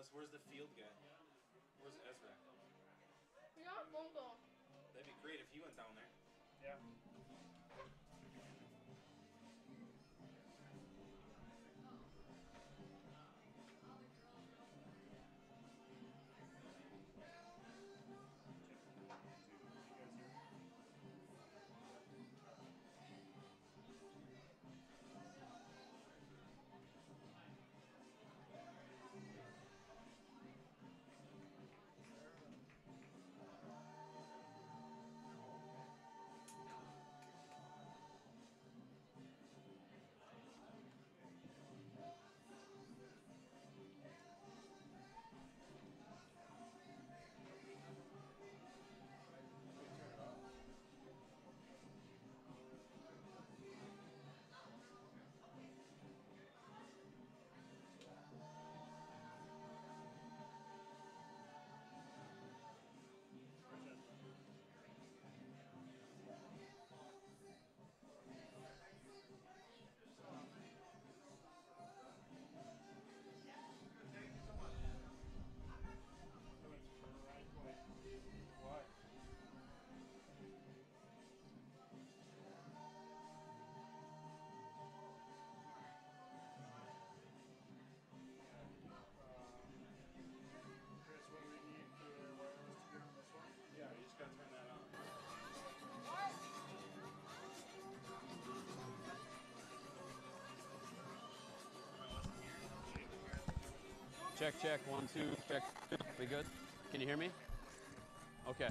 Thomas, where's the field guy? Where's Ezra? You're not phone call. That'd be great if he went down there. Yeah. What? Chris, what do we need for wireless to get on this one? Yeah, you just gotta turn that on. Check, check, 1, 2, check. We good? Can you hear me? Okay.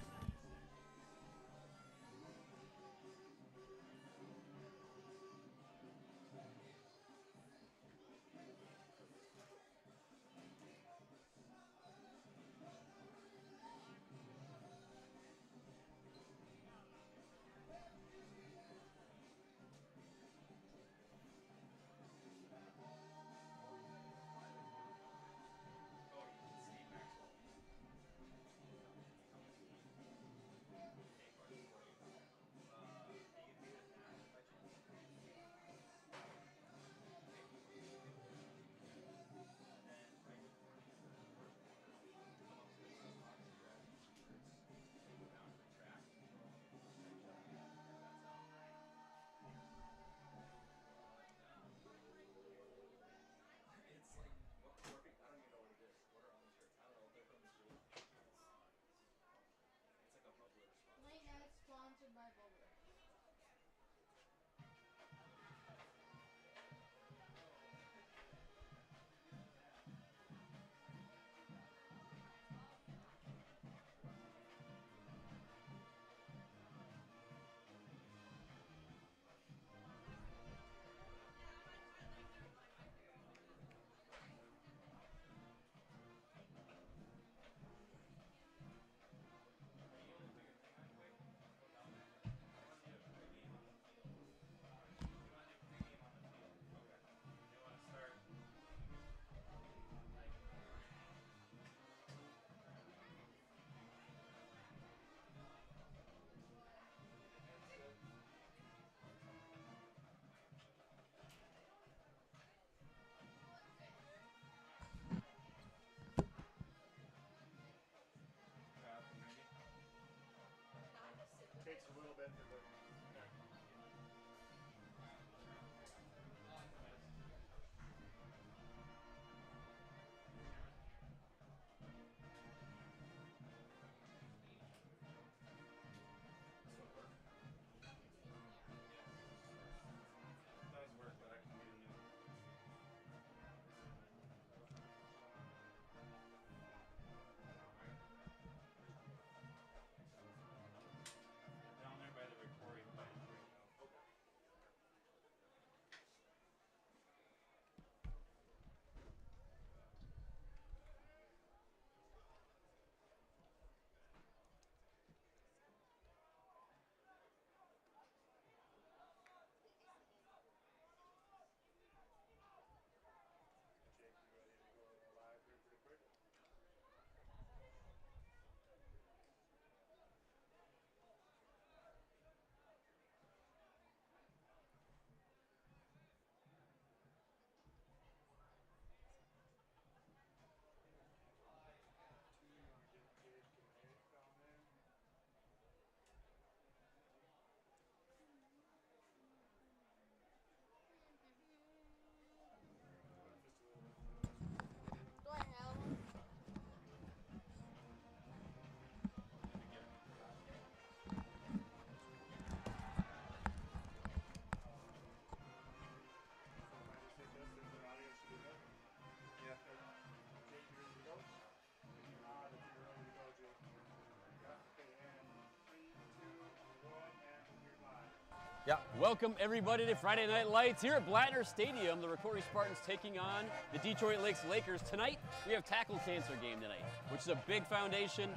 Yeah. Welcome everybody to Friday Night Lights here at Blattner Stadium. The ROCORI Spartans taking on the Detroit Lakers tonight. We have tackle cancer game tonight, which is a big foundation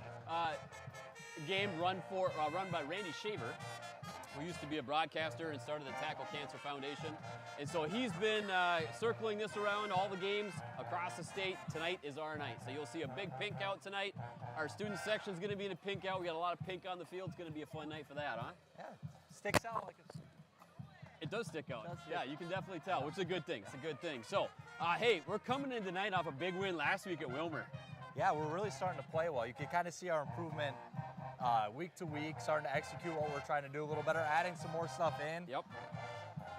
game run by Randy Shaver, who used to be a broadcaster and started the Tackle Cancer Foundation. And so he's been circling this around all the games across the state. Tonight is our night. So you'll see a big pink out tonight. Our student section's gonna be in a pink out. We got a lot of pink on the field. It's gonna be a fun night for that, huh? Yeah. Sticks out like it's... It does stick out. Does stick. Yeah, you can definitely tell, which is a good thing. It's a good thing. So, hey, we're coming in tonight off a big win last week at Wilmer. Yeah, we're really starting to play well. You can kind of see our improvement week to week, starting to execute what we're trying to do a little better, adding some more stuff in. Yep.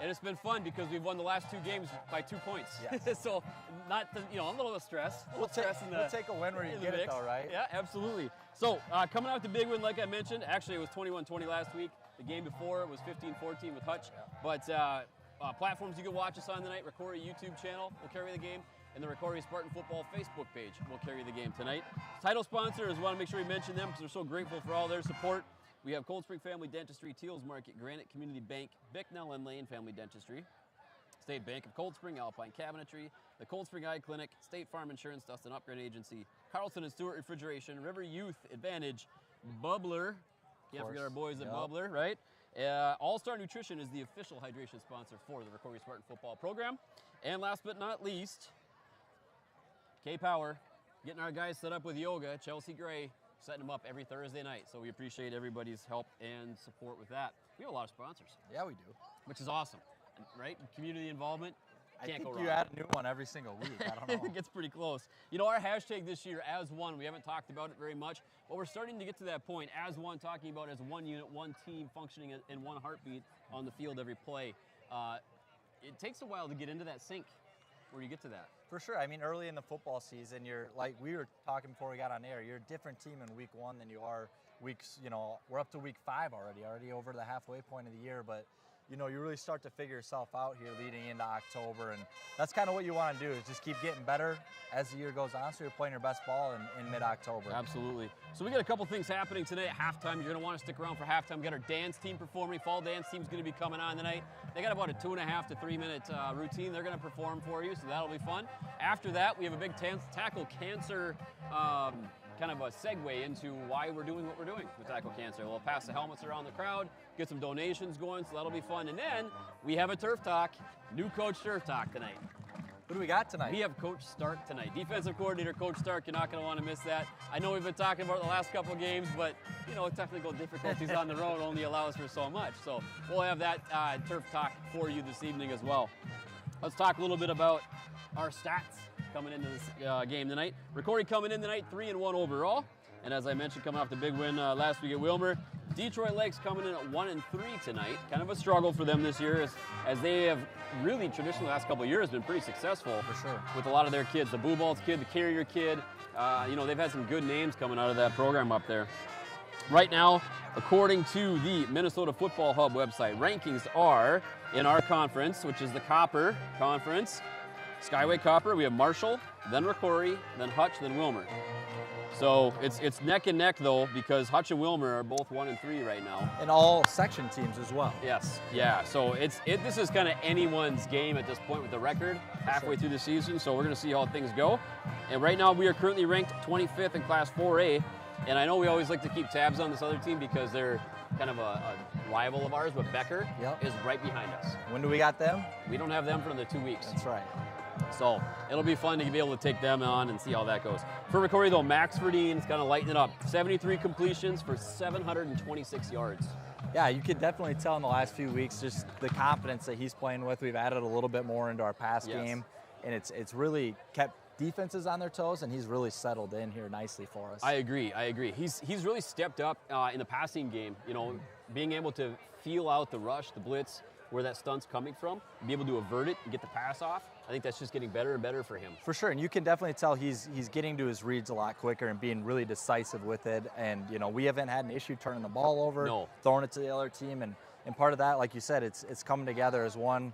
And it's been fun because we've won the last 2 games by 2 points. Yes. So, a little stress. We'll take a win where you get it, though, right? Yeah, absolutely. So, coming out the big win, like I mentioned, actually it was 21-20 last week. The game before it was 15-14 with Hutch. Yeah. But platforms you can watch us on tonight, ROCORI YouTube channel will carry the game, and the ROCORI Spartan Football Facebook page will carry the game tonight. Title sponsors, want to make sure we mention them because we're so grateful for all their support. We have Cold Spring Family Dentistry, Teals Market, Granite Community Bank, Bicknell and Lane Family Dentistry, State Bank of Cold Spring, Alpine Cabinetry, the Cold Spring Eye Clinic, State Farm Insurance, Dust and Upgrade Agency, Carlson and Stewart Refrigeration, River Youth Advantage, Bubbler, can't forget our boys at Bubbler, right? All-Star Nutrition is the official hydration sponsor for the ROCORI Spartan Football program. And last but not least, K-Power, getting our guys set up with yoga, Chelsea Gray, setting them up every Thursday night. So we appreciate everybody's help and support with that. We have a lot of sponsors. Yeah, we do. Which is awesome, right? Community involvement. I Can't think go wrong. you add a new one every single week. I don't know. It gets pretty close. You know, our hashtag this year, as one, we haven't talked about it very much, but we're starting to get to that point, as one, talking about as one unit, one team, functioning in one heartbeat on the field every play. It takes a while to get into that sync where you get to that. For sure. I mean, early in the football season, you're like we were talking before we got on air, you're a different team in week 1 than you are weeks, we're up to week 5 already over the halfway point of the year, but you really start to figure yourself out here leading into October, and that's kind of what you want to do is just keep getting better as the year goes on, so you're playing your best ball in mid-October. Absolutely. So we got a couple things happening today at halftime. You're going to want to stick around for halftime. We got our dance team performing. Fall dance team's going to be coming on tonight. They got about a 2.5 to 3 minute routine they're going to perform for you, so that'll be fun. After that, we have a big tackle cancer kind of a segue into why we're doing what we're doing with Tackle Cancer. We'll pass the helmets around the crowd, get some donations going, so that'll be fun. And then we have a Turf Talk, new Coach Turf Talk tonight. Who do we got tonight? We have Coach Stark tonight. Defensive coordinator Coach Stark, you're not going to want to miss that. I know we've been talking about the last couple games, but technical difficulties on the road only allows for so much. So we'll have that Turf Talk for you this evening as well. Let's talk a little bit about our stats coming into this game tonight. ROCORI coming in tonight 3-1 overall, and as I mentioned, coming off the big win last week at Wilmer. Detroit Lakes coming in at 1-3 tonight. Kind of a struggle for them this year, as they have really traditionally the last couple of years been pretty successful. For sure. With a lot of their kids, the Blue Balls kid, the Carrier kid. They've had some good names coming out of that program up there. Right now, according to the Minnesota Football Hub website, rankings are in our conference, which is the Copper Conference. Skyway Copper, we have Marshall, then ROCORI, then Hutch, then Wilmer. So it's neck and neck though, because Hutch and Wilmer are both 1-3 right now. And all section teams as well. Yes, yeah. So this is kind of anyone's game at this point with the record halfway through the season. So we're going to see how things go. And right now we are currently ranked 25th in Class 4A. And I know we always like to keep tabs on this other team because they're kind of a rival of ours, but Becker is right behind us. When do we got them? We don't have them for another 2 weeks. That's right. So it'll be fun to be able to take them on and see how that goes. For ROCORI though, Max Verdeen's kind of lighting it up. 73 completions for 726 yards. Yeah, you could definitely tell in the last few weeks just the confidence that he's playing with. We've added a little bit more into our pass game, and it's really kept defenses on their toes, and he's really settled in here nicely for us. I agree. He's really stepped up in the passing game, being able to feel out the rush, the blitz, where that stunt's coming from, and be able to avert it and get the pass off. I think that's just getting better and better for him. For sure, and you can definitely tell he's getting to his reads a lot quicker and being really decisive with it. And we haven't had an issue turning the ball over, throwing it to the other team, and part of that, like you said, it's coming together as one.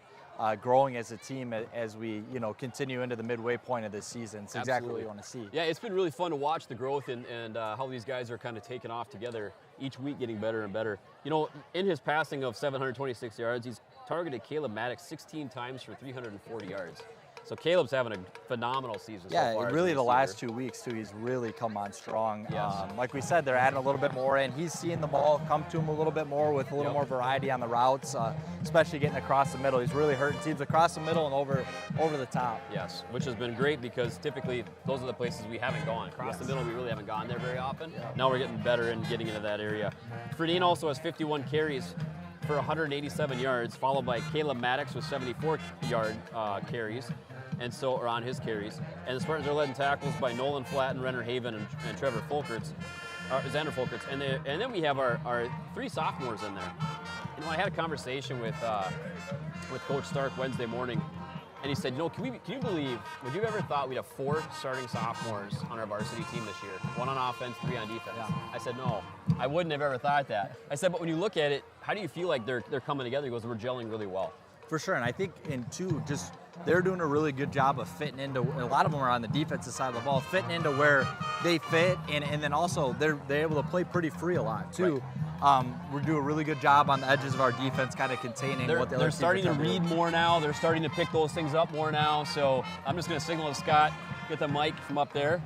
growing as a team as we, you know, continue into the midway point of this season. It's exactly what you want to see. Yeah, it's been really fun to watch the growth and how these guys are kind of taking off together each week, getting better and better. You know, in his passing of 726 yards, he's targeted Caleb Maddox 16 times for 340 yards. So Caleb's having a phenomenal season so far. Yeah, really the last 2 weeks, too, he's really come on strong. Yes. Like we said, they're adding a little bit more in. He's seeing the ball come to him a little bit more with a little more variety on the routes, especially getting across the middle. He's really hurting teams across the middle and over the top. Yes, which has been great because typically those are the places we haven't gone. Across the middle, we really haven't gone there very often. Yeah. Now we're getting better and getting into that area. Fredine also has 51 carries for 187 yards, followed by Caleb Maddox with 74 carries. And so, or on his carries. And the Spartans are led in tackles by Nolan Flatten, Renner Haven, and Trevor Folkerts, Xander Folkerts. And then we have our 3 sophomores in there. You know, I had a conversation with Coach Stark Wednesday morning, and he said, you know, can you believe, would you ever thought we'd have 4 starting sophomores on our varsity team this year? 1 on offense, 3 on defense. Yeah. I said, no, I wouldn't have ever thought that. I said, but when you look at it, how do you feel like they're coming together? He goes, we're gelling really well. For sure, and I think they're doing a really good job of fitting into, a lot of them are on the defensive side of the ball, fitting into where they fit, and then also they're able to play pretty free a lot too. Right. We're doing a really good job on the edges of our defense, kind of containing what they're starting to read more now. They're starting to pick those things up more now. So I'm just going to signal to Scott, get the mic from up there.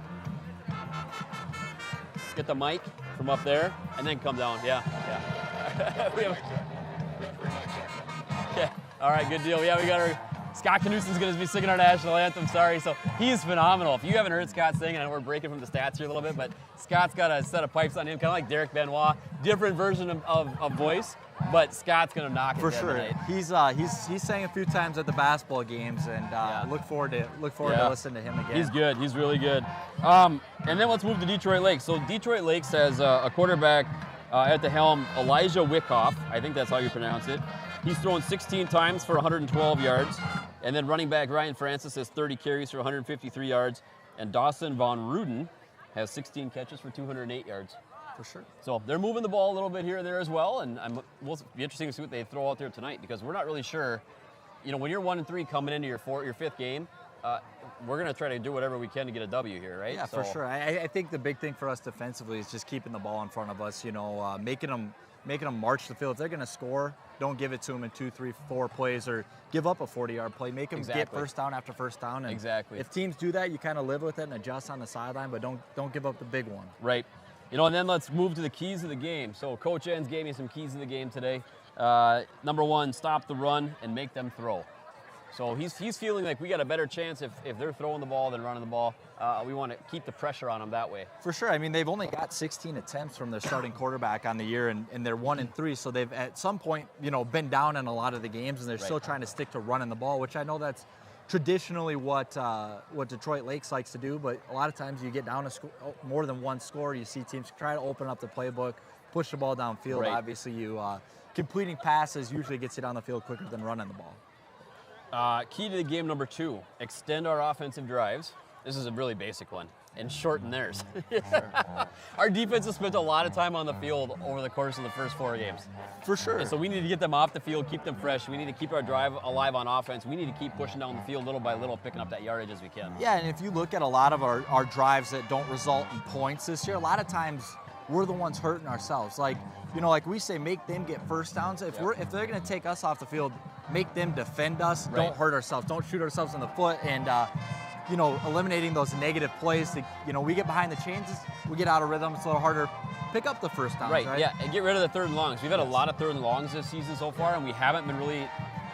Get the mic from up there, and then come down. Yeah. Yeah. All right, good deal. Yeah, we got our Scott Knudsen's going to be singing our national anthem. Sorry. So he's phenomenal. If you haven't heard Scott sing, I know we're breaking from the stats here a little bit, but Scott's got a set of pipes on him, kind of like Derek Benoit. Different version of voice, but Scott's going to knock it for sure. Tonight. He's sang a few times at the basketball games, and look forward to listening to him again. He's good. He's really good. And then let's move to Detroit Lakes. So Detroit Lakes has a quarterback at the helm, Elijah Wickoff. I think that's how you pronounce it. He's thrown 16 times for 112 yards. And then running back Ryan Francis has 30 carries for 153 yards. And Dawson Von Ruden has 16 catches for 208 yards. For sure. So they're moving the ball a little bit here and there as well. And we'll be interesting to see what they throw out there tonight, because we're not really sure. You know, when you're 1-3 coming into your 5th game, we're going to try to do whatever we can to get a W here, right? Yeah, for sure. I think the big thing for us defensively is just keeping the ball in front of us, you know, making them march the field. If they're going to score, don't give it to them in 2, 3, 4 plays or give up a 40-yard play. Make them get first down after first down. And if teams do that, you kind of live with it and adjust on the sideline, but don't give up the big one. Right. You know, and then let's move to the keys of the game. So Coach Enns gave me some keys of the game today. Number 1, stop the run and make them throw. So he's feeling like we got a better chance if they're throwing the ball than running the ball. We want to keep the pressure on them that way. For sure. I mean, they've only got 16 attempts from their starting quarterback on the year, and they're 1-3. So they've at some point, you know, been down in a lot of the games, and they're still trying to stick to running the ball, which I know that's traditionally what Detroit Lakes likes to do. But a lot of times you get down more than one score, you see teams try to open up the playbook, push the ball downfield. Right. Obviously, completing passes usually gets you down the field quicker than running the ball. Key to the game number 2, extend our offensive drives. This is a really basic one, and shorten theirs. Our defense has spent a lot of time on the field over the course of the first 4 games. For sure. And so we need to get them off the field, keep them fresh. We need to keep our drive alive on offense. We need to keep pushing down the field little by little, picking up that yardage as we can. Yeah, and if you look at a lot of our drives that don't result in points this year, a lot of times we're the ones hurting ourselves. Like, you know, like we say, make them get first downs. If they're going to take us off the field, make them defend us. Right. Don't hurt ourselves. Don't shoot ourselves in the foot. And you know, eliminating those negative plays. You know, we get behind the chains, we get out of rhythm. It's a little harder. Pick up the first downs. Right. Yeah, and get rid of the 3rd and longs. We've had a lot of 3rd and longs this season so far, and we haven't been really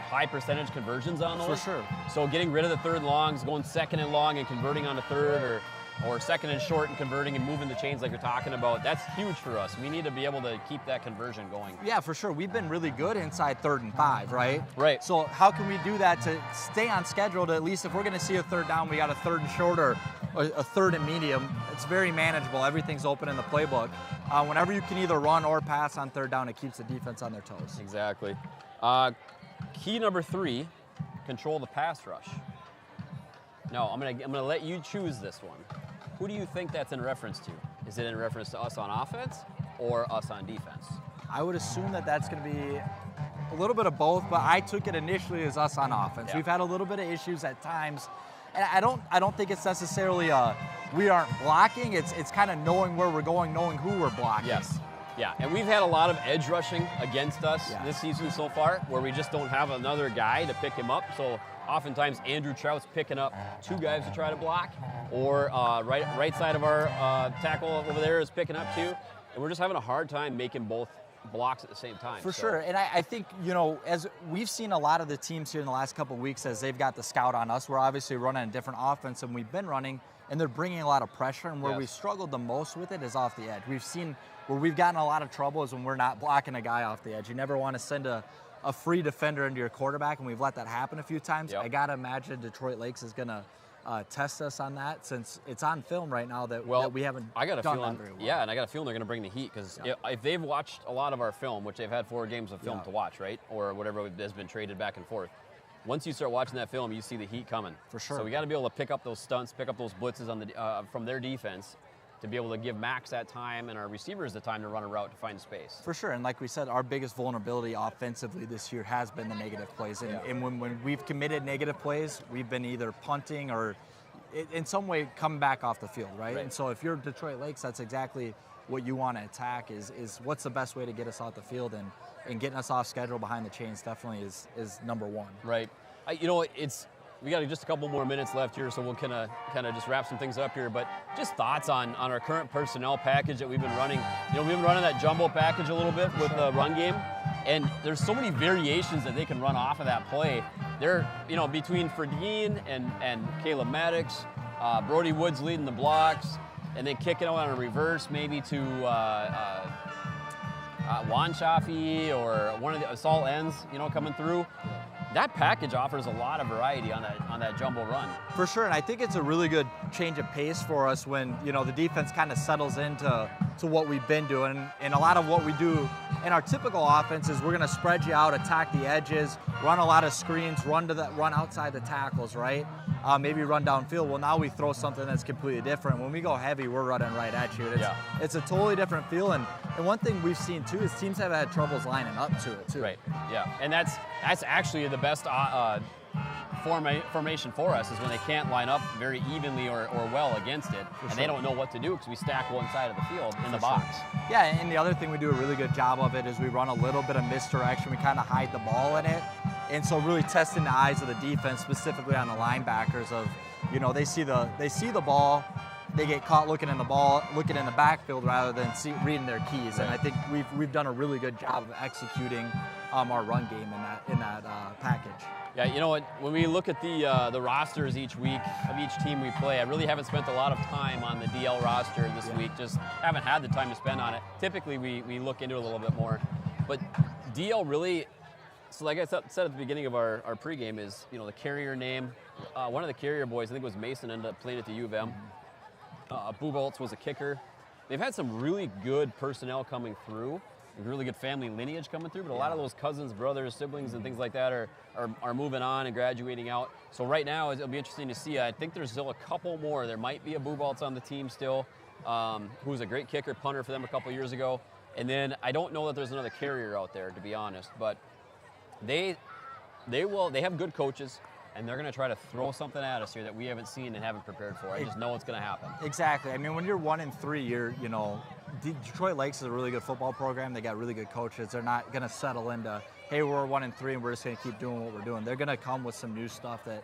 high percentage conversions on those. For sure. So getting rid of the 3rd and longs, going 2nd and long and converting on a 3rd, or 2nd and short and converting and moving the chains like you're talking about, that's huge for us. We need to be able to keep that conversion going. Yeah, for sure. We've been really good inside 3rd and 5, right? Right. So how can we do that to stay on schedule to at least if we're going to see a 3rd down, we got a 3rd and short or a 3rd and medium. It's very manageable. Everything's open in the playbook. Whenever you can either run or pass on 3rd down, it keeps the defense on their toes. Exactly. Key number 3, control the pass rush. No, I'm gonna let you choose this one. Who do you think that's in reference to? Is it in reference to us on offense or us on defense? I would assume that that's going to be a little bit of both, but I took it initially as us on offense. Yeah. We've had a little bit of issues at times, and I don't think it's necessarily we aren't blocking. It's kind of knowing where we're going, knowing who we're blocking. Yes. Yeah, and we've had a lot of edge rushing against us Yeah. this season so far, where we just don't have another guy to pick him up. So oftentimes Andrew Trout's picking up 2 guys to try to block, or right side of our tackle over there is picking up 2, and we're just having a hard time making both blocks at the same time. For sure, and I think, you know, as we've seen a lot of the teams here in the last couple of weeks, as they've got the scout on us, we're obviously running a different offense than we've been running, and they're bringing a lot of pressure, and where Yes. we've struggled the most with it is off the edge. We've seen where we've gotten a lot of trouble is when we're not blocking a guy off the edge. You never want to send a free defender into your quarterback, and we've let that happen a few times. Yep. I got to imagine Detroit Lakes is going to test us on that, since it's on film right now that we haven't I got a done feeling, that very well. yeah, and I got a feeling they're going to bring the heat, because if they've watched a lot of our film, which they've had 4 games of film Yeah. to watch, right, or whatever has been traded back and forth, once you start watching that film, you see the heat coming. For sure. So we got to be able to pick up those stunts, pick up those blitzes on the from their defense, to be able to give Max that time and our receivers the time to run a route to find space. For sure, and like we said, our biggest vulnerability offensively this year has been the negative plays. And when we've committed negative plays, we've been either punting or in some way coming back off the field, right? And so if you're Detroit Lakes, that's exactly what you want to attack is what's the best way to get us off the field, and getting us off schedule behind the chains definitely is number one. Right. You know, we got just a couple more minutes left here, so we'll kind of just wrap some things up here. But just thoughts on our current personnel package that we've been running. You know, we've been running that jumbo package a little bit with the run game, and there's so many variations that they can run off of that play. They're, you know, between Ferdine and Caleb Maddox, Brody Woods leading the blocks, and then kicking out on a reverse maybe to Juan Chaffee or one of the assault ends, you know, coming through. That package offers a lot of variety on that jumbo run. For sure, and I think it's a really good change of pace for us when, you know, the defense kind of settles into what we've been doing. And a lot of what we do in our typical offense is we're going to spread you out, attack the edges, run a lot of screens, run outside the tackles, right? Maybe run downfield. Well, now we throw something that's completely different. When we go heavy, we're running right at you. It's a totally different feel. And one thing we've seen too is teams have had troubles lining up to it too. Right. Yeah. And that's actually the best formation for us, is when they can't line up very evenly or well against it, and they don't know what to do because we stack one side of the field in the box. Yeah, and the other thing we do a really good job of it is we run a little bit of misdirection. We kind of hide the ball in it, and so really testing the eyes of the defense, specifically on the linebackers. Of, you know, they see the ball, they get caught looking in the ball, looking in the backfield rather than reading their keys. Right. And I think we've done a really good job of executing our run game in that package. Yeah, you know what? When we look at the rosters each week of each team we play, I really haven't spent a lot of time on the DL roster this week. Just haven't had the time to spend on it. Typically, we look into it a little bit more, but DL really. So, like I said at the beginning of our pregame, is, you know, the carrier name. One of the carrier boys, I think it was Mason, ended up playing at the U of M. Boo Boltz was a kicker. They've had some really good personnel coming through, really good family lineage coming through, but a lot of those cousins, brothers, siblings, and things like that are moving on and graduating out. So right now, it'll be interesting to see. I think there's still a couple more. There might be a Boo Boltz on the team still, who was a great kicker, punter for them a couple years ago. And then I don't know that there's another carrier out there, to be honest, but they have good coaches, and they're going to try to throw something at us here that we haven't seen and haven't prepared for. I just know it's going to happen. Exactly. I mean, when you're 1-3, you know, Detroit Lakes is a really good football program. They got really good coaches. They're not going to settle into, hey, we're 1-3 and we're just going to keep doing what we're doing. They're going to come with some new stuff that,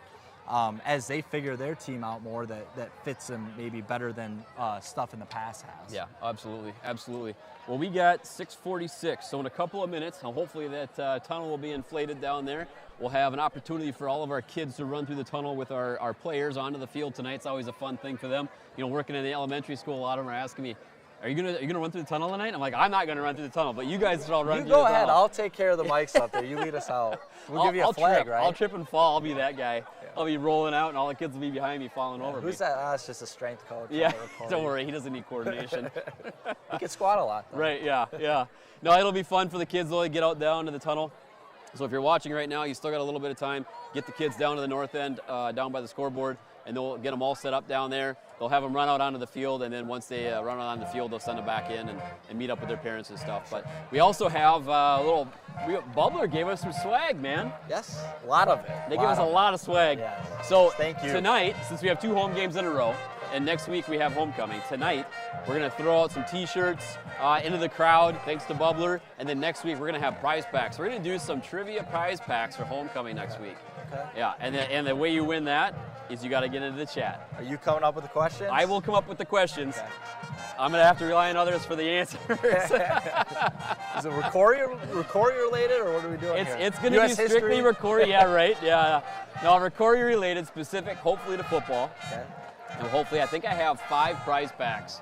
as they figure their team out more, that fits them maybe better than stuff in the past has. Yeah, absolutely, absolutely. Well, we got 6:46, so in a couple of minutes, hopefully that tunnel will be inflated down there. We'll have an opportunity for all of our kids to run through the tunnel with our players onto the field tonight. It's always a fun thing for them. You know, working in the elementary school, a lot of them are asking me, Are you gonna run through the tunnel tonight? I'm like, I'm not gonna run through the tunnel, but you guys should all run through the tunnel. You go ahead. I'll take care of the mics up there. You lead us out. We'll give you a flag, trip. right? I'll trip and fall. I'll be that guy. Yeah. I'll be rolling out, and all the kids will be behind me, falling over. Who's me. that? It's just a strength coach. Yeah. Don't worry. He doesn't need coordination. He can squat a lot, though. Right. Yeah. Yeah. No, it'll be fun for the kids though to get out down to the tunnel. So if you're watching right now, you still got a little bit of time. Get the kids down to the north end, down by the scoreboard. and they'll get them all set up down there. They'll have them run out onto the field, and then once they run out on the field, they'll send them back in and meet up with their parents and stuff. But we also have Bubbler gave us some swag, man. Yes, a lot of it. They give us a lot of swag. Yeah. So thank you. Tonight, since we have 2 home games in a row, and next week we have homecoming, tonight we're going to throw out some T-shirts into the crowd, thanks to Bubbler, and then next week we're going to have prize packs. We're going to do some trivia prize packs for homecoming next week. Okay. Yeah, and the way you win that is you got to get into the chat. Are you coming up with the questions? I will come up with the questions. Okay. I'm going to have to rely on others for the answers. Is it ROCORI related, or what are we doing here? It's going to be strictly ROCORI, yeah, right? Yeah. No, ROCORI related, specific, hopefully to football. Okay. And hopefully, I think I have 5 prize packs.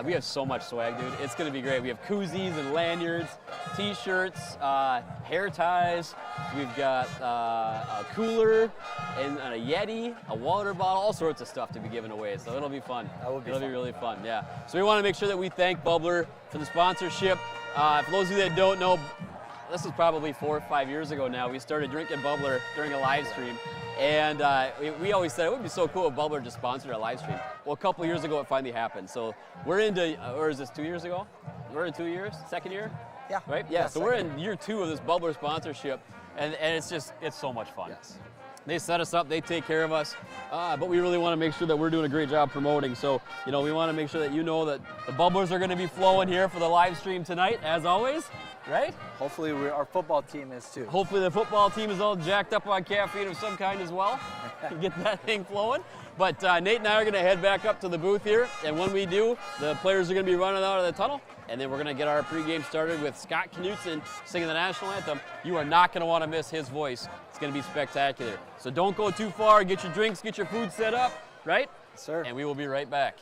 We have so much swag, dude. It's going to be great. We have koozies and lanyards, T-shirts, hair ties. We've got a cooler and a Yeti, a water bottle, all sorts of stuff to be given away. So it'll be fun. That would be It'll fun. be really fun, yeah. So we want to make sure that we thank Bubbler for the sponsorship. For those of you that don't know, this is probably 4 or 5 years ago now. We started drinking Bubbler during a live stream. And we always said it would be so cool if Bubbler just sponsored our live stream. Well, a couple years ago, it finally happened. So we're into, or is this 2 years ago? We're in 2 years? Second year? Yeah. Right? Yeah, so we're in year 2 of this Bubbler sponsorship. And it's so much fun. Yes. They set us up, they take care of us, but we really want to make sure that we're doing a great job promoting. So, we want to make sure that you know that the Bubblers are going to be flowing here for the live stream tonight, as always, right? Hopefully our football team is too. Hopefully the football team is all jacked up on caffeine of some kind as well. Get that thing flowing. But Nate and I are going to head back up to the booth here, and when we do, the players are going to be running out of the tunnel, and then we're going to get our pregame started with Scott Knutson singing the national anthem. You are not going to want to miss his voice. It's going to be spectacular. So don't go too far. Get your drinks, get your food set up, right? Yes, sir. And we will be right back.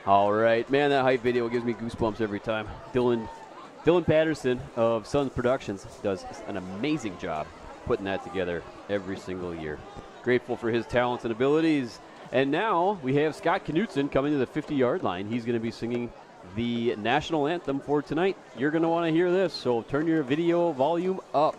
All right, man, that hype video gives me goosebumps every time. Dylan Patterson of Sons Productions does an amazing job putting that together every single year. Grateful for his talents and abilities. And now we have Scott Knutson coming to the 50-yard line. He's going to be singing the national anthem for tonight. You're going to want to hear this, so turn your video volume up.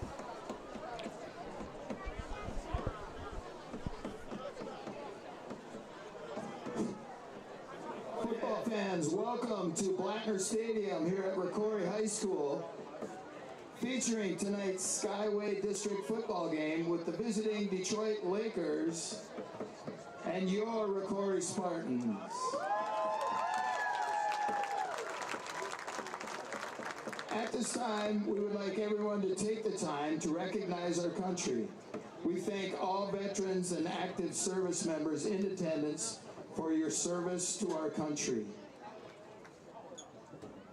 Football fans, welcome to Blackner Stadium here at ROCORI High School, featuring tonight's Skyway District football game with the visiting Detroit Lakers and your ROCORI Spartans. At this time, we would like everyone to take the time to recognize our country. We thank all veterans and active service members in attendance for your service to our country.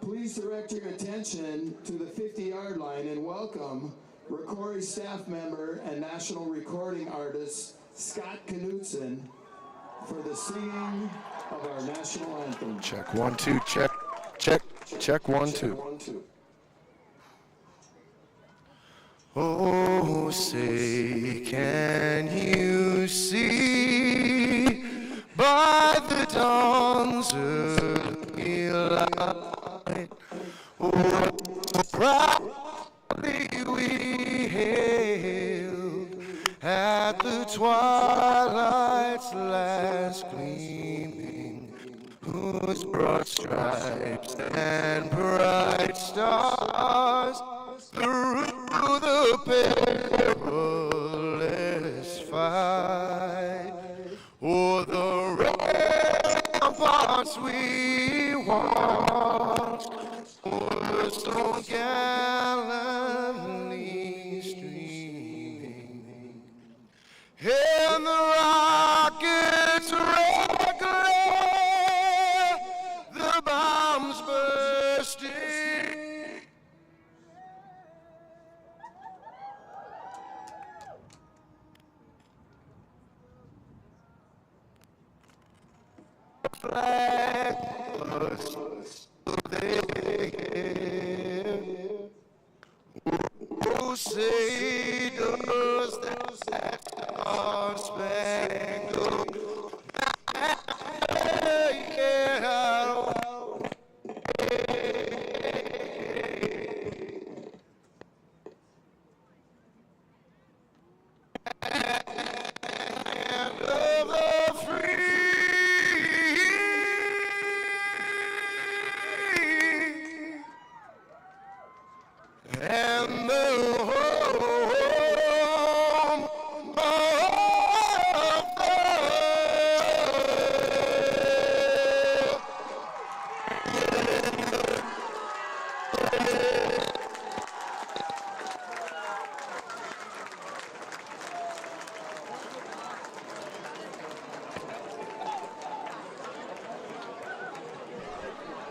Please direct your attention to the 50-yard line and welcome ROCORI staff member and national recording artist Scott Knutson for the singing of our national anthem. Check 1 2, check 1 2. Oh, say, can you see by the dawn's early light what proudly we hailed at the twilight's last gleaming, whose broad stripes and bright stars through the perilous fight, o'er the ramparts we watched, o'er so gallantly streaming, and the rockets red glare, the bombs bursting. Flag was there. Oh, say does that star-spangled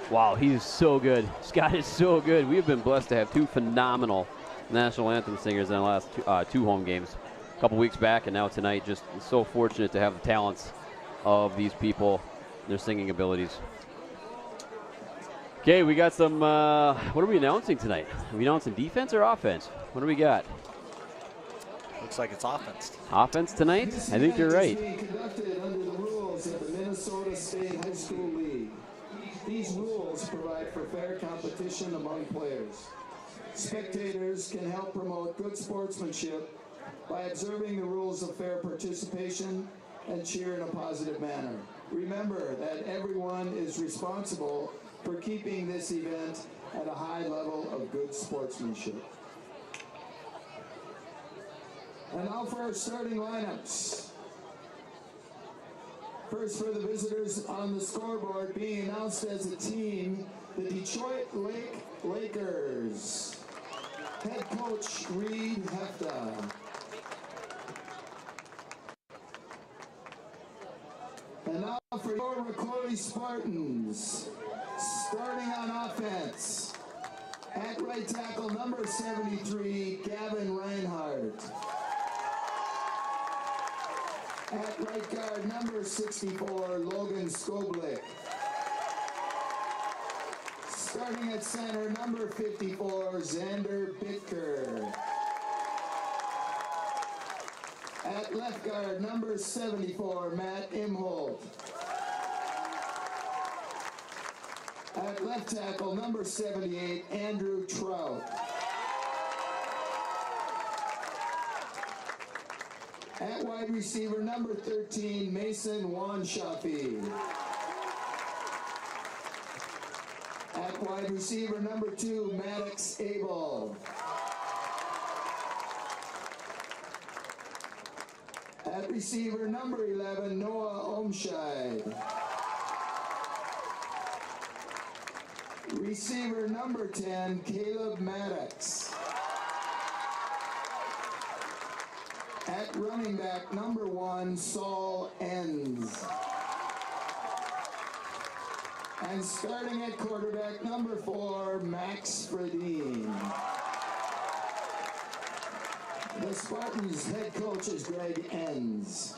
Wow, he is so good. Scott is so good. We have been blessed to have two phenomenal national anthem singers in the last two home games. A couple weeks back and now tonight. Just so fortunate to have the talents of these people, their singing abilities. Okay, we got some, what are we announcing tonight? Are we announcing defense or offense? What do we got? Looks like it's offense. Offense tonight? I think you're right. This is being conducted under the rules of the Minnesota State High School League. These rules provide for fair competition among players. Spectators can help promote good sportsmanship by observing the rules of fair participation and cheer in a positive manner. Remember that everyone is responsible for keeping this event at a high level of good sportsmanship. And now for our starting lineups. First for the visitors on the scoreboard, being announced as a team, the Detroit Lakers. Head coach Reed Hefta. And now for your ROCORI Spartans. Starting on offense. At right tackle, number 73, Gavin Reinhardt. At right guard, number 64, Logan Skoblick. Starting at center, number 54, Xander Bitker. At left guard, number 74, Matt Imholt. At left tackle, number 78, Andrew Trout. At wide receiver, number 13, Mason Wanshafi. At wide receiver, number 2, Maddox Abel. At receiver, number 11, Noah Omscheid. Receiver, number 10, Caleb Maddox. At running back, number 1, Saul Enns. And starting at quarterback, number 4, Max Fredine. The Spartans' head coach is Greg Enns.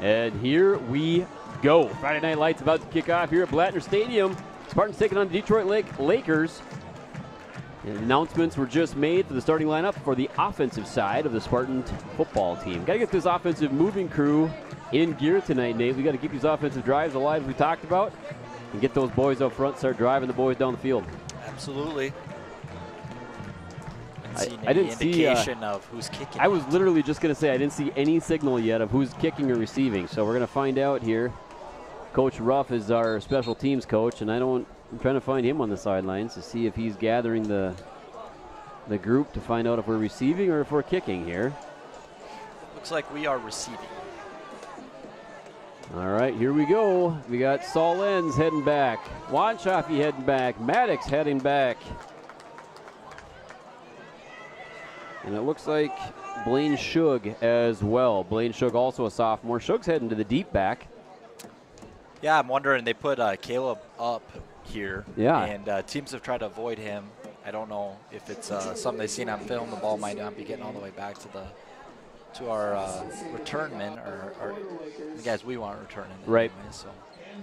And here we go. Friday Night Lights about to kick off here at Blattner Stadium. Spartans taking on the Detroit Lakers. And announcements were just made for the starting lineup for the offensive side of the Spartan football team. Got to get this offensive moving crew in gear tonight, Nate. We got to keep these offensive drives alive, as we talked about, and get those boys up front, start driving the boys down the field. Absolutely. I didn't see indication of who's kicking. I was literally just going to say I didn't see any signal yet of who's kicking or receiving, so we're going to find out here. Coach Ruff is our special teams coach, and I'm trying to find him on the sidelines to see if he's gathering the group to find out if we're receiving or if we're kicking here. Looks like we are receiving. All right, here we go. We got Saul Enns heading back, Wanshafi heading back, Maddox heading back. And it looks like Blaine Shug as well. Blaine Shug also a sophomore. Shug's heading to the deep back. Yeah, I'm wondering, they put Caleb up here. Yeah. And teams have tried to avoid him. I don't know if it's something they've seen on film. The ball might not be getting all the way back to our return men, or the guys we want returning. Right. Anyway, so.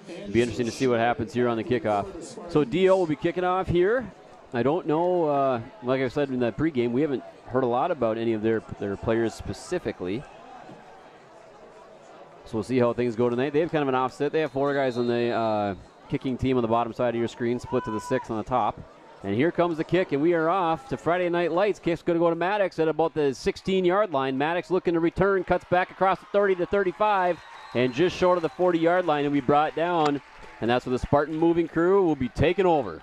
It'll be interesting to see what happens here on the kickoff. So DO will be kicking off here. I don't know, like I said in the pregame, we haven't heard a lot about any of their players specifically. So we'll see how things go tonight. They have kind of an offset. They have 4 guys on the kicking team on the bottom side of your screen, split to the 6 on the top. And here comes the kick, and we are off to Friday Night Lights. Kick's going to go to Maddox at about the 16-yard line. Maddox looking to return, cuts back across the 30 to 35, and just short of the 40-yard line, and we brought down. And that's where the Spartan moving crew will be taking over.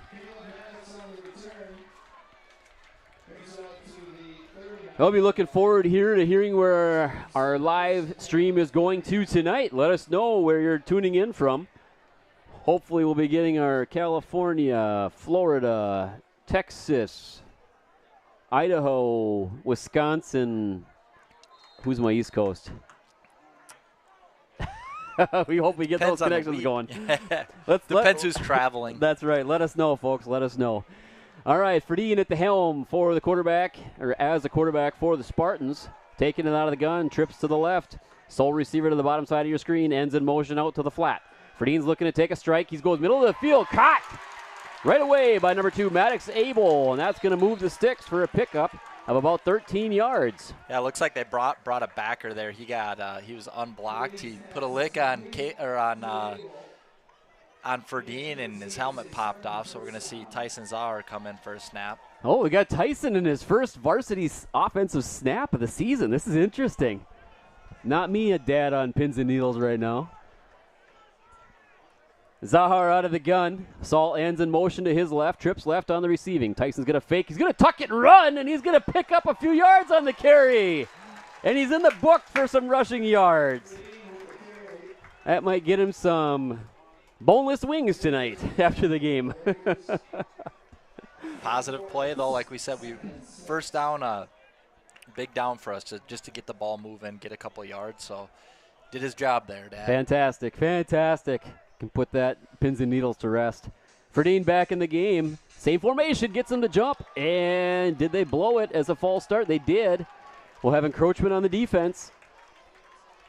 I'll be looking forward here to hearing where our live stream is going to tonight. Let us know where you're tuning in from. Hopefully we'll be getting our California, Florida, Texas, Idaho, Wisconsin. Who's my East Coast? We hope we get those connections going. Depends who's traveling. That's right. Let us know, folks. Let us know. All right, Fredine at the helm for the quarterback, or as the quarterback for the Spartans. Taking it out of the gun, trips to the left. Sole receiver to the bottom side of your screen, ends in motion out to the flat. Fredine's looking to take a strike. He goes middle of the field, caught right away by number 2, Maddox Abel, and that's going to move the sticks for a pickup of about 13 yards. Yeah, it looks like they brought a backer there. He was unblocked. He put a lick on Fredine, and his helmet popped off, so we're going to see Tyson Zauer come in for a snap. Oh, we got Tyson in his first varsity offensive snap of the season. This is interesting. Not me, a dad on pins and needles right now. Zahar out of the gun. Saul ends in motion to his left, trips left on the receiving. Tyson's going to fake. He's going to tuck it and run, and he's going to pick up a few yards on the carry. And he's in the book for some rushing yards. That might get him some boneless wings tonight after the game. Positive play, though. Like we said, first down, big down for us just to get the ball moving, get a couple yards. So did his job there, Dad. Fantastic, fantastic. Can put that pins and needles to rest. Fredine back in the game. Same formation, gets him to jump. And did they blow it as a false start? They did. We'll have encroachment on the defense.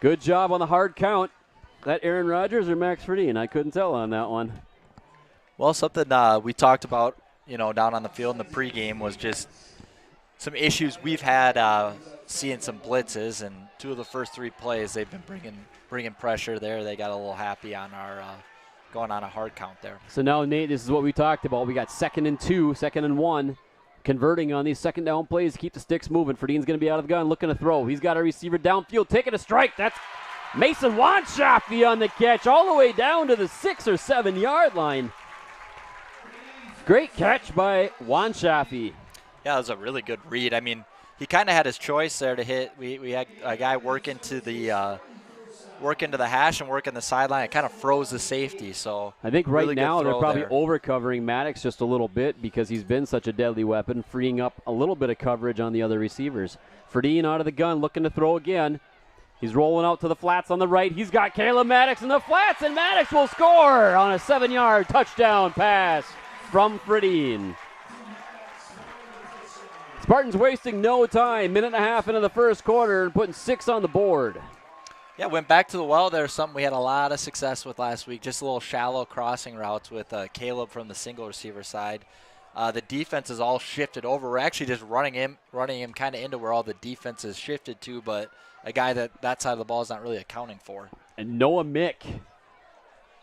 Good job on the hard count. That Aaron Rodgers or Max Ferdine? I couldn't tell on that one. Well, something we talked about, down on the field in the pregame was just some issues we've had seeing some blitzes, and 2 of the first 3 plays they've been bringing pressure there. They got a little happy on our going on a hard count there. So now, Nate, this is what we talked about. We got 2nd and 2, 2nd and 1. Converting on these second down plays to keep the sticks moving. Ferdine's going to be out of the gun looking to throw. He's got a receiver downfield taking a strike. That's Mason Wanshaffe on the catch all the way down to the 6 or 7 yard line. Great catch by Wanshaffe. Yeah, it was a really good read. I mean, he kind of had his choice there to hit. We had a guy work into the hash and work in the sideline. It kind of froze the safety. So I think right really now they're probably there. over-covering Maddox just a little bit because he's been such a deadly weapon, freeing up a little bit of coverage on the other receivers. Ferdine out of the gun, looking to throw again. He's rolling out to the flats on the right. He's got Caleb Maddox in the flats, and Maddox will score on a 7-yard touchdown pass from Ferdine. Spartans wasting no time, 1.5 into the first quarter and putting 6 on the board. Yeah, went back to the well there, something we had a lot of success with last week, just a little shallow crossing routes with Caleb from the single receiver side. The defense is all shifted over. We're actually just running him kind of into where all the defense is shifted to, but a guy that side of the ball is not really accounting for. And Noah Mick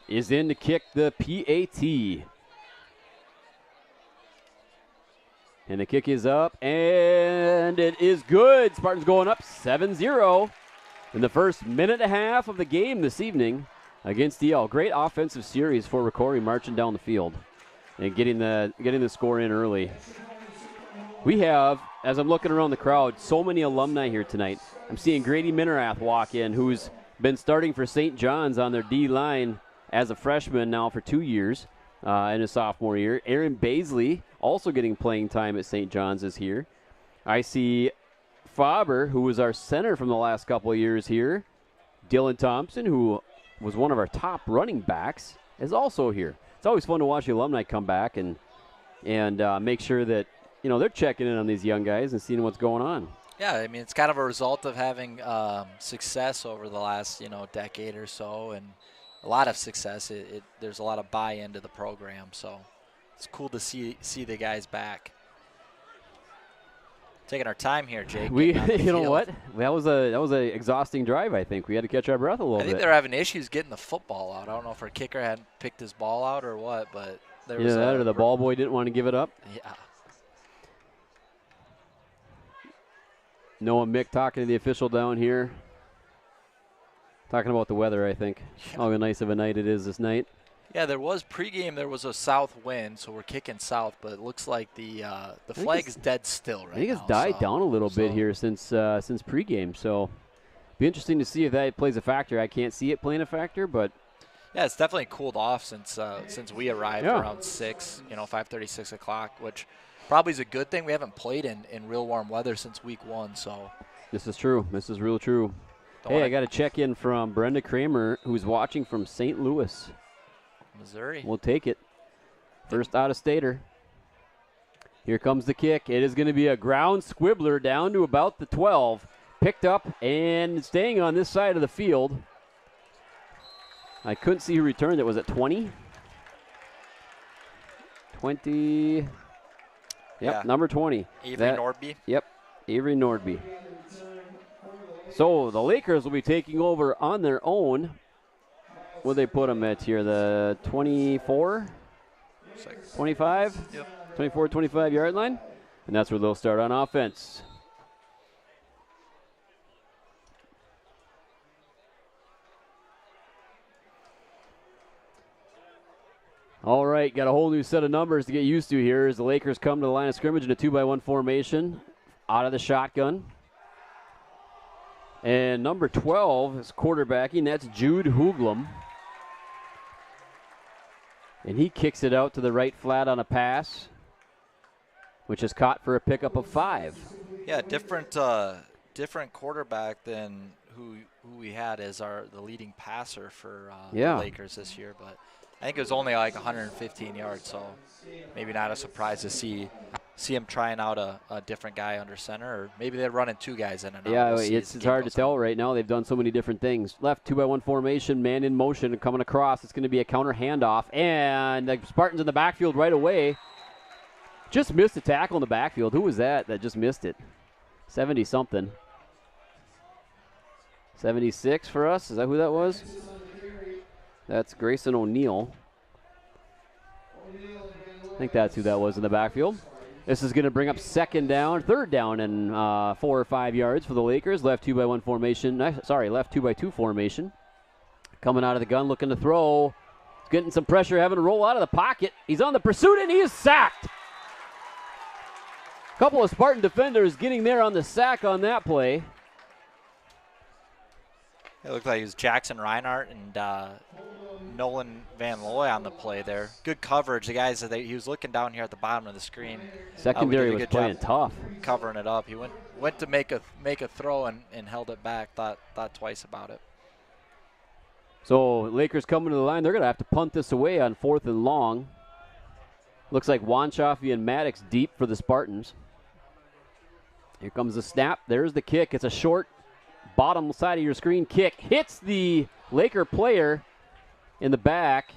is in to kick the PAT. And the kick is up, and it is good. Spartans going up 7-0 in the first 1.5 of the game this evening against DL. Great offensive series for ROCORI, marching down the field and getting the score in early. We have, as I'm looking around the crowd, so many alumni here tonight. I'm seeing Grady Minerath walk in, who's been starting for St. John's on their D-line as a freshman now for 2 years in his sophomore year. Aaron Baisley, also getting playing time at St. John's, is here. I see Faber, who was our center from the last couple of years here. Dylan Thompson, who was one of our top running backs, is also here. It's always fun to watch the alumni come back and make sure that they're checking in on these young guys and seeing what's going on. Yeah, I mean, it's kind of a result of having success over the last decade or so, and a lot of success. There's a lot of buy-in to the program, so it's cool to see the guys back. Taking our time here, Jake. You know what? That was a exhausting drive. I think we had to catch our breath a little bit. I think they're having issues getting the football out. I don't know if our kicker hadn't picked his ball out or what, but there was that or the ball boy didn't want to give it up. Yeah. Noah Mick talking to the official down here. Talking about the weather, I think. How nice of a night it is this night. Yeah, there was pregame. There was a south wind, so we're kicking south. But it looks like the flag is dead still right now. I think it's died down a little bit here since pregame. So, be interesting to see if that plays a factor. I can't see it playing a factor, but yeah, it's definitely cooled off since we arrived around 6, 5:30, 6 o'clock, which probably is a good thing. We haven't played in real warm weather since week 1. So this is true. This is real true. Hey, I got a check in from Brenda Kramer, who's watching from St. Louis, Missouri. We'll take it. First out-of-stater. Here comes the kick. It is going to be a ground squibbler down to about the 12. Picked up and staying on this side of the field. I couldn't see who returned it. Was it 20? 20. Yep, yeah. Number 20. Avery Nordby. Yep, Avery Nordby. So the Lakers will be taking over on their own. What they put them at here? The 24? 25? Yep. 24, 25 yard line. And that's where they'll start on offense. All right, got a whole new set of numbers to get used to here as the Lakers come to the line of scrimmage in a 2-by-1 formation out of the shotgun. And number 12 is quarterbacking. That's Jude Hooglam. And he kicks it out to the right flat on a pass, which is caught for a pickup of 5. Yeah, different quarterback than who we had as the leading passer for the Lakers this year. But I think it was only like 115 yards, so maybe not a surprise to see see him trying out a different guy under center, or maybe they're running 2 guys in and out. Yeah, We'll see it's as the hard game to goes on. tell right now. They've done so many different things. Left 2-by-1 formation, man in motion, and coming across. It's going to be a counter handoff, and the Spartans in the backfield right away. Just missed a tackle in the backfield. Who was that just missed it? 70-something. 76 for us. Is that who that was? That's Grayson O'Neill. I think that's who that was in the backfield. This is going to bring up third down and 4 or 5 yards for the Lakers. Left 2-by-1 formation. Left 2-by-2 formation. Coming out of the gun, looking to throw. He's getting some pressure, having to roll out of the pocket. He's on the pursuit, and he is sacked. A couple of Spartan defenders getting there on the sack on that play. It looked like it was Jackson Reinhardt and Nolan Van Looy on the play there. Good coverage. The guys, he was looking down here at the bottom of the screen. Secondary We did a was good playing job tough. covering it up. He went to make a throw and held it back. Thought twice about it. So Lakers coming to the line. They're going to have to punt this away on 4th and long. Looks like Wanchaffee and Maddox deep for the Spartans. Here comes the snap. There's the kick. It's a short bottom side of your screen kick. Hits the Laker player in the back.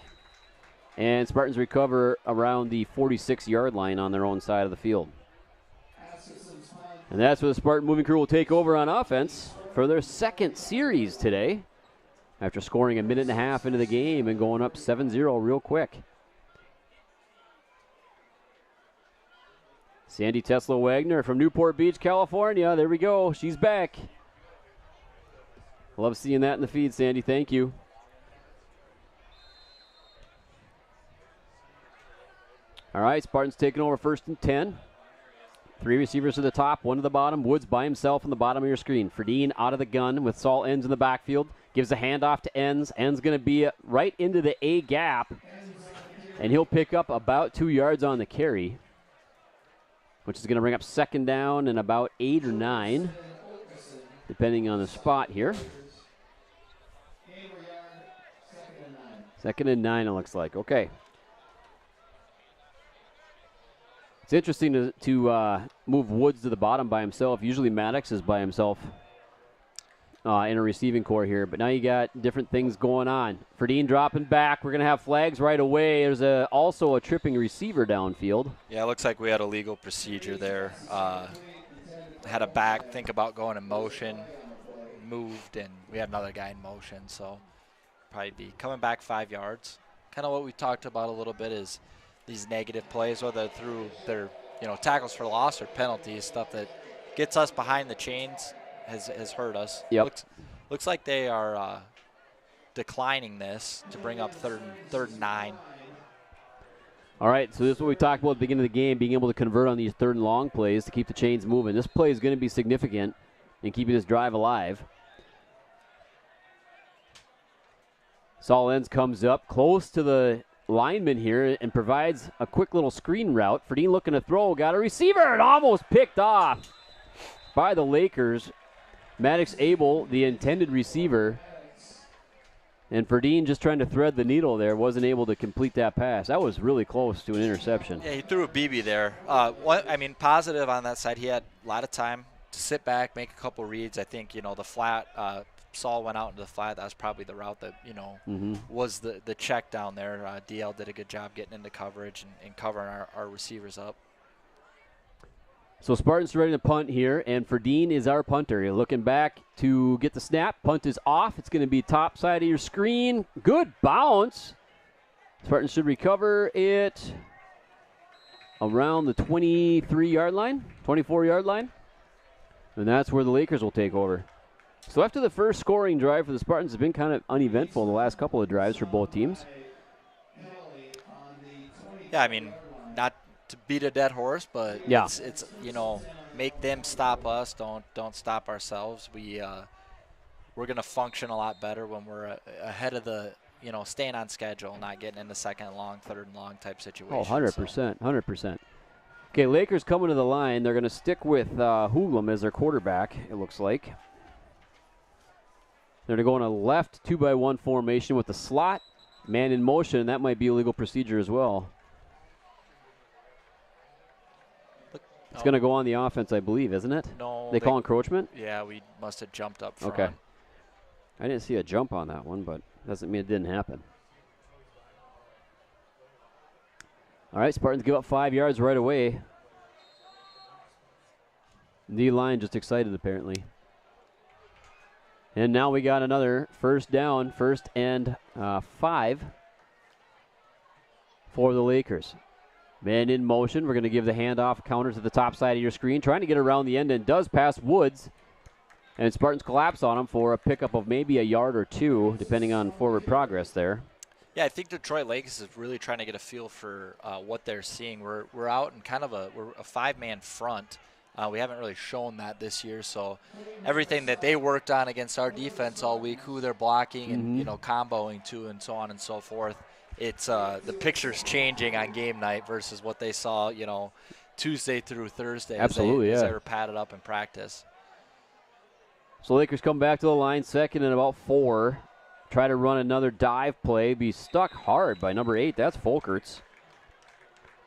And Spartans recover around the 46-yard line on their own side of the field. And that's where the Spartan moving crew will take over on offense for their second series today, after scoring a minute and a half into the game and going up 7-0 real quick. Sandy Tesla Wagner from Newport Beach, California. There we go. She's back. Love seeing that in the feed, Sandy. Thank you. All right, Spartans taking over 1st and 10. 3 receivers to the top, 1 to the bottom. Woods by himself on the bottom of your screen. Ferdine out of the gun with Saul Enns in the backfield. Gives a handoff to Enns. Enns going to be right into the A gap. And he'll pick up about 2 yards on the carry, which is going to bring up 2nd down and about 8 or 9, depending on the spot here. 2nd and 9, it looks like. Okay. It's interesting to move Woods to the bottom by himself. Usually Maddox is by himself in a receiving core here, but now you got different things going on. Ferdine dropping back. We're going to have flags right away. There's also a tripping receiver downfield. Yeah, it looks like we had a legal procedure there. Had a back think about going in motion, moved, and we had another guy in motion, so probably be coming back 5 yards. Kind of what we talked about a little bit is these negative plays, whether through their tackles for loss or penalties, stuff that gets us behind the chains has hurt us. Yep. Looks like they are declining this to bring up third and 9. All right, so this is what we talked about at the beginning of the game, being able to convert on these 3rd and long plays to keep the chains moving. This play is going to be significant in keeping this drive alive. Saul Enns comes up close to the lineman here and provides a quick little screen route. Ferdine looking to throw, got a receiver, and almost picked off by the Lakers. Maddox Abel, the intended receiver, and Ferdine just trying to thread the needle there, wasn't able to complete that pass. That was really close to an interception. Yeah, he threw a BB there. Positive on that side, he had a lot of time to sit back, make a couple reads. I think, the flat, Saul went out into the flat. That was probably the route that, was the check down there. DL did a good job getting into coverage and covering our receivers up. So Spartans ready to punt here, and Ferdine is our punter. You're looking back to get the snap. Punt is off. It's going to be top side of your screen. Good bounce. Spartans should recover it around the 23-yard line, 24-yard line. And that's where the Lakers will take over. So after the first scoring drive for the Spartans has been kind of uneventful the last couple of drives for both teams. Yeah, not to beat a dead horse, but yeah, it's make them stop us, don't stop ourselves. We're going to function a lot better when we're ahead of the staying on schedule, not getting into 2nd and long, 3rd and long type situation. Oh, 100%, 100%. Okay, Lakers coming to the line. They're going to stick with Hooglam as their quarterback, it looks like. They're going to go in a left 2-by-1 formation with the slot, man in motion, and that might be a legal procedure as well. It's going to go on the offense, I believe, isn't it? No. They call encroachment? Yeah, we must have jumped up front. Okay. I didn't see a jump on that one, but doesn't mean it didn't happen. All right, Spartans give up 5 yards right away. D-line just excited, apparently. And now we got another first down, 1st and 5 for the Lakers. Man in motion. We're going to give the handoff counter to the top side of your screen. Trying to get around the end and does pass Woods. And Spartans collapse on him for a pickup of maybe a yard or 2, depending on forward progress there. Yeah, I think Detroit Lakers is really trying to get a feel for what they're seeing. We're out in kind of we're a 5-man front. We haven't really shown that this year, so everything that they worked on against our defense all week, who they're blocking and comboing to, and so on and so forth. It's the picture's changing on game night versus what they saw, Tuesday through Thursday. Absolutely, as they were padded up in practice. So Lakers come back to the line, 2nd and about 4. Try to run another dive play. Be stuck hard by number 8. That's Folkerts.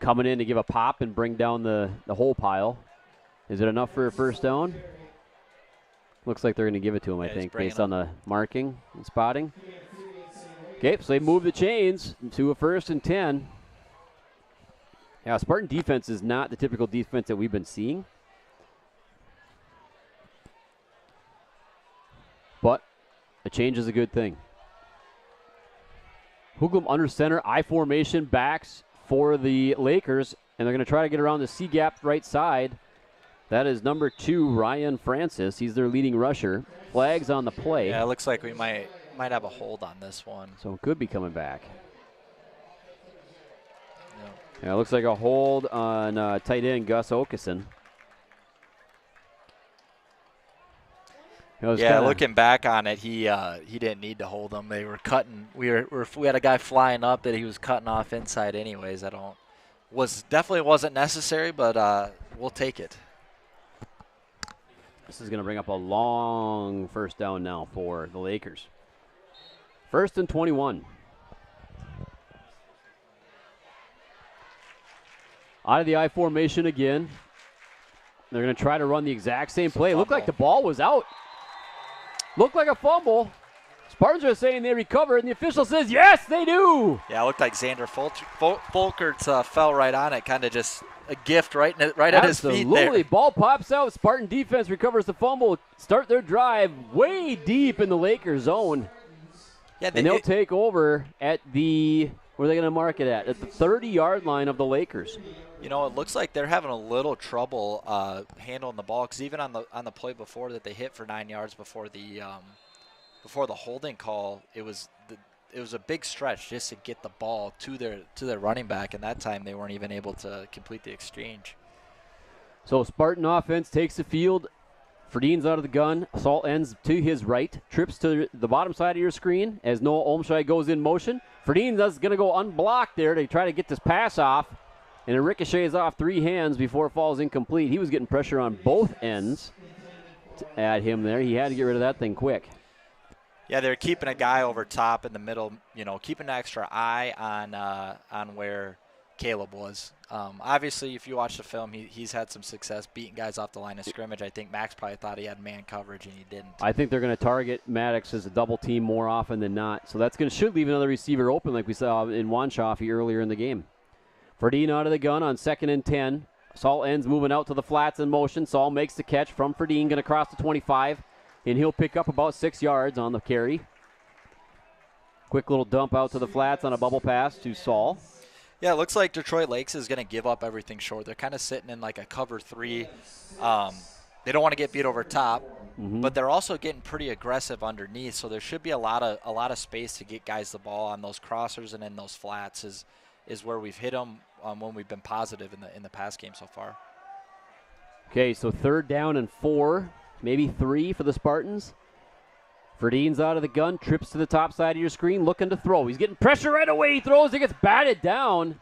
Coming in to give a pop and bring down the whole pile. Is it enough for a first down? Looks like they're going to give it to him, I think, based on the marking and spotting. Okay, so they move the chains to a 1st and 10. Yeah, Spartan defense is not the typical defense that we've been seeing. But a change is a good thing. Hooglam under center, I formation backs for the Lakers, and they're going to try to get around the C-gap right side. That is number 2, Ryan Francis. He's their leading rusher. Flags on the play. Yeah, it looks like we might have a hold on this one. So it could be coming back. Yeah, it looks like a hold on tight end Gus Okeson. Looking back on it, he didn't need to hold them. They were cutting. We had a guy flying up that he was cutting off inside anyways. Definitely wasn't necessary, but we'll take it. This is going to bring up a long first down now for the Lakers. 1st and 21. Out of the I formation again. They're going to try to run the exact same play. It looked like the ball was out. Looked like a fumble. Spartans are saying they recovered, and the official says, yes, they do. Yeah, it looked like Xander Folkerts fell right on it, kind of just a gift right at his feet there. Absolutely. Ball pops out. Spartan defense recovers the fumble. Start their drive way deep in the Lakers zone. Yeah, and they'll take over at the, where are they going to mark it at? At the 30-yard line of the Lakers. It looks like they're having a little trouble handling the ball, because even on the play before that they hit for 9 yards before the holding call, it was a big stretch just to get the ball to their running back, and that time they weren't even able to complete the exchange. So Spartan offense takes the field. Ferdin's out of the gun. Assault ends to his right. Trips to the bottom side of your screen as Noah Olmshay goes in motion. Ferdin is going to go unblocked there to try to get this pass off. And it ricochets off 3 hands before it falls incomplete. He was getting pressure on both ends at him there. He had to get rid of that thing quick. Yeah, they're keeping a guy over top in the middle, keeping an extra eye on where Caleb was. Obviously, if you watch the film, he's had some success beating guys off the line of scrimmage. I think Max probably thought he had man coverage, and he didn't. I think they're going to target Maddox as a double team more often than not. So that's should leave another receiver open like we saw in Wanchaffee earlier in the game. Ferdin out of the gun on 2nd and 10. Saul ends moving out to the flats in motion. Saul makes the catch from Ferdin, going to cross the 25, and he'll pick up about 6 yards on the carry. Quick little dump out to the flats on a bubble pass to Saul. Yeah, it looks like Detroit Lakes is going to give up everything short. They're kind of sitting in like a cover 3. They don't want to get beat over top, but they're also getting pretty aggressive underneath. So there should be a lot of space to get guys the ball on those crossers, and in those flats is where we've hit them when we've been positive in the pass game so far. Okay, so 3rd down and 4, maybe 3 for the Spartans. Ferdin's out of the gun, trips to the top side of your screen, looking to throw. He's getting pressure right away. He throws, he gets batted down.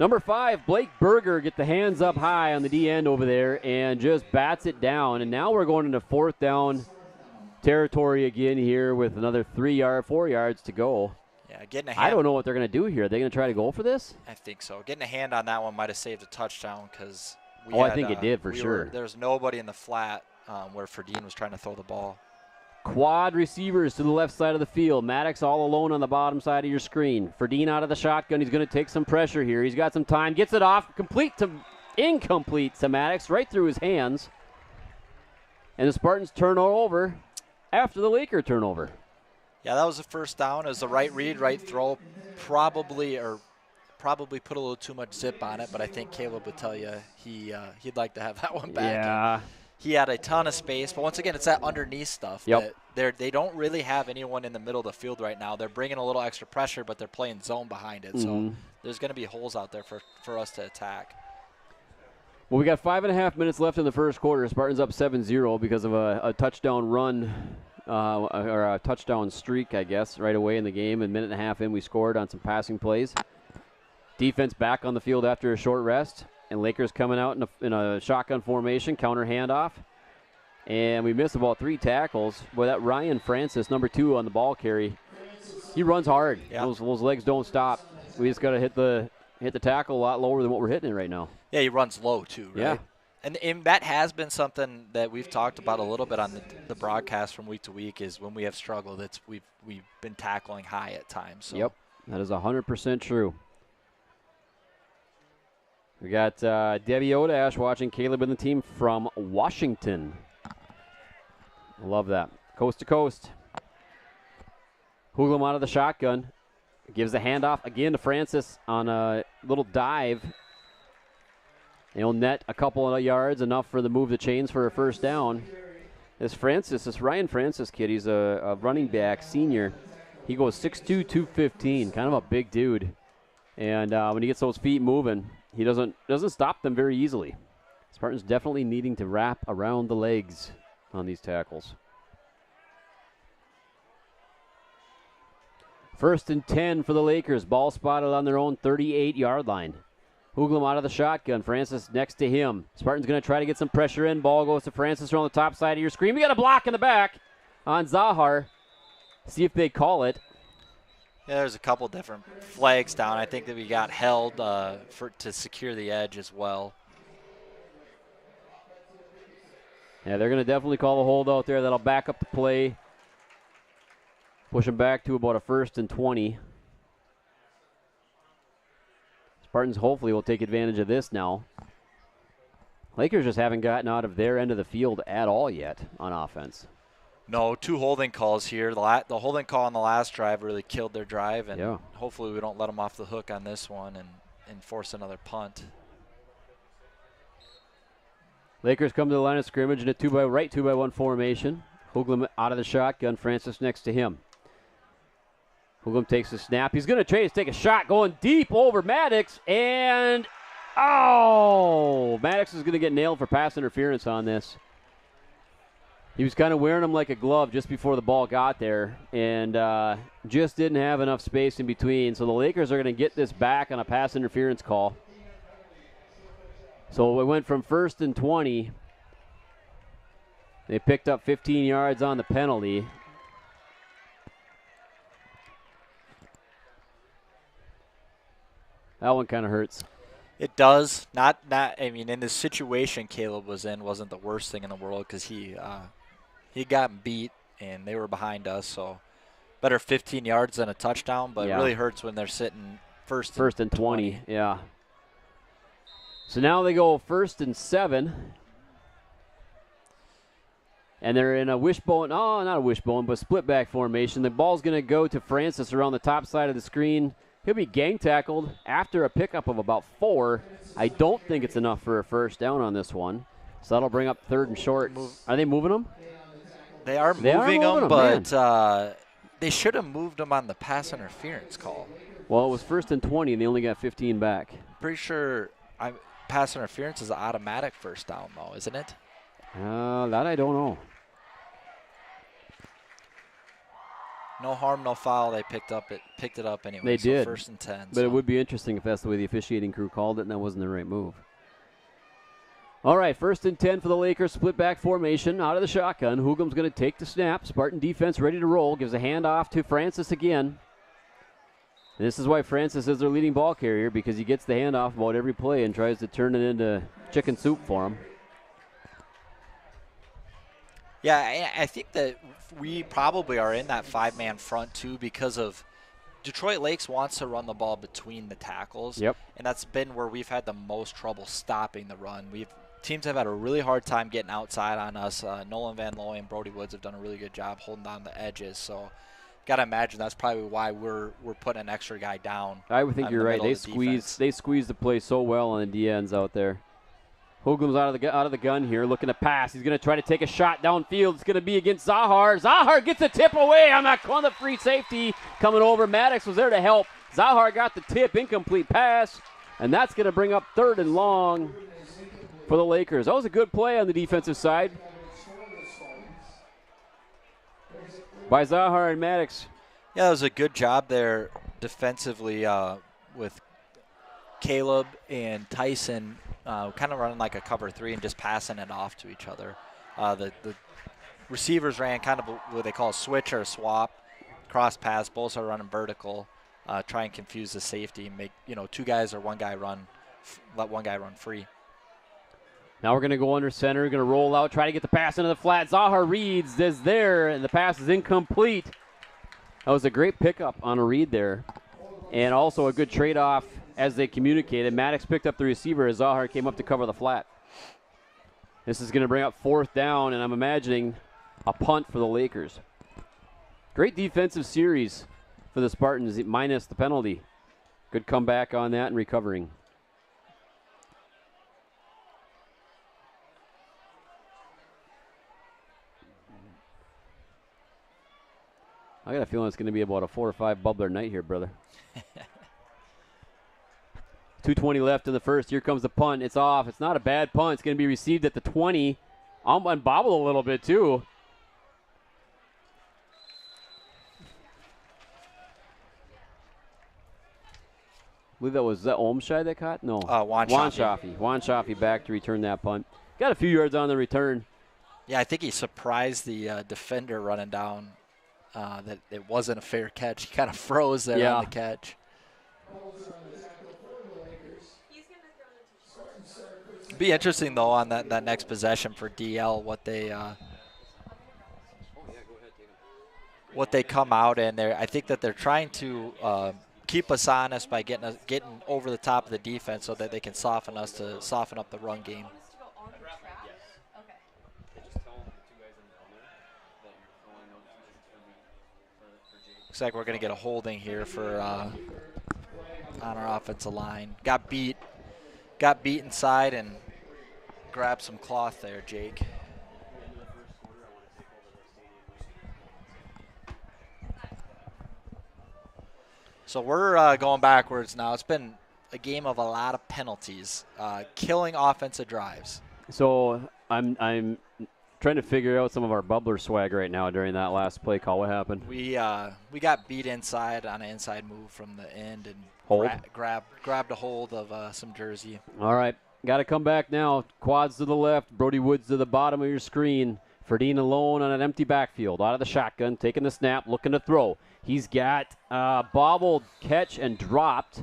Number 5, Blake Berger, get the hands up high on the D end over there and just bats it down. And now we're going into 4th down territory again here with another 4 yards to go. Yeah, getting a hand. I don't know what they're going to do here. Are they going to try to go for this? I think so. Getting a hand on that one might have saved a touchdown because I think it did for sure. There was nobody in the flat where Ferdine was trying to throw the ball. Quad receivers to the left side of the field. Maddox all alone on the bottom side of your screen. Ferdine out of the shotgun. He's going to take some pressure here. He's got some time. Gets it off. Incomplete to Maddox. Right through his hands. And the Spartans turn over after the Laker turnover. Yeah, that was the first down. It was the right read, right throw. Probably put a little too much zip on it, but I think Caleb would tell you he'd like to have that one back. Yeah. He had a ton of space, but once again, it's that underneath stuff. Yep. That they don't really have anyone in the middle of the field right now. They're bringing a little extra pressure, but they're playing zone behind it. So there's going to be holes out there for us to attack. Well, we got 5.5 minutes left in the first quarter. Spartans up 7-0 because of a touchdown run or a touchdown streak, I guess, right away in the game. A minute and a half in, we scored on some passing plays. Defense back on the field after a short rest. And Lakers coming out in a shotgun formation, counter handoff. And we missed about 3 tackles. Boy, that Ryan Francis, number 2 on the ball carry, he runs hard. Yep. Those legs don't stop. We just got to hit the tackle a lot lower than what we're hitting it right now. Yeah, he runs low too, right? Yeah. And that has been something that we've talked about a little bit on the broadcast from week to week is when we have struggled, we've been tackling high at times. So. Yep, that is 100% true. We got Debbie Odash watching Caleb and the team from Washington. Love that. Coast to coast. Hooglam out of the shotgun. Gives the handoff again to Francis on a little dive. He'll net a couple of yards, enough for the move the chains for a first down. This Ryan Francis kid, he's a running back, senior. He goes 6'2", 215, kind of a big dude. And when he gets those feet moving, he doesn't stop them very easily. Spartans definitely needing to wrap around the legs on these tackles. 1st and 10 for the Lakers. Ball spotted on their own 38-yard line. Hooglam out of the shotgun. Francis next to him. Spartans going to try to get some pressure in. Ball goes to Francis around the top side of your screen. We got a block in the back on Zahar. See if they call it. Yeah, there's a couple different flags down. I think that we got held to secure the edge as well. Yeah, they're going to definitely call a hold out there. That'll back up the play. Push them back to about a 1st and 20. Spartans hopefully will take advantage of this now. Lakers just haven't gotten out of their end of the field at all yet on offense. No, 2 holding calls here. The holding call on the last drive really killed their drive, and hopefully we don't let them off the hook on this one and force another punt. Lakers come to the line of scrimmage in a 2-by-1 formation. Hooglam out of the shotgun. Francis next to him. Hooglam takes the snap. He's going to take a shot going deep over Maddox, and Maddox is going to get nailed for pass interference on this. He was kind of wearing him like a glove just before the ball got there, and just didn't have enough space in between. So the Lakers are going to get this back on a pass interference call. So it went from 1st and 20. They picked up 15 yards on the penalty. That one kind of hurts. It does. Not. I mean, in the situation Caleb was in, wasn't the worst thing in the world because he got beat and they were behind us. So better 15 yards than a touchdown, but it really hurts when they're sitting first and 20. Yeah. So now they go 1st and 7. And they're in a wishbone, not a wishbone, but split back formation. The ball's going to go to Francis around the top side of the screen. He'll be gang tackled after a pickup of about 4. I don't think it's enough for a first down on this one. So that'll bring up 3rd and short. Are they moving them? They are moving them, but they should have moved them on the pass interference call. Well, it was 1st and 20, and they only got 15 back. Pretty sure pass interference is an automatic first down, though, isn't it? That I don't know. No harm, no foul. They picked it up anyway. They did. 1st and 10. But it would be interesting if that's the way the officiating crew called it and that wasn't the right move. All right, 1st and 10 for the Lakers. Split back formation out of the shotgun. Hooglam's going to take the snap. Spartan defense ready to roll. Gives a handoff to Francis again. This is why Francis is their leading ball carrier, because he gets the handoff about every play and tries to turn it into chicken soup for him. Yeah, I think that we probably are in that 5-man front too because of Detroit Lakes wants to run the ball between the tackles. Yep. And that's been where we've had the most trouble stopping the run. Teams have had a really hard time getting outside on us. Nolan Van Looy and Brody Woods have done a really good job holding down the edges. So got to imagine that's probably why we're putting an extra guy down. I would think you're right. They squeeze the play so well on the D ends out there. Hoagland's out of the gun here, looking to pass. He's going to try to take a shot downfield. It's going to be against Zahar. Zahar gets a tip away on the free safety coming over. Maddox was there to help. Zahar got the tip, incomplete pass, and that's going to bring up 3rd and long for the Lakers. That was a good play on the defensive side by Zahar and Maddox. Yeah, it was a good job there defensively with Caleb and Tyson kind of running like a cover 3 and just passing it off to each other. The receivers ran kind of what they call a switch or a swap, cross pass. Both are running vertical, try and confuse the safety and make 2 guys or 1 guy run, let 1 guy run free. Now we're going to go under center, going to roll out, try to get the pass into the flat. Zahar reads is there, and the pass is incomplete. That was a great pickup on a read there, and also a good trade-off as they communicated. Maddox picked up the receiver as Zahar came up to cover the flat. This is going to bring up 4th down, and I'm imagining a punt for the Lakers. Great defensive series for the Spartans, minus the penalty. Good comeback on that and recovering. I got a feeling it's going to be about a 4 or 5 bubbler night here, brother. 2:20 left in the first. Here comes the punt. It's off. It's not a bad punt. It's going to be received at the 20. And bobble a little bit, too. I believe was that Olmshy that caught? No. Juan Shafi. Juan Shafi back to return that punt. Got a few yards on the return. Yeah, I think he surprised the defender running down that it wasn't a fair catch. He kind of froze there on the catch. Be interesting though on that next possession for DL what they come out in there. I think that they're trying to keep us honest by getting over the top of the defense so that they can soften us to soften up the run game. Looks like we're going to get a holding here for on our offensive line. Got beat inside and grabbed some cloth there, Jake. So we're going backwards now. It's been a game of a lot of penalties, killing offensive drives. So I'm trying to figure out some of our bubbler swag right now during that last play call. What happened? We got beat inside on an inside move from the end and grabbed a hold of some jersey. All right, got to come back now. Quads to the left, Brody Woods to the bottom of your screen. Ferdine alone on an empty backfield, out of the shotgun, taking the snap, looking to throw. He's got bobbled, catch, and dropped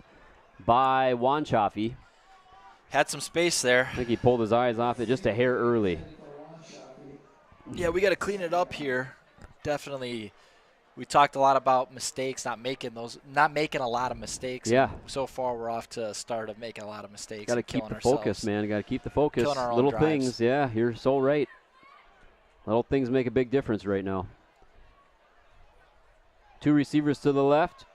by Juan Chaffee. Had some space there. I think he pulled his eyes off it just a hair early. Yeah, we got to clean it up here. Definitely, we talked a lot about mistakes, not making a lot of mistakes. Yeah. So far, we're off to a start of making a lot of mistakes. Got to keep the focus, man. Got to keep the focus. Killing our own Little drives. things, yeah, you're so right. Little things make a big difference right now. 2 receivers to the left.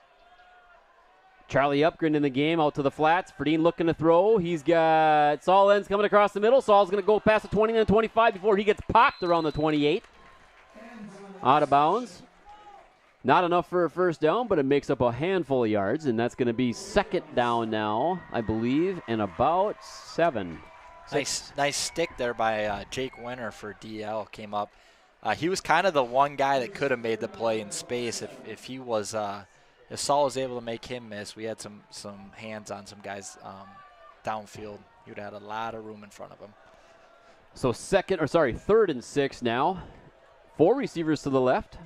Charlie Upgren in the game, out to the flats. Ferdine looking to throw. He's got Saul Lenz coming across the middle. Saul's going to go past the 20 and the 25 before he gets popped around the 28. Out of bounds. Not enough for a first down, but it makes up a handful of yards, and that's going to be 2nd down now, I believe, and about 7. Nice stick there by Jake Winter for DL came up. He was kind of the one guy that could have made the play in space if he was if Saul was able to make him miss. We had some hands on some guys downfield. He would have had a lot of room in front of him. So 3rd and 6 now. 4 receivers to the left.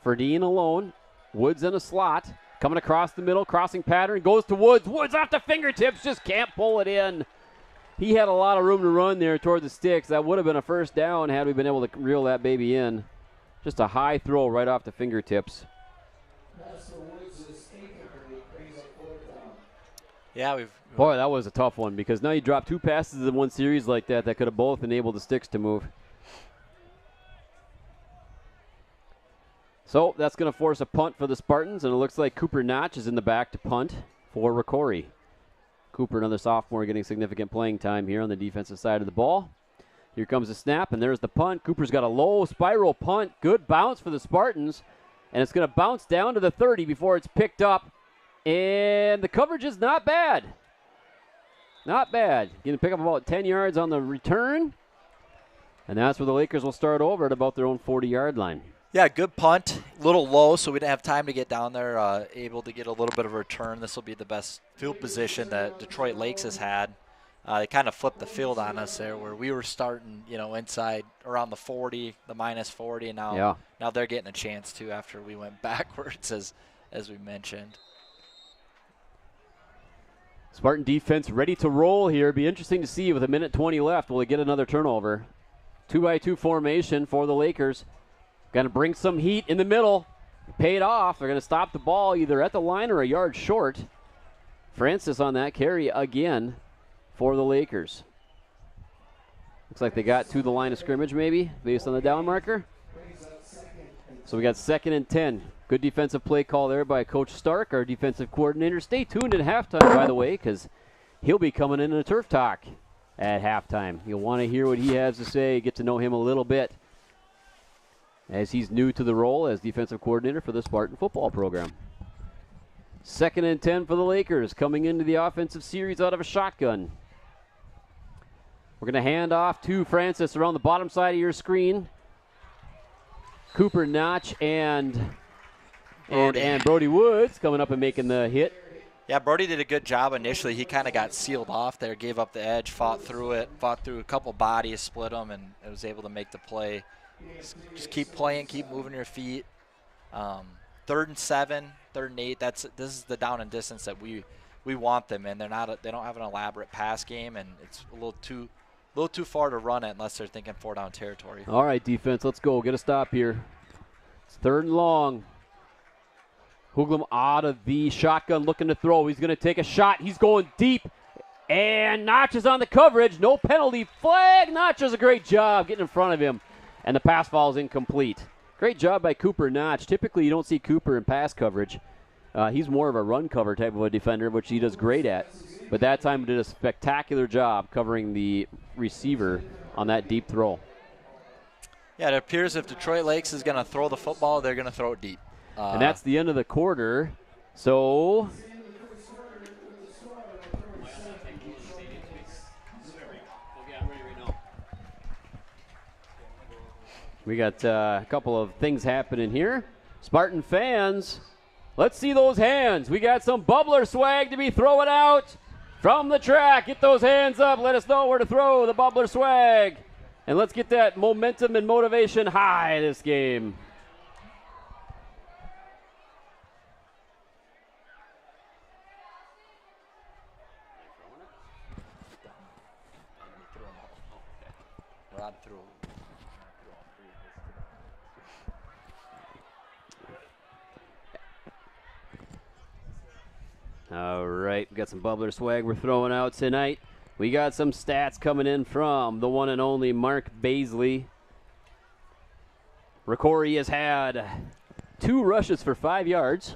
Ferdine alone. Woods in a slot. Coming across the middle, crossing pattern, goes to Woods. Woods off the fingertips, just can't pull it in. He had a lot of room to run there toward the sticks. That would have been a first down had we been able to reel that baby in. Just a high throw right off the fingertips. Yeah, Boy, that was a tough one because now you drop 2 passes in one series like that could have both enabled the sticks to move. So that's going to force a punt for the Spartans, and it looks like Cooper Notch is in the back to punt for ROCORI. Cooper, another sophomore, getting significant playing time here on the defensive side of the ball. Here comes the snap, and there's the punt. Cooper's got a low spiral punt. Good bounce for the Spartans, and it's going to bounce down to the 30 before it's picked up. And the coverage is not bad. Not bad. Going to pick up about 10 yards on the return, and that's where the Lakers will start over at about their own 40-yard line. Yeah, good punt. A little low, so we didn't have time to get down there, able to get a little bit of a return. This will be the best field position that Detroit Lakes has had. They kind of flipped the field on us there where we were starting, inside around the 40, the minus 40, and now they're getting a chance to after we went backwards, as we mentioned. Spartan defense ready to roll here. Be interesting to see with 1:20 left. Will they get another turnover? 2-by-2 formation for the Lakers. Going to bring some heat in the middle. Paid off. They're going to stop the ball either at the line or a yard short. Francis on that carry again for the Lakers. Looks like they got to the line of scrimmage maybe based on the down marker. So we got 2nd and 10. Good defensive play call there by Coach Stark, our defensive coordinator. Stay tuned at halftime, by the way, because he'll be coming in a turf talk at halftime. You'll want to hear what he has to say, get to know him a little bit, as he's new to the role as defensive coordinator for the Spartan football program. 2nd and 10 for the Lakers, coming into the offensive series out of a shotgun. We're going to hand off to Francis around the bottom side of your screen. Cooper Notch and Brody Woods coming up and making the hit. Yeah, Brody did a good job initially. He kind of got sealed off there, gave up the edge, fought through a couple bodies, split them, and was able to make the play. Just keep playing, keep moving your feet. 3rd and 7, 3rd and 8. This is the down and distance that we want them in. They don't have an elaborate pass game, and it's a little too far to run it unless they're thinking 4-down territory. All right, defense, let's go. Get a stop here. It's 3rd and long. Hooglam out of the shotgun, looking to throw. He's going to take a shot. He's going deep. And Notch is on the coverage. No penalty flag. Notch does a great job getting in front of him. And the pass falls incomplete. Great job by Cooper Notch. Typically, you don't see Cooper in pass coverage. He's more of a run cover type of a defender, which he does great at. But that time he did a spectacular job covering the receiver on that deep throw. Yeah, it appears if Detroit Lakes is going to throw the football, they're going to throw it deep. And that's the end of the quarter. So we got a couple of things happening here. Spartan fans, let's see those hands. We got some bubbler swag to be throwing out from the track. Get those hands up. Let us know where to throw the bubbler swag. And let's get that momentum and motivation high this game. All right, we got some bubbler swag we're throwing out tonight. We got some stats coming in from the one and only Mark Baisley. ROCORI has had 2 rushes for 5 yards.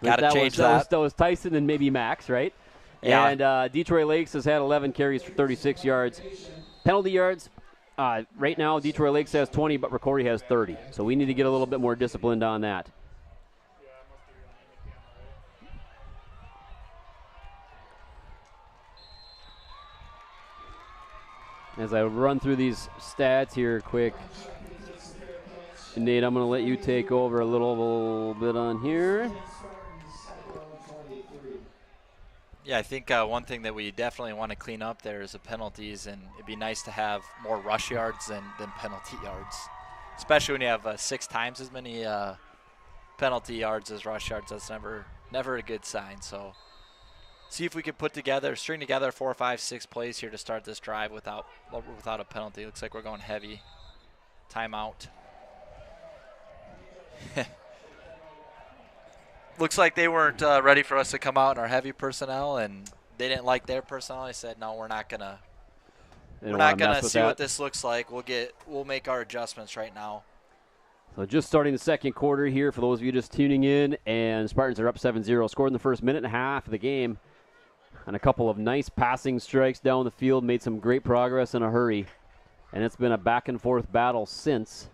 Gotta change that. That was Tyson and maybe Max, right? Yeah. And Detroit Lakes has had 11 carries for 36 yards. Penalty yards, right now Detroit Lakes has 20, but ROCORI has 30. So we need to get a little bit more disciplined on that. As I run through these stats here quick, Nate, I'm going to let you take over a little bit on here. Yeah, I think one thing that we definitely want to clean up there is the penalties, and it'd be nice to have more rush yards than penalty yards, especially when you have 6 times as many penalty yards as rush yards. That's never a good sign. So see if we can string together 4, 5, 6 plays here to start this drive without a penalty. Looks like we're going heavy. Timeout. Looks like they weren't ready for us to come out in our heavy personnel, and they didn't like their personnel. They said, no, we're not gonna see what this looks like. We'll make our adjustments right now. So just starting the second quarter here for those of you just tuning in, and Spartans are up 7-0. Scored in the first minute and a half of the game, and a couple of nice passing strikes down the field. Made some great progress in a hurry, and it's been a back and forth battle since.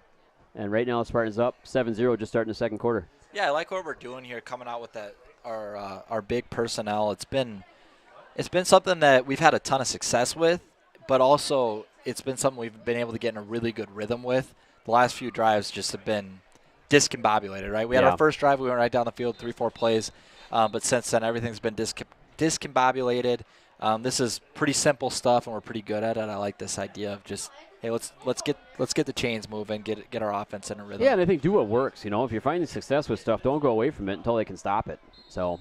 And right now the Spartans up 7-0, just starting the second quarter. Yeah, I like what we're doing here, coming out with our big personnel. It's been something that we've had a ton of success with, but also it's been something we've been able to get in a really good rhythm with. The last few drives just have been discombobulated, right? We had our first drive, we went right down the field, 3-4 plays, but since then everything's been discombobulated. This is pretty simple stuff, and we're pretty good at it. I like this idea of just, hey, let's get the chains moving, get our offense in a rhythm. Yeah, and I think do what works. You know, if you're finding success with stuff, don't go away from it until they can stop it. So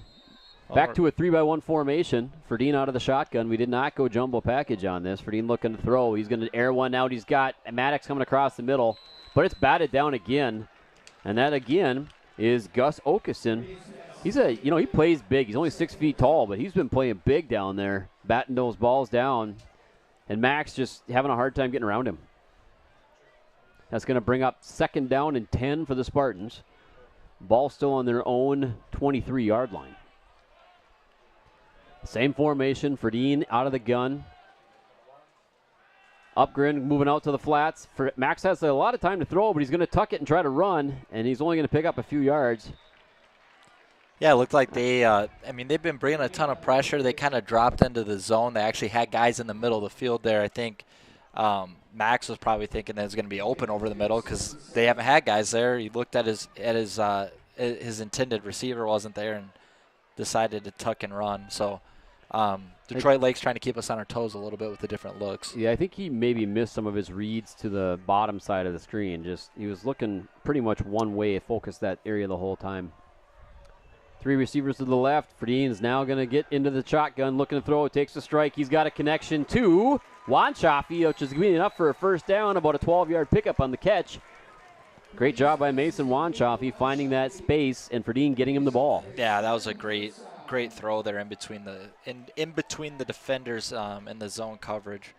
back to a 3-by-1 formation. Ferdine out of the shotgun. We did not go jumbo package on this. Ferdine looking to throw. He's going to air one out. He's got Maddox coming across the middle, but it's batted down again, and that again is Gus Okeson. He plays big. He's only 6 feet tall, but he's been playing big down there, batting those balls down. And Max just having a hard time getting around him. That's going to bring up 2nd down and 10 for the Spartans. Ball still on their own 23-yard line. Same formation. Ferdine out of the gun. Upgren moving out to the flats. Max has a lot of time to throw, but he's going to tuck it and try to run, and he's only going to pick up a few yards. Yeah, it looked like they've been bringing a ton of pressure. They kind of dropped into the zone. They actually had guys in the middle of the field there. I think Max was probably thinking that it was going to be open over the middle because they haven't had guys there. He looked at his intended receiver wasn't there and decided to tuck and run. So Detroit Lake's trying to keep us on our toes a little bit with the different looks. Yeah, I think he maybe missed some of his reads to the bottom side of the screen. He was looking pretty much one way, focused that area the whole time. 3 receivers to the left. Ferdine's now going to get into the shotgun, looking to throw. Takes a strike. He's got a connection to Wanchaffee, which is going to be enough for a first down, about a 12-yard pickup on the catch. Great job by Mason Wanchaffee finding that space and Ferdine getting him the ball. Yeah, that was a great throw there in between the defenders in the zone coverage.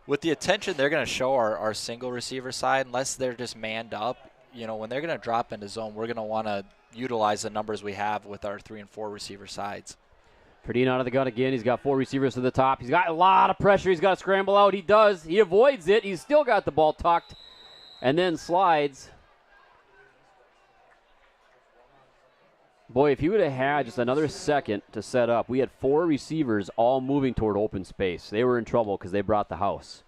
With the attention they're going to show our single receiver side, unless they're just manned up, when they're going to drop into zone, we're going to want to utilize the numbers we have with our 3 and 4 receiver sides. Ferdine out of the gun again. He's got 4 receivers to the top. He's got a lot of pressure. He's got to scramble out. He does. He avoids it. He's still got the ball tucked and then slides. Boy, if he would have had just another second to set up, we had 4 receivers all moving toward open space. They were in trouble because they brought the house.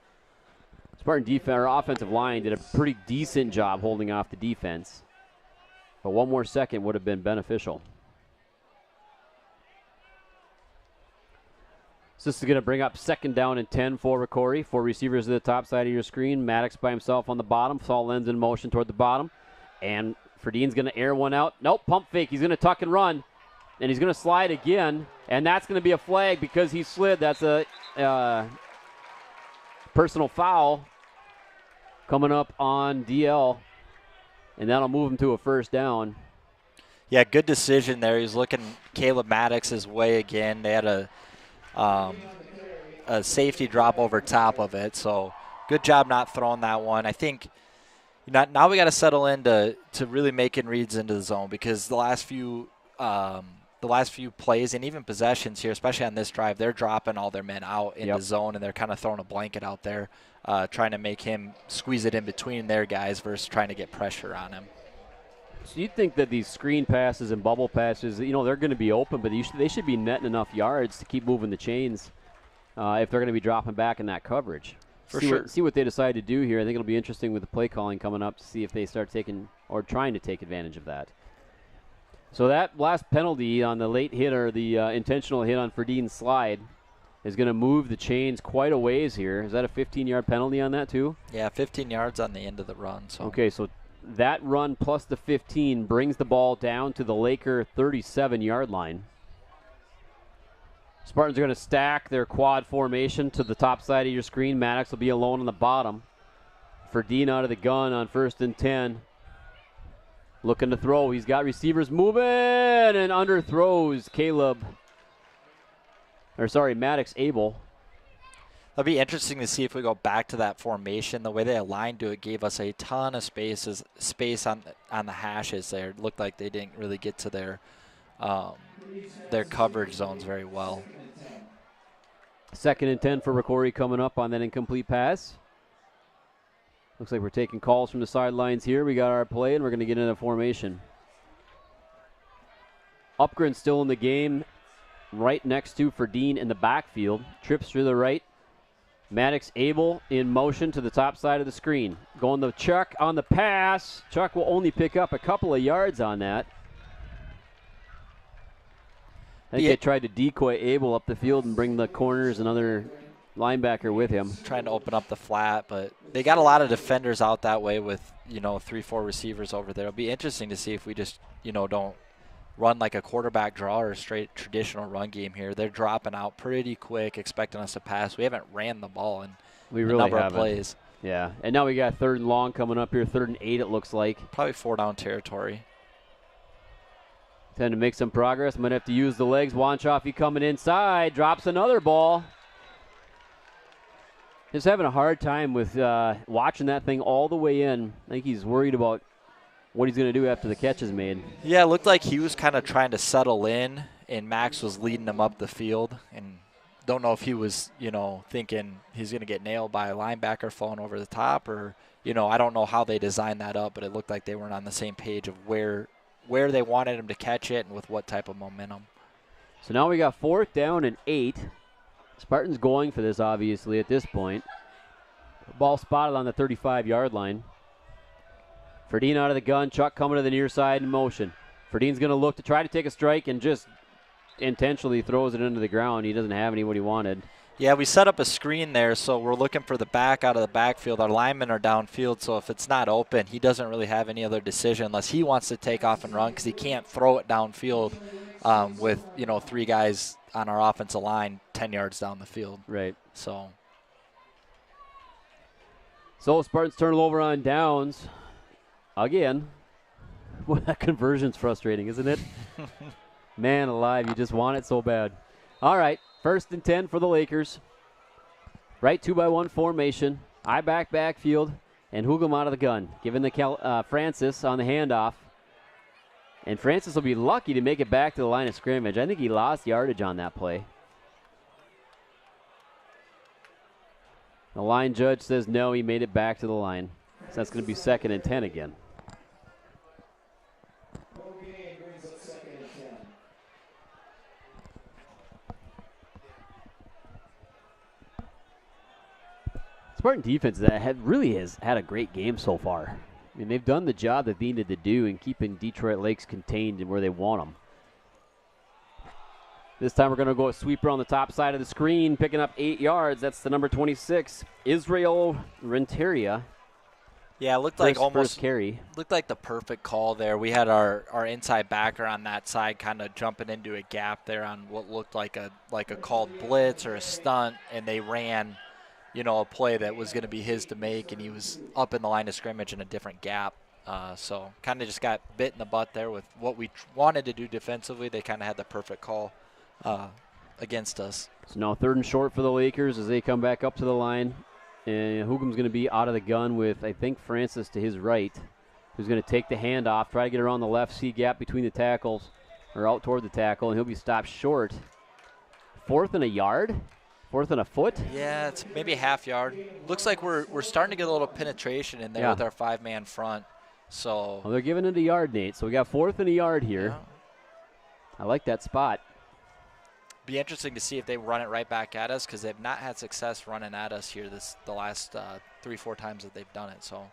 Spartan defense, our offensive line did a pretty decent job holding off the defense. But one more second would have been beneficial. So this is going to bring up 2nd down and 10 for ROCORI. 4 receivers to the top side of your screen. Maddox by himself on the bottom. Saul Lenz in motion toward the bottom. And Ferdine's going to air one out. Nope, pump fake. He's going to tuck and run. And he's going to slide again. And that's going to be a flag because he slid. That's a personal foul coming up on DL. And that'll move him to a first down. Yeah, good decision there. He's looking Caleb Maddox's way again. They had a safety drop over top of it. So good job not throwing that one. I think now we got to settle into really making reads into the zone because the last few plays and even possessions here, especially on this drive, they're dropping all their men out in the zone and they're kind of throwing a blanket out there, trying to make him squeeze it in between their guys versus trying to get pressure on him. So you'd think that these screen passes and bubble passes, they're going to be open, but they should be netting enough yards to keep moving the chains if they're going to be dropping back in that coverage. See what they decide to do here. I think it'll be interesting with the play calling coming up to see if they start taking or trying to take advantage of that. So that last penalty on the late hit or the intentional hit on Ferdine's slide is going to move the chains quite a ways here. Is that a 15-yard penalty on that too? Yeah, 15 yards on the end of the run. So. Okay, so that run plus the 15 brings the ball down to the Laker 37-yard line. Spartans are going to stack their quad formation to the top side of your screen. Maddox will be alone on the bottom. Ferdine out of the gun on 1st and 10. Looking to throw. He's got receivers moving and underthrows Maddox Abel. It'll be interesting to see if we go back to that formation. The way they aligned to it gave us a ton of space on the hashes there. It looked like they didn't really get to their coverage zones very well. 2nd and 10 for ROCORI coming up on that incomplete pass. Looks like we're taking calls from the sidelines here. We got our play, and we're going to get into formation. Upgren still in the game, right next to Ferdine in the backfield. Trips through the right. Maddox Abel in motion to the top side of the screen. Going to Chuck on the pass. Chuck will only pick up a couple of yards on that. I think they tried to decoy Abel up the field and bring the corners and other linebacker with him. Trying to open up the flat, but they got a lot of defenders out that way with, 3-4 receivers over there. It'll be interesting to see if we just, don't run like a quarterback draw or a straight traditional run game here. They're dropping out pretty quick, expecting us to pass. We haven't ran the ball in a number of plays. Yeah, and now we got 3rd and long coming up here, 3rd and 8 it looks like. Probably 4-down territory. Tend to make some progress. Might have to use the legs. Wanchoffy coming inside. Drops another ball. Just having a hard time with watching that thing all the way in. I think he's worried about what he's going to do after the catch is made. Yeah, it looked like he was kind of trying to settle in, and Max was leading him up the field. And don't know if he was, thinking he's going to get nailed by a linebacker falling over the top, or, I don't know how they designed that up, but it looked like they weren't on the same page of where they wanted him to catch it and with what type of momentum. So now we got 4th down and 8. Spartans going for this, obviously, at this point. Ball spotted on the 35-yard line. Ferdine out of the gun. Chuck coming to the near side in motion. Ferdine's going to look to try to take a strike and just intentionally throws it into the ground. He doesn't have what he wanted. Yeah, we set up a screen there, so we're looking for the back out of the backfield. Our linemen are downfield, so if it's not open, he doesn't really have any other decision unless he wants to take off and run because he can't throw it downfield with, 3 guys on our offensive line 10 yards down the field. Right. So Spartans turn it over on downs. Again. Well, that conversion's frustrating, isn't it? Man alive, you just want it so bad. All right, 1st and 10 for the Lakers. Right 2-by-1 formation. Backfield, and Hugum out of the gun. Giving the Francis on the handoff. And Francis will be lucky to make it back to the line of scrimmage. I think he lost yardage on that play. The line judge says no, he made it back to the line. So that's going to be 2nd and 10 again. Spartan defense really has had a great game so far. I mean, they've done the job that they needed to do in keeping Detroit Lakes contained and where they want them. This time we're going to go a sweeper on the top side of the screen, picking up 8 yards. That's the number 26, Israel Renteria. Yeah, it looked like first carry. Looked like the perfect call there. We had our inside backer on that side kind of jumping into a gap there on what looked like a called blitz or a stunt, and they ran, a play that was going to be his to make, and he was up in the line of scrimmage in a different gap. So kind of just got bit in the butt there with what we wanted to do defensively. They kind of had the perfect call against us. So now 3rd and short for the Lakers as they come back up to the line. And Hugum's going to be out of the gun with, I think, Francis to his right, who's going to take the handoff, try to get around the left C gap between the tackles, or out toward the tackle, and he'll be stopped short. 4th and a yard? 4th and a foot? Yeah, it's maybe a half yard. Looks like we're starting to get a little penetration in there with our 5-man front. So they're giving it a yard, Nate. So we got 4th and a yard here. Yeah. I like that spot. Be interesting to see if they run it right back at us because they've not had success running at us here the last 3-4 times that they've done it. So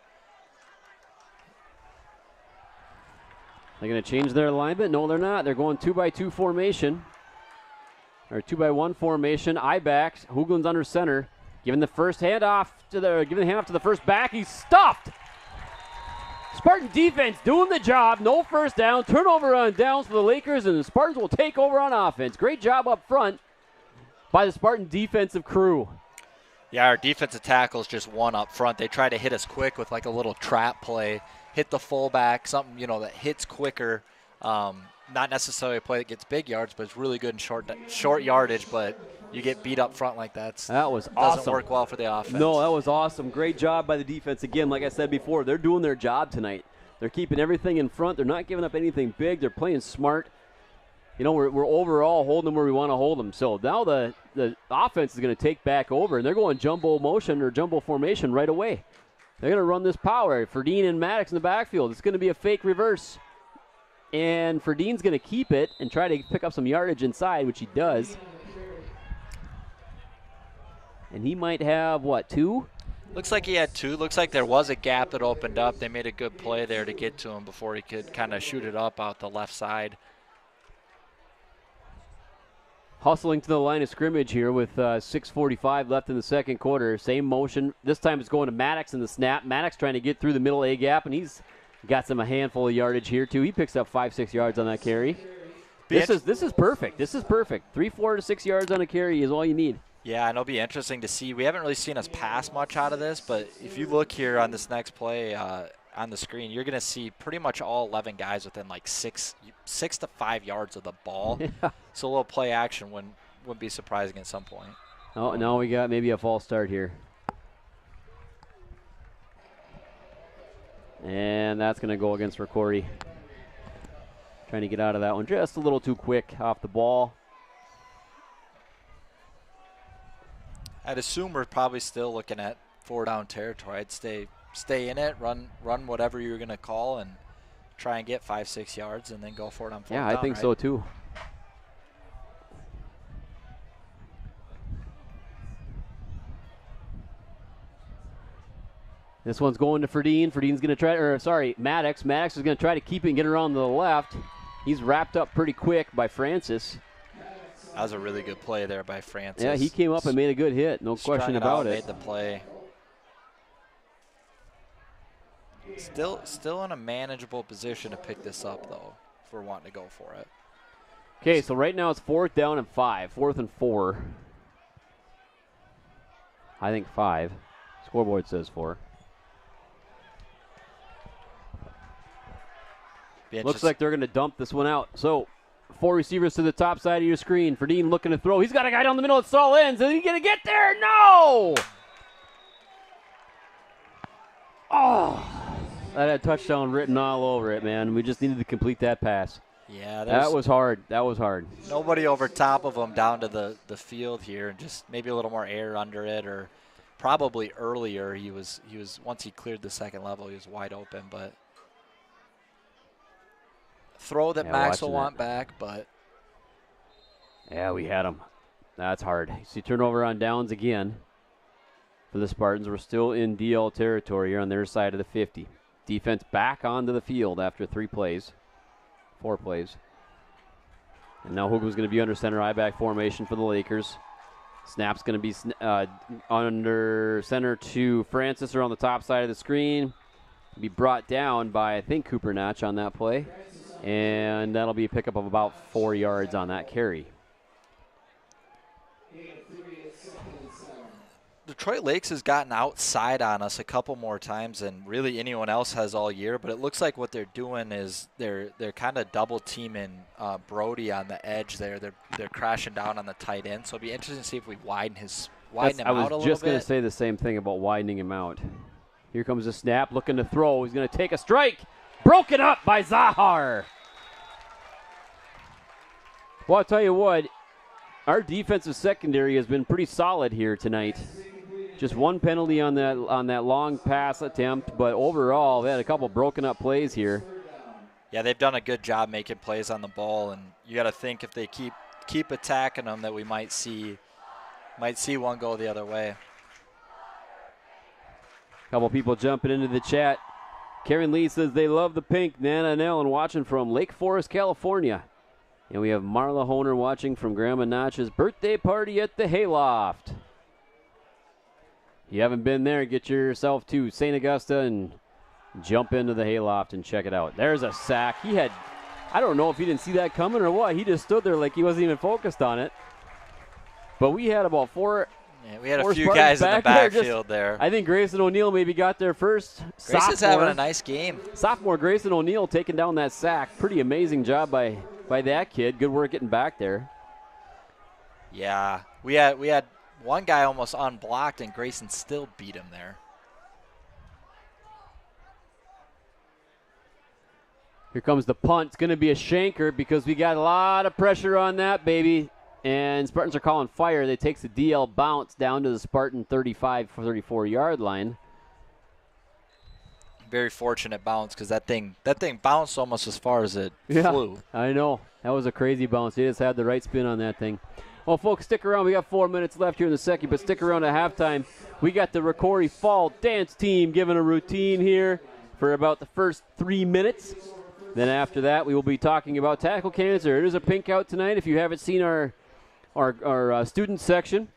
they're going to change their alignment? No, they're not. They're going 2-by-2 formation. Or 2-by-1 formation. I-backs. Huglin's under center. Giving the handoff to the first back. He's stuffed. Spartan defense doing the job. No first down. Turnover on downs for the Lakers, and the Spartans will take over on offense. Great job up front by the Spartan defensive crew. Yeah, our defensive tackles just won up front. They try to hit us quick with like a little trap play, hit the fullback, something, you know, that hits quicker. Not necessarily a play that gets big yards, but it's really good in short yardage, but you get beat up front like that. That was awesome. Doesn't work well for the offense. No, that was awesome. Great job by the defense. Again, like I said before, they're doing their job tonight. They're keeping everything in front. They're not giving up anything big. They're playing smart. You know, we're overall holding them where we want to hold them. So now the offense is going to take back over, and they're going jumbo motion or jumbo formation right away. They're going to run this power. Ferdine and Maddox in the backfield. It's going to be a fake reverse. And Ferdine's going to keep it and try to pick up some yardage inside, which he does. And he might have, what, 2? Looks like he had 2. Looks like there was a gap that opened up. They made a good play there to get to him before he could kind of shoot it up out the left side. Hustling to the line of scrimmage here with 6:45 left in the second quarter. Same motion. This time it's going to Maddox in the snap. Maddox trying to get through the middle A gap, and he's got a handful of yardage here, too. He picks up 5-6 yards on that carry. This is perfect. This is perfect. 3, 4 to 6 yards on a carry is all you need. Yeah, and it'll be interesting to see. We haven't really seen us pass much out of this, but if you look here on this next play on the screen, you're going to see pretty much all 11 guys within like 6 to 5 yards of the ball. Yeah. So a little play action wouldn't be surprising at some point. Oh, now we got maybe a false start here. And that's going to go against ROCORI. Trying to get out of that one just a little too quick off the ball. I'd assume we're probably still looking at 4-down territory. I'd stay in it, run whatever you're going to call, and try and get 5-6 yards, and then go for it on 4th down. Yeah, I think so too. This one's going to Ferdine. Ferdine's going to try, Maddox. Maddox is going to try to keep it and get around to the left. He's wrapped up pretty quick by Francis. That was a really good play there by Francis. Yeah, he came up and made a good hit. No question about it. Made the play. Still in a manageable position to pick this up, though, if we're wanting to go for it. Okay, so right now it's 4th down and 5. 4th and 4. I think 5. Scoreboard says 4. Looks like they're going to dump this one out. So 4 receivers to the top side of your screen. Ferdine looking to throw. He's got a guy down the middle. It's all ends. Is he going to get there? No! Oh, that had touchdown written all over it, man. We just needed to complete that pass. Yeah, that was hard. That was hard. Nobody over top of him down to the field here, and just maybe a little more air under it, or probably earlier he was once he cleared the second level, he was wide open, but throw that Max will want back, but yeah, we had him. That's hard. See turnover on downs again for the Spartans. We're still in DL territory here on their side of the 50. Defense back onto the field after 4 plays. And now Hoogman's going to be under center I-back formation for the Lakers. Snap's going to be under center to Francis or on the top side of the screen. Be brought down by, I think, Cooper Notch on that play. And that'll be a pickup of about 4 yards on that carry. Detroit Lakes has gotten outside on us a couple more times than really anyone else has all year, but it looks like what they're doing is they're kind of double teaming Brody on the edge there. They're crashing down on the tight end, so it'll be interesting to see if we widen him out a little bit. I was just going to say the same thing about widening him out. Here comes the snap, looking to throw. He's going to take a strike. Broken up by Zahar. Well, I'll tell you what, our defensive secondary has been pretty solid here tonight. Just 1 penalty on that long pass attempt, but overall, they had a couple broken up plays here. Yeah, they've done a good job making plays on the ball, and you got to think if they keep attacking them that we might see one go the other way. Couple people jumping into the chat. Karen Lee says they love the pink. Nana and Ellen watching from Lake Forest, California. And we have Marla Honer watching from Grandma Notch's birthday party at the Hayloft. If you haven't been there, get yourself to St. Augusta and jump into the hayloft and check it out. There's a sack. I don't know if he didn't see that coming or what. He just stood there like he wasn't even focused on it. But we had about four. Yeah, we had a few guys in the backfield there. I think Grayson O'Neill maybe got there first. Grayson's having a nice game. Sophomore Grayson O'Neill taking down that sack. Pretty amazing job by that kid. Good work getting back there. Yeah, we had one guy almost unblocked, and Grayson still beat him there. Here comes the punt. It's going to be a shanker because we got a lot of pressure on that, baby. And Spartans are calling fire. They takes the DL bounce down to the Spartan 34-yard line. Very fortunate bounce because that thing bounced almost as far as it flew. I know. That was a crazy bounce. He just had the right spin on that thing. Well, folks, stick around. We got 4 minutes left here in the second, but stick around at halftime. We got the ROCORI Fall Dance Team giving a routine here for about the first 3 minutes. Then after that, we will be talking about tackle cancer. It is a pink out tonight. If you haven't seen our student section,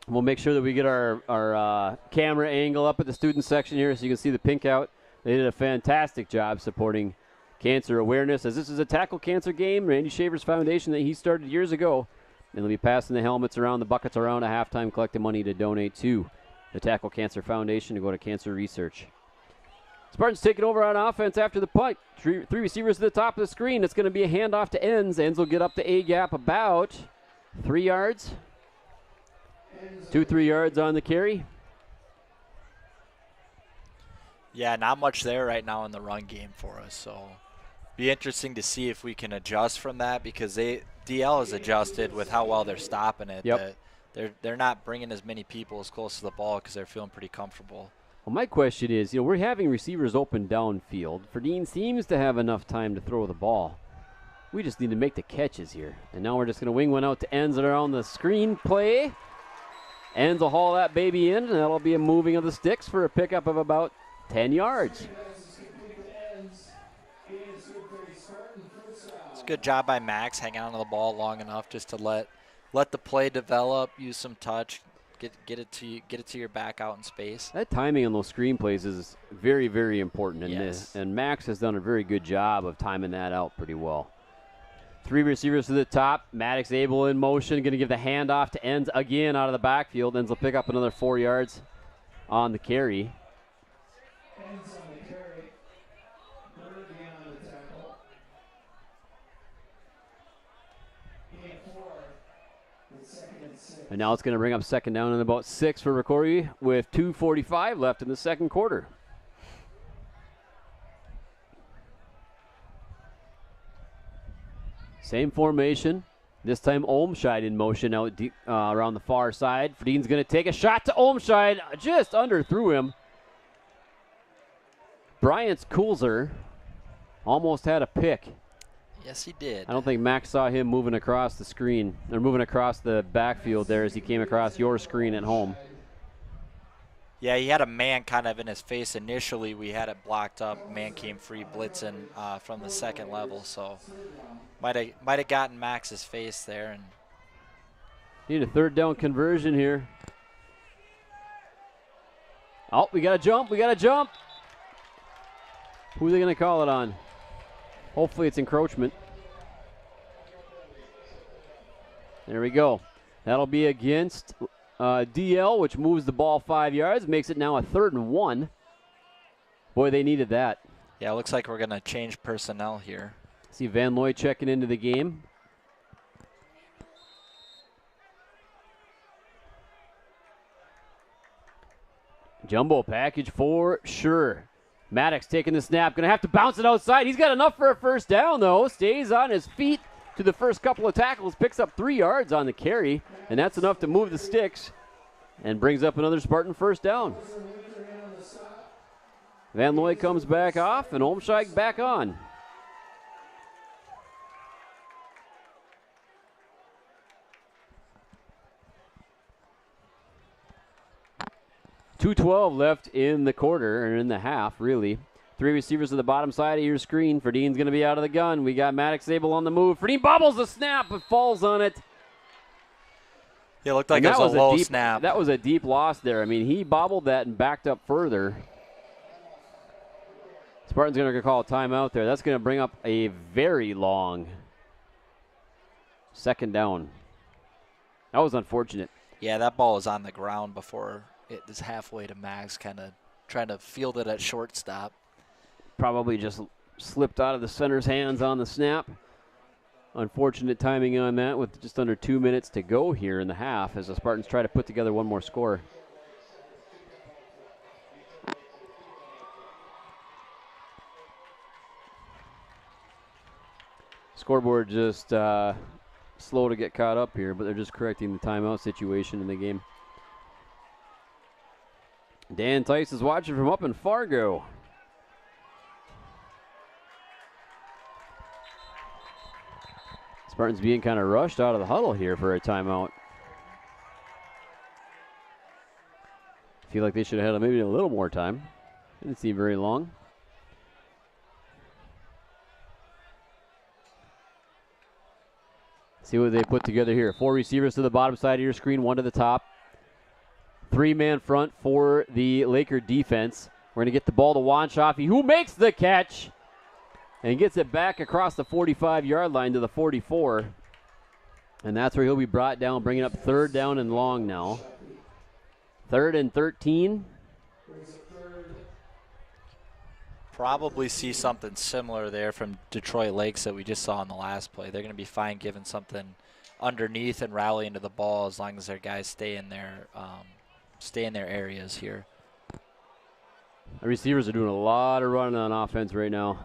we'll make sure that we get our camera angle up at the student section here so you can see the pink out. They did a fantastic job supporting cancer awareness, as this is a tackle cancer game. Randy Shaver's foundation that he started years ago. And they'll be passing the helmets around, the buckets around at halftime, collecting money to donate to the Tackle Cancer Foundation to go to cancer research. Spartans taking over on offense after the punt. Three receivers to the top of the screen. It's going to be a handoff to Ends. Ends will get up to A-gap about 3 yards. 2-3 yards on the carry. Yeah, not much there right now in the run game for us. So be interesting to see if we can adjust from that because DL is adjusted with how well they're stopping it. Yep. They're not bringing as many people as close to the ball because they're feeling pretty comfortable. Well, my question is, we're having receivers open downfield. Verdeen seems to have enough time to throw the ball. We just need to make the catches here. And now we're just going to wing one out to Ends that are on the screen play. Ends will haul that baby in, and that'll be a moving of the sticks for a pickup of about 10 yards. It's a good job by Max hanging on to the ball long enough just to let the play develop, use some touch, get it to your back out in space. That timing on those screen plays is very, very important in this, and Max has done a very good job of timing that out pretty well. 3 receivers to the top. Maddox Abel in motion, going to give the handoff to Ends again out of the backfield. Ends will pick up another 4 yards on the carry. Ends on the carry. Bird again on the tackle. Gain 4. It's 2nd and 6. And now it's going to bring up second down and about 6 for ROCORI with 2:45 left in the second quarter. Same formation. This time Olmscheid in motion out around the far side. Verdeen's going to take a shot to Olmscheid. Just underthrew him. Bryant's Kulzer almost had a pick. Yes, he did. I don't think Max saw him moving across the screen, or moving across the backfield there as he came across your screen at home. Yeah, he had a man kind of in his face initially. We had it blocked up. Man came free blitzing from the second level, so might have gotten Max's face there. And need a third down conversion here. Oh, we got to jump. We got to jump. Who are they going to call it on? Hopefully it's encroachment. There we go. That'll be against DL, which moves the ball 5 yards, makes it now a 3rd and 1. Boy, they needed that. Yeah, it looks like we're going to change personnel here. See Van Looy checking into the game. Jumbo package for sure. Maddox taking the snap. Going to have to bounce it outside. He's got enough for a first down, though. Stays on his feet to the first couple of tackles. Picks up 3 yards on the carry. And that's enough to move the sticks. And brings up another Spartan first down. Van Looy comes back off. And Olmscheid back on. .212 left in the quarter, or in the half, really. 3 receivers to the bottom side of your screen. Verdeen's going to be out of the gun. We got Maddox Abel on the move. Verdeen bobbles the snap, but falls on it. Yeah, it looked like it was a low snap. That was a deep loss there. I mean, he bobbled that and backed up further. Spartans going to call a timeout there. That's going to bring up a very long second down. That was unfortunate. Yeah, that ball was on the ground before it was halfway to Max, kind of trying to field it at shortstop. Probably just slipped out of the center's hands on the snap. Unfortunate timing on that with just under 2 minutes to go here in the half as the Spartans try to put together one more score. Scoreboard just slow to get caught up here, but they're just correcting the timeout situation in the game. Dan Tice is watching from up in Fargo. Spartans being kind of rushed out of the huddle here for a timeout. Feel like they should have had maybe a little more time. Didn't seem very long. See what they put together here. 4 receivers to the bottom side of your screen, 1 to the top. 3-man front for the Laker defense. We're going to get the ball to Wanshoffy, who makes the catch and gets it back across the 45-yard line to the 44. And that's where he'll be brought down, bringing up 3rd down and long now. 3rd and 13. Probably see something similar there from Detroit Lakes that we just saw in the last play. They're going to be fine giving something underneath and rallying to the ball as long as their guys stay in their areas here. The receivers are doing a lot of running on offense right now.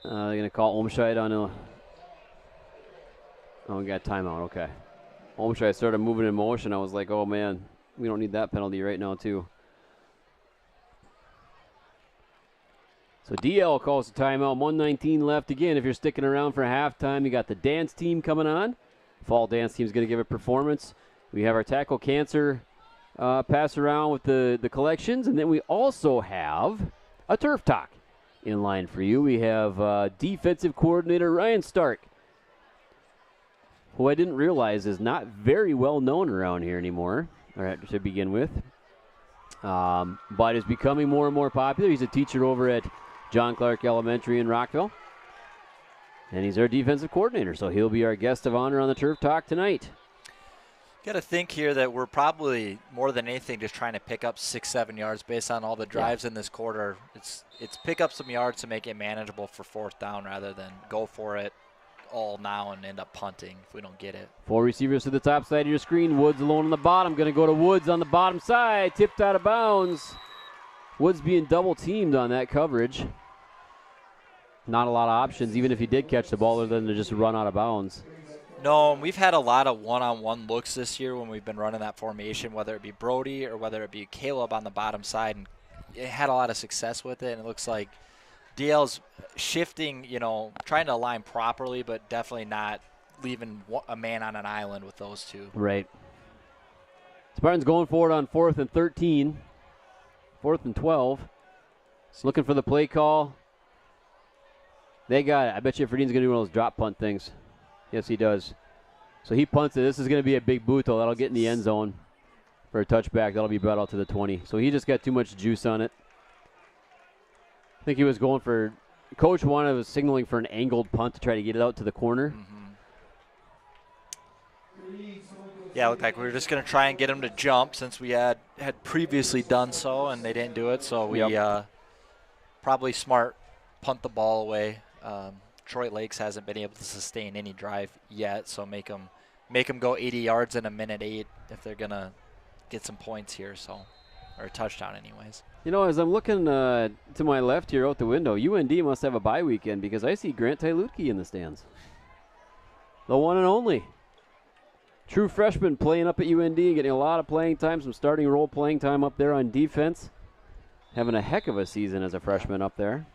They're going to call Olmscheid on a... Oh, we got timeout, okay. Olmscheid started moving in motion. I was like, oh, man, we don't need that penalty right now, too. So DL calls the timeout. 1:19 left again. If you're sticking around for halftime, you got the dance team coming on. Fall dance team is going to give a performance. We have our tackle cancer pass around with the collections. And then we also have a turf talk in line for you. We have defensive coordinator Ryan Stark, who I didn't realize is not very well known around here anymore, or to begin with, but is becoming more and more popular. He's a teacher over at John Clark Elementary in Rockville, and he's our defensive coordinator, so he'll be our guest of honor on the Turf Talk tonight. Got to think here that we're probably more than anything just trying to pick up 6-7 yards based on all the drives in this quarter. It's pick up some yards to make it manageable for 4th down rather than go for it all now and end up punting if we don't get it. 4 receivers to the top side of your screen. Woods alone on the bottom. Going to go to Woods on the bottom side. Tipped out of bounds. Woods being double teamed on that coverage. Not a lot of options, even if he did catch the ball, other than to just run out of bounds. No, we've had a lot of one-on-one looks this year when we've been running that formation, whether it be Brody or whether it be Caleb on the bottom side, and it had a lot of success with it, and it looks like DL's shifting, trying to align properly, but definitely not leaving a man on an island with those two. Right. Spartans going forward on 4th and 13. 4th and 12. Looking for the play call. They got it. I bet you Ferdinand's going to do one of those drop punt things. Yes, he does. So he punts it. This is going to be a big boot, though. That'll get in the end zone for a touchback. That'll be brought out to the 20. So he just got too much juice on it. I think he was going for – Coach was signaling for an angled punt to try to get it out to the corner. Yeah, it looked like we were just going to try and get him to jump since we had previously done so, and they didn't do it. So we probably smart punt the ball away. Detroit Lakes hasn't been able to sustain any drive yet, so make them go 80 yards in a minute 8 if they're going to get some points here, or a touchdown anyways. As I'm looking to my left here out the window, UND must have a bye weekend because I see Grant Tylutke in the stands. The one and only. True freshman playing up at UND, getting a lot of playing time, some starting role playing time up there on defense. Having a heck of a season as a freshman up there.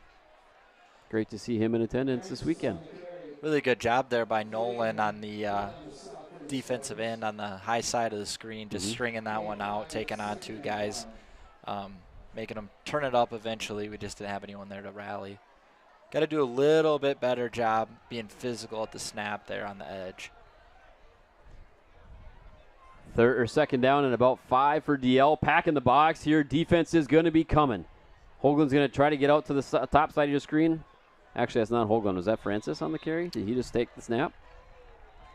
Great to see him in attendance this weekend. Really good job there by Nolan on the defensive end on the high side of the screen, just stringing that one out, taking on 2 guys, making them turn it up eventually. We just didn't have anyone there to rally. Got to do a little bit better job being physical at the snap there on the edge. 2nd down and about 5 for DL. Pack in the box here. Defense is going to be coming. Hoagland's going to try to get out to the top side of your screen. Actually, that's not Hoagland. Was that Francis on the carry? Did he just take the snap?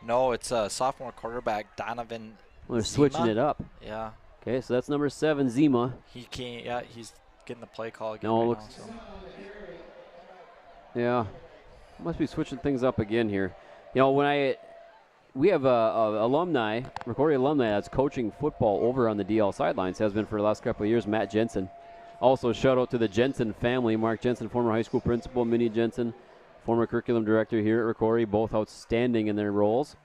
No, it's a sophomore quarterback, Donovan. Well, they're Zima. switching it up. Yeah. Okay, so that's number 7, Zima. He can't. Yeah, he's getting the play call again. No, it right looks. now, so. Yeah, must be switching things up again here. You know, we have a alumni, ROCORI alumni that's coaching football over on the DL sidelines, has been for the last couple of years, Matt Jensen. Also, shout out to the Jensen family, Mark Jensen, former high school principal, Minnie Jensen, former curriculum director here at ROCORI, both outstanding in their roles.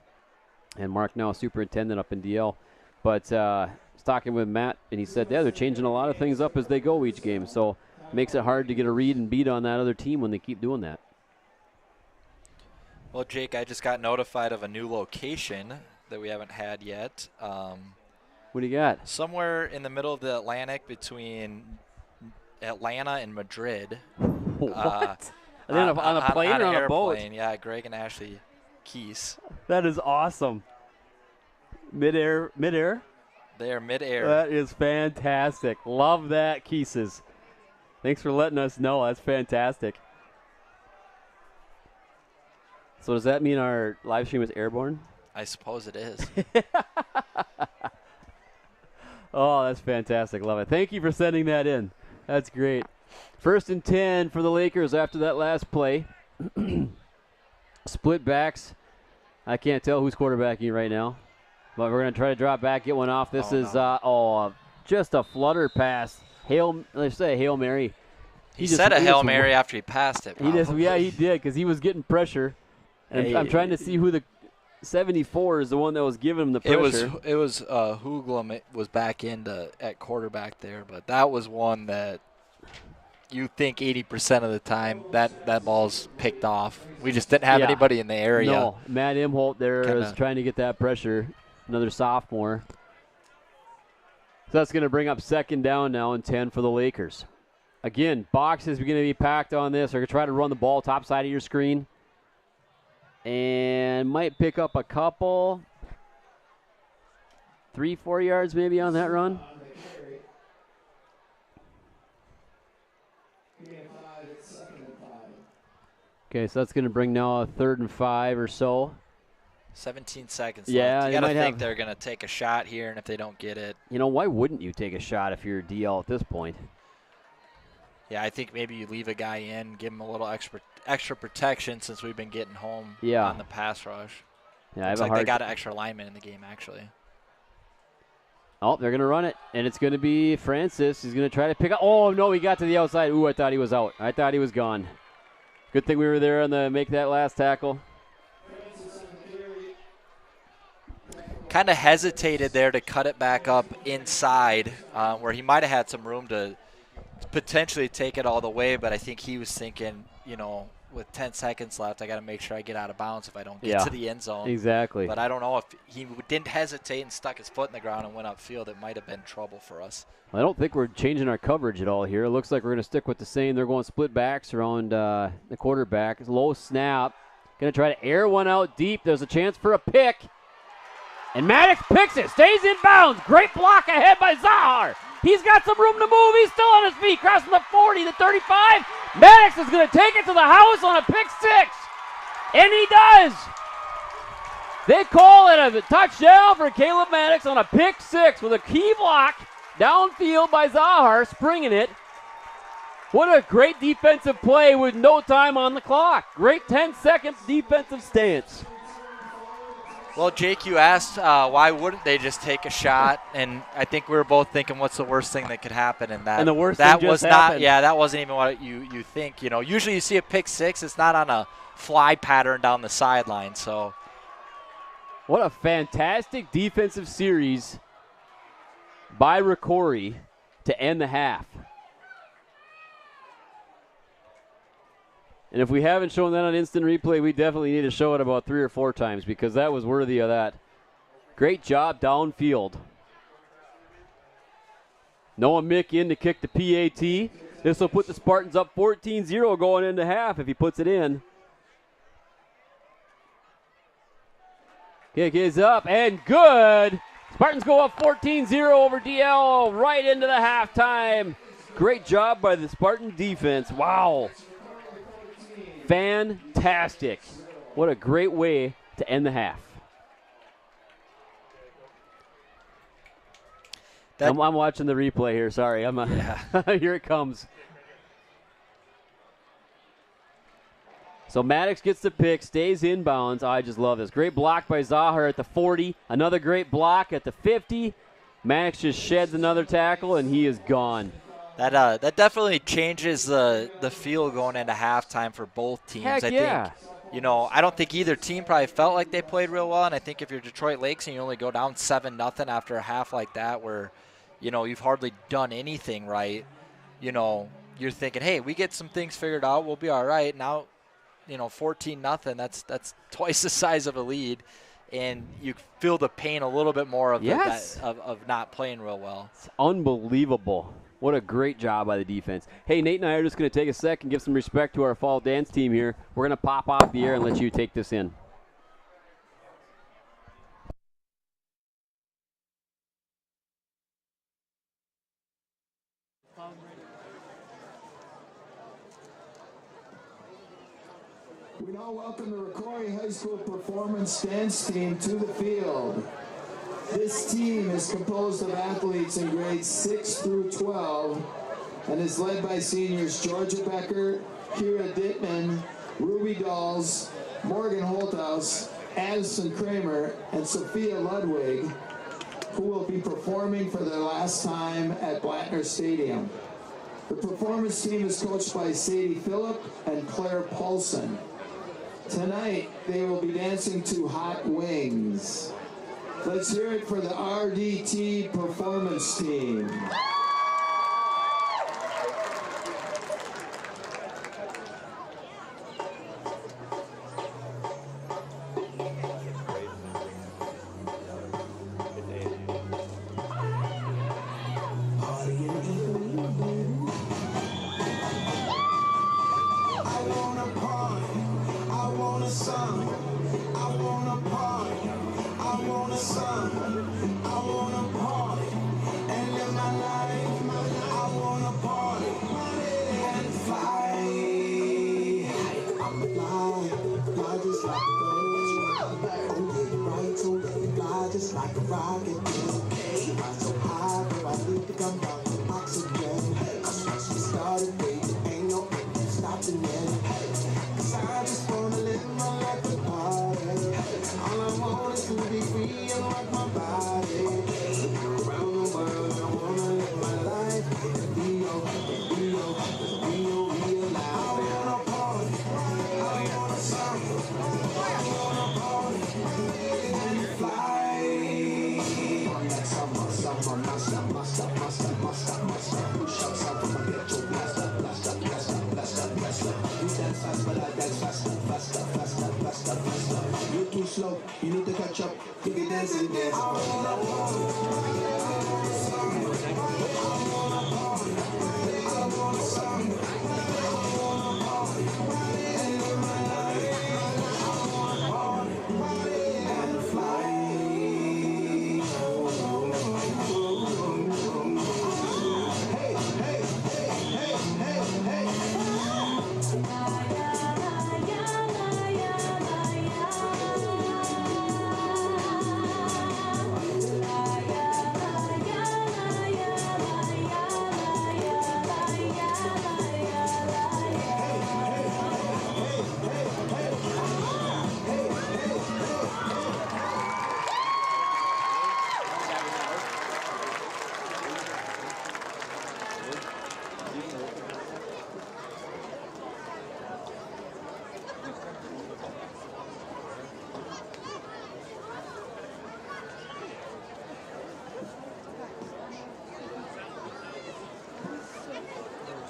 And Mark now superintendent up in DL. But I was talking with Matt, and he said, yeah, they're changing a lot of things up as they go each game. So it makes it hard to get a read and beat on that other team when they keep doing that. Well, Jake, I just got notified of a new location that we haven't had yet. What do you got? Somewhere in the middle of the Atlantic between Atlanta and Madrid. What? Are they on a plane or on a boat? Yeah, Greg and Ashley Keys. That is awesome. Midair? They are midair. That is fantastic. Love that, Keeses. Thanks for letting us know. That's fantastic. So does that mean our live stream is airborne? I suppose it is. Oh, that's fantastic. Love it. Thank you for sending that in. That's great. 1st and 10 for the Lakers after that last play. Split backs. I can't tell who's quarterbacking right now. But we're going to try to drop back, get one off. This is just a flutter pass. Let's say Hail Mary. He said a Hail Mary after he passed it. He did, because he was getting pressure. And I'm trying to see who the 74 is, the one that was giving him the pressure. It was Hoagland was back at quarterback there, but that was one that you think 80% of the time that ball's picked off. We just didn't have anybody in the area. No, Matt Imholt there is trying to get that pressure. Another sophomore. So that's going to bring up 2nd down now and 10 for the Lakers. Again, boxes are going to be packed on this. They're going to try to run the ball top side of your screen. And might pick up a couple, 3-4 yards maybe on that run. Okay, so that's going to bring now a 3rd and 5 or so. 17 seconds yeah, left. You got to think they're going to take a shot here, and if they don't get it. You know, why wouldn't you take a shot if you're DL at this point? Yeah, I think maybe you leave a guy in, give him a little extra protection since we've been getting home on the pass rush. Yeah, Looks like they got an extra lineman in the game, actually. Oh, they're going to run it, and it's going to be Francis. He's going to try to pick up. Oh, no, he got to the outside. Ooh, I thought he was out. I thought he was gone. Good thing we were there on the make that last tackle. Kind of hesitated there to cut it back up inside where he might have had some room to potentially take it all the way, but I think he was thinking, you know, with 10 seconds left, I got to make sure I get out of bounds if I don't get to the end zone. Exactly. But I don't know if he didn't hesitate and stuck his foot in the ground and went upfield. It might have been trouble for us. I don't think we're changing our coverage at all here. It looks like we're going to stick with the same. They're going split backs around the quarterback. Low snap. Going to try to air one out deep. There's a chance for a pick. And Maddox picks it. Stays in bounds. Great block ahead by Zahar. He's got some room to move. He's still on his feet. Crossing the 40, the 35. Maddox is going to take it to the house on a pick 6. And he does. They call it a touchdown for Caleb Maddox on a pick 6 with a key block downfield by Zahar, springing it. What a great defensive play with no time on the clock. Great 10-second defensive stance. Well, Jake, you asked why wouldn't they just take a shot, and I think we were both thinking, what's the worst thing that could happen? And the worst that thing was just not. happened. Yeah, that wasn't even what you think. You know, usually you see a pick 6, it's not on a fly pattern down the sideline. So, what a fantastic defensive series by ROCORI to end the half. And if we haven't shown that on instant replay, we definitely need to show it about 3 or 4 times because that was worthy of that. Great job downfield. Noah Mick in to kick the PAT. This will put the Spartans up 14-0 going into half if he puts it in. Kick is up and good. Spartans go up 14-0 over DL right into the halftime. Great job by the Spartan defense. Wow. Fantastic. What a great way to end the half. I'm watching the replay here. Sorry. Here it comes. So Maddox gets the pick, stays inbounds. Oh, I just love this. Great block by Zahar at the 40. Another great block at the 50. Maddox just sheds another tackle, and he is gone. That definitely changes the feel going into halftime for both teams. Heck I yeah. think, I don't think either team probably felt like they played real well, and I think if you're Detroit Lakes and you only go down 7-0 after a half like that where, you've hardly done anything right, you're thinking, hey, we get some things figured out, we'll be all right. Now, 14-0, that's twice the size of a lead, and you feel the pain a little bit more of of not playing real well. It's unbelievable. What a great job by the defense. Hey, Nate and I are just going to take a sec and give some respect to our fall dance team here. We're going to pop off the air and let you take this in. We now welcome the ROCORI High School Performance Dance Team to the field. This team is composed of athletes in grades 6 through 12 and is led by seniors Georgia Becker, Kira Dittman, Ruby Dolls, Morgan Holthaus, Addison Kramer, and Sophia Ludwig, who will be performing for their last time at Blattner Stadium. The performance team is coached by Sadie Phillip and Claire Paulson. Tonight, they will be dancing to Hot Wings. Let's hear it for the RDT performance team. You need to catch up. You can dance and dance.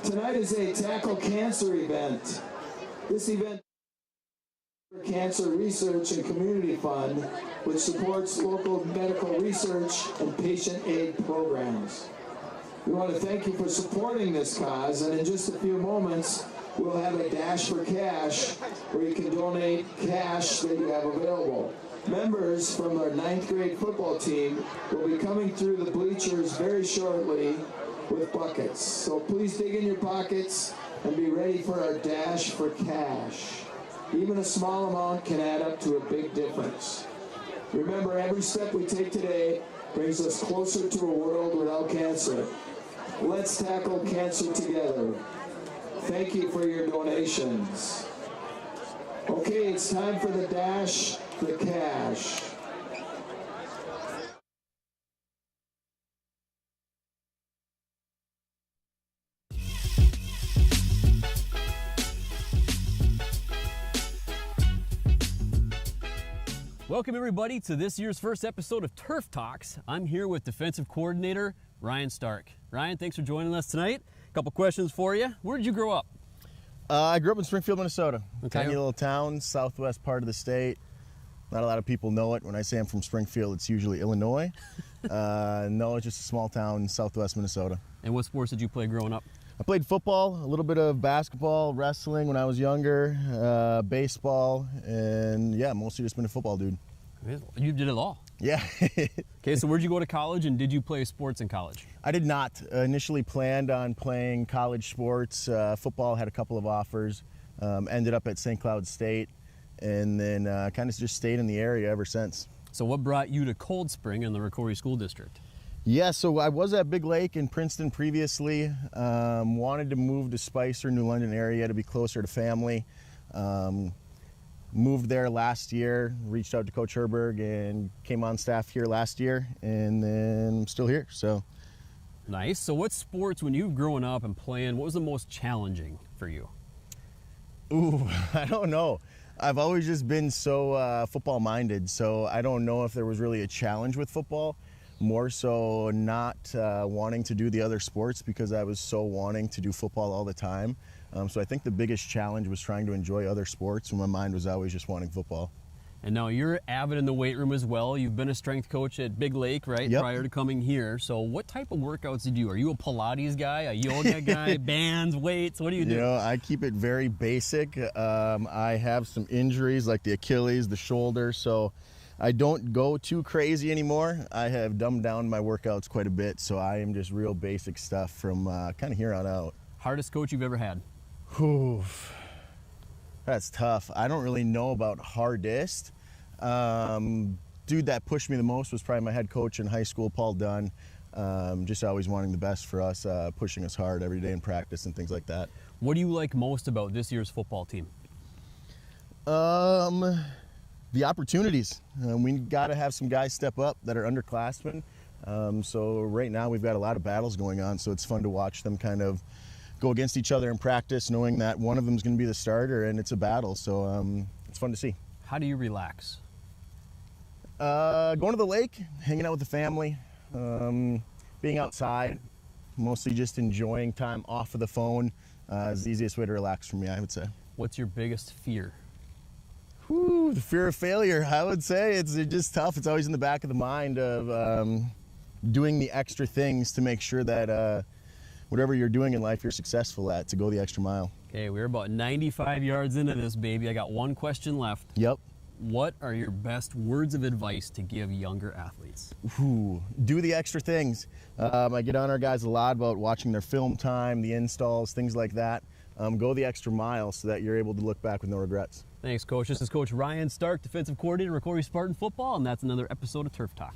Tonight is a Tackle Cancer event. This event is for Cancer Research and Community Fund, which supports local medical research and patient aid programs. We want to thank you for supporting this cause, and in just a few moments, we'll have a Dash for Cash where you can donate cash that you have available. Members from our 9th grade football team will be coming through the bleachers very shortly with buckets. So please dig in your pockets and be ready for our dash for cash. Even a small amount can add up to a big difference. Remember, every step we take today brings us closer to a world without cancer. Let's tackle cancer together. Thank you for your donations. Okay, it's time for the dash for cash. Welcome everybody to this year's first episode of Turf Talks. I'm here with defensive coordinator Ryan Stark. Ryan, thanks for joining us tonight. A couple questions for you. Where did you grow up? I grew up in Springfield, Minnesota. Okay. Tiny little town, southwest part of the state. Not a lot of people know it. When I say I'm from Springfield, it's usually Illinois. No, it's just a small town in southwest Minnesota. And what sports did you play growing up? I played football, a little bit of basketball, wrestling when I was younger, baseball, and yeah, mostly just been a football dude. You did it all. Yeah. Okay, so where'd you go to college, and did you play sports in college? I did not. Initially planned on playing college sports. Football, had a couple of offers. Ended up at St. Cloud State, and then kind of just stayed in the area ever since. So what brought you to Cold Spring in the ROCORI School District? Yeah, so I was at Big Lake in Princeton previously. Wanted to move to Spicer, New London area to be closer to family. Moved there last year, reached out to Coach Herberg and came on staff here last year, and then I'm still here, so. Nice. So what sports, when you were growing up and playing, what was the most challenging for you? Ooh, I don't know. I've always just been so football minded, so I don't know if there was really a challenge with football. More so not wanting to do the other sports because I was so wanting to do football all the time. So I think the biggest challenge was trying to enjoy other sports when my mind was always just wanting football. And now you're avid in the weight room as well. You've been a strength coach at Big Lake, right? Yep. Prior to coming here. So what type of workouts do you do? Are you a Pilates guy, a yoga guy, bands, weights? What do you do? You know, I keep it very basic. I have some injuries like the Achilles, the shoulder, so I don't go too crazy anymore. I have dumbed down my workouts quite a bit, so I am just real basic stuff from kind of here on out. Hardest coach you've ever had? Whew. That's tough. I don't really know about hardest. Dude that pushed me the most was probably my head coach in high school, Paul Dunn. Just always wanting the best for us, pushing us hard every day in practice and things like that. What do you like most about this year's football team? The opportunities. We got to have some guys step up that are underclassmen. So right now we've got a lot of battles going on, so it's fun to watch them kind of go against each other in practice, knowing that one of them is going to be the starter and it's a battle. So it's fun to see. How do you relax? Going to the lake, hanging out with the family, being outside, mostly just enjoying time off of the phone is the easiest way to relax for me, I would say. What's your biggest fear? Whew, the fear of failure, I would say. It's just tough. It's always in the back of the mind of doing the extra things to make sure that whatever you're doing in life you're successful at, to go the extra mile. Okay, we're about 95 yards into this, baby. I got one question left. Yep. What are your best words of advice to give younger athletes? Ooh, do the extra things. I get on our guys a lot about watching their film time, the installs, things like that. Go the extra mile so that you're able to look back with no regrets. Thanks, Coach. This is Coach Ryan Stark, defensive coordinator, ROCORI Spartan Football, and that's another episode of Turf Talk.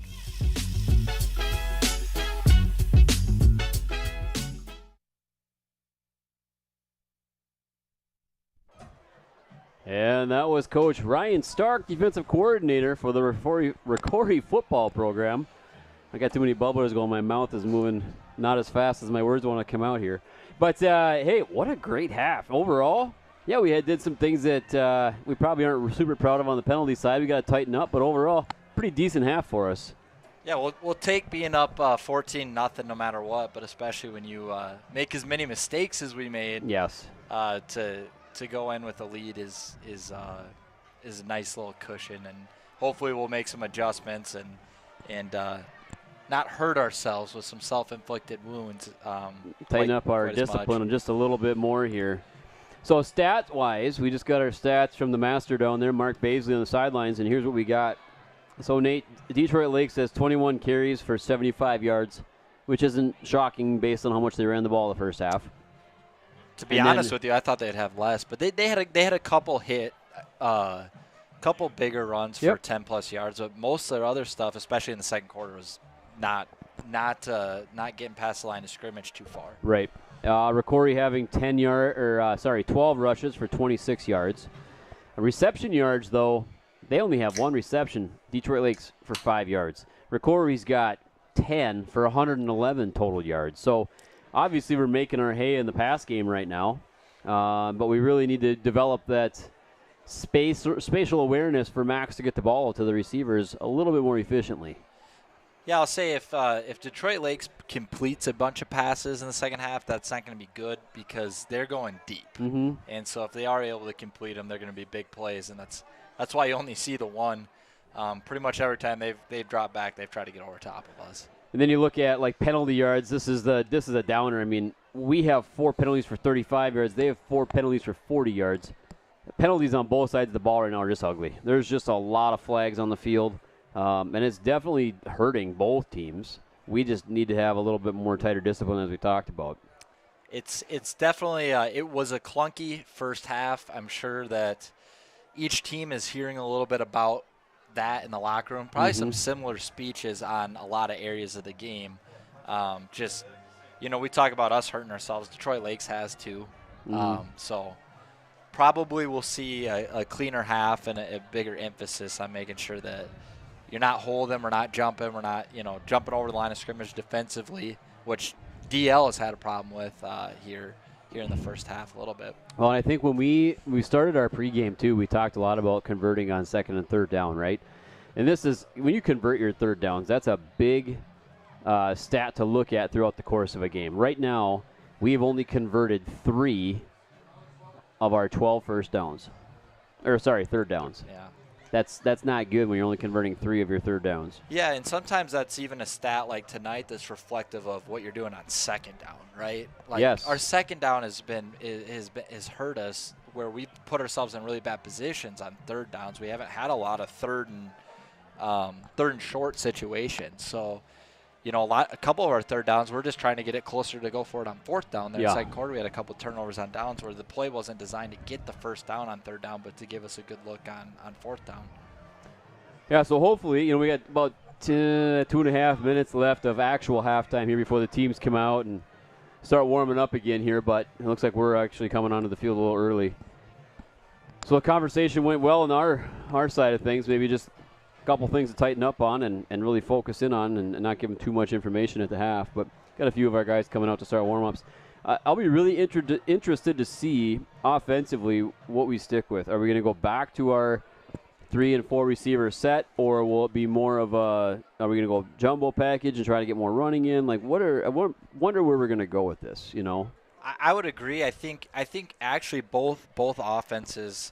And that was Coach Ryan Stark, defensive coordinator for the ROCORI Football program. I got too many bubblers going. My mouth is moving not as fast as my words want to come out here. But, hey, what a great half. Overall, yeah, we did some things that we probably aren't super proud of on the penalty side. We got to tighten up, but overall, pretty decent half for us. Yeah, we'll take being up 14-0 no matter what, but especially when you make as many mistakes as we made. Yes. To go in with a lead is a nice little cushion, and hopefully we'll make some adjustments and not hurt ourselves with some self-inflicted wounds. Tighten up our discipline just a little bit more here. So stats-wise, we just got our stats from the master down there, Mark Baisley on the sidelines, and here's what we got. So Nate, Detroit Lakes has 21 carries for 75 yards. which isn't shocking based on how much they ran the ball the first half. To be honest with you, I thought they'd have less, but they had a couple couple bigger runs for 10+ yards, but most of their other stuff, especially in the second quarter, was not getting past the line of scrimmage too far. Right. ROCORI having 12 rushes for 26 yards. Reception yards, though, they only have one reception. Detroit Lakes for 5 yards. ROCORI's got 10 for 111 total yards. So obviously we're making our hay in the pass game right now, but we really need to develop that spatial awareness for Max to get the ball to the receivers a little bit more efficiently. Yeah, I'll say if Detroit Lakes completes a bunch of passes in the second half, that's not going to be good because they're going deep. Mm-hmm. And so if they are able to complete them, they're going to be big plays, and that's why you only see the one. Pretty much every time they've dropped back, they've tried to get over top of us. And then you look at like penalty yards. This is a downer. I mean, we have 4 penalties for 35 yards. They have 4 penalties for 40 yards. Penalties on both sides of the ball right now are just ugly. There's just a lot of flags on the field, and it's definitely hurting both teams. We just need to have a little bit more tighter discipline, as we talked about. It's definitely it was a clunky first half. I'm sure that each team is hearing a little bit about that in the locker room. Probably some similar speeches on a lot of areas of the game. We talk about us hurting ourselves. Detroit Lakes has too. So probably we'll see a cleaner half and a bigger emphasis on making sure that you're not holding, we're not jumping, we're not jumping over the line of scrimmage defensively, which DL has had a problem with here in the first half a little bit. Well, I think when we started our pregame too, we talked a lot about converting on second and third down, right? And this is when you convert your third downs, that's a big stat to look at throughout the course of a game. Right now, we've only converted 3 of our 12 third downs. Yeah. That's not good when you're only converting 3 of your third downs. Yeah, and sometimes that's even a stat like tonight that's reflective of what you're doing on second down, right? Like yes. Our second down has hurt us where we put ourselves in really bad positions on third downs. We haven't had a lot of third and short situations. So, a couple of our third downs, we're just trying to get it closer to go for it on fourth down. Then second quarter, we had a couple turnovers on downs where the play wasn't designed to get the first down on third down, but to give us a good look on fourth down. Yeah, so hopefully, we got about 2.5 minutes left of actual halftime here before the teams come out and start warming up again here, but it looks like we're actually coming onto the field a little early. So the conversation went well on our side of things, maybe just couple things to tighten up on and really focus in on and not give them too much information at the half. But got a few of our guys coming out to start warm-ups. I'll be really interested to see offensively what we stick with. Are we going to go back to our 3 and 4 receiver set, or will it be more of are we going to go jumbo package and try to get more running in? Like, I wonder where we're going to go with this, I would agree. I think actually both offenses,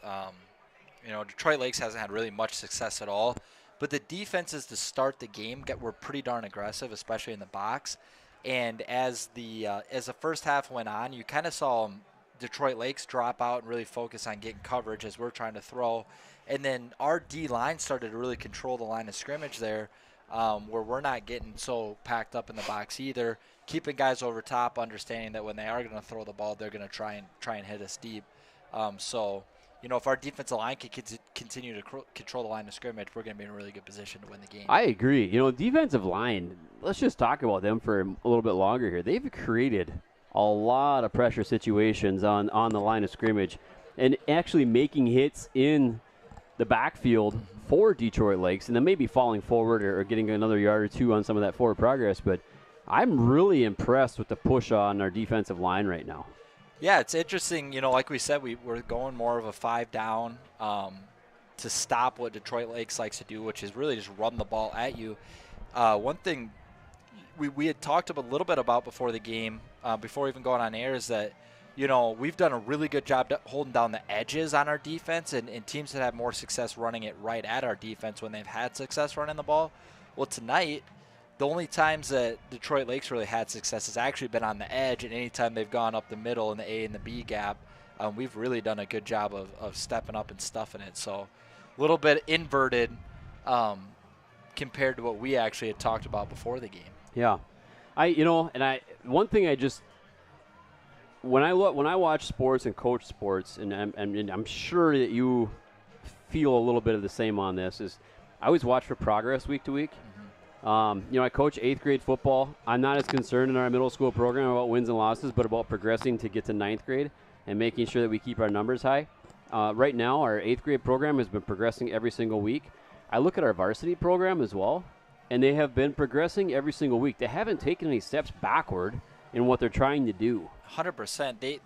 Detroit Lakes hasn't had really much success at all. But the defenses to start the game were pretty darn aggressive, especially in the box. And as the first half went on, you kind of saw Detroit Lakes drop out and really focus on getting coverage as we're trying to throw. And then our D-line started to really control the line of scrimmage there, where we're not getting so packed up in the box either, keeping guys over top, understanding that when they are going to throw the ball, they're going to try and hit us deep. If our defensive line can continue to control the line of scrimmage, we're going to be in a really good position to win the game. I agree. Defensive line, let's just talk about them for a little bit longer here. They've created a lot of pressure situations on the line of scrimmage and actually making hits in the backfield for Detroit Lakes, and then maybe falling forward or getting another yard or 2 on some of that forward progress. But I'm really impressed with the push on our defensive line right now. Yeah, it's interesting. Like we said, we're going more of a 5 down to stop what Detroit Lakes likes to do, which is really just run the ball at you. One thing we had talked a little bit about before the game, before even going on air, is that, we've done a really good job holding down the edges on our defense, and teams that have more success running it right at our defense when they've had success running the ball. Well, tonight, the only times that Detroit Lakes really had success has actually been on the edge, and anytime they've gone up the middle in the A and the B gap, we've really done a good job of stepping up and stuffing it. So a little bit inverted compared to what we actually had talked about before the game. Yeah. One thing when I watch sports and coach sports, and I'm sure that you feel a little bit of the same on this, is I always watch for progress week to week. I coach 8th grade football. I'm not as concerned in our middle school program about wins and losses, but about progressing to get to 9th grade and making sure that we keep our numbers high. Right now, our 8th grade program has been progressing every single week. I look at our varsity program as well, and they have been progressing every single week. They haven't taken any steps backward in what they're trying to do. 100%.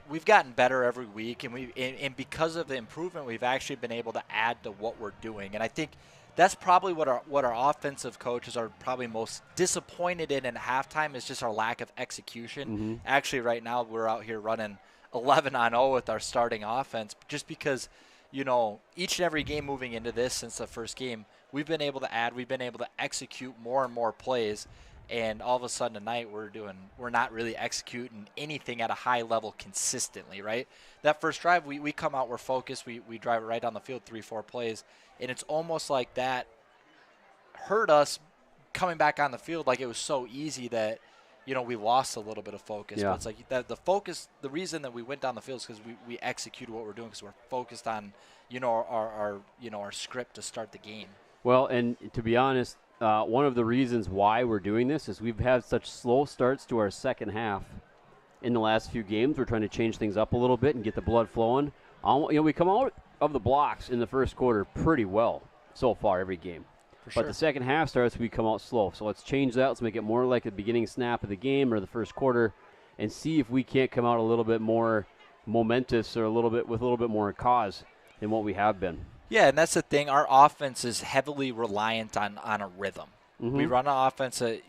We've gotten better every week, and because of the improvement, we've actually been able to add to what we're doing. And I think that's probably what our offensive coaches are probably most disappointed in at halftime is just our lack of execution. Actually, right now we're out here running 11-0 with our starting offense, just because each and every game moving into this since the first game, we've been able to execute more and more plays. And all of a sudden tonight we're not really executing anything at a high level consistently, right? That first drive, we come out, we're focused, we drive it right down the field, 3-4 plays, and it's almost like that hurt us coming back on the field. Like it was so easy that we lost a little bit of focus. Yeah. But it's like the focus, the reason that we went down the field is because we executed what we're doing, because we're focused on our script to start the game. Well, and to be honest, one of the reasons why we're doing this is we've had such slow starts to our second half in the last few games. We're trying to change things up a little bit and get the blood flowing. We come out of the blocks in the first quarter pretty well so far every game. But the second half starts, we come out slow. So let's change that. Let's make it more like the beginning snap of the game or the first quarter and see if we can't come out a little bit more momentous or with a little bit more cause than what we have been. Yeah, and that's the thing. Our offense is heavily reliant on a rhythm. We run an offense. We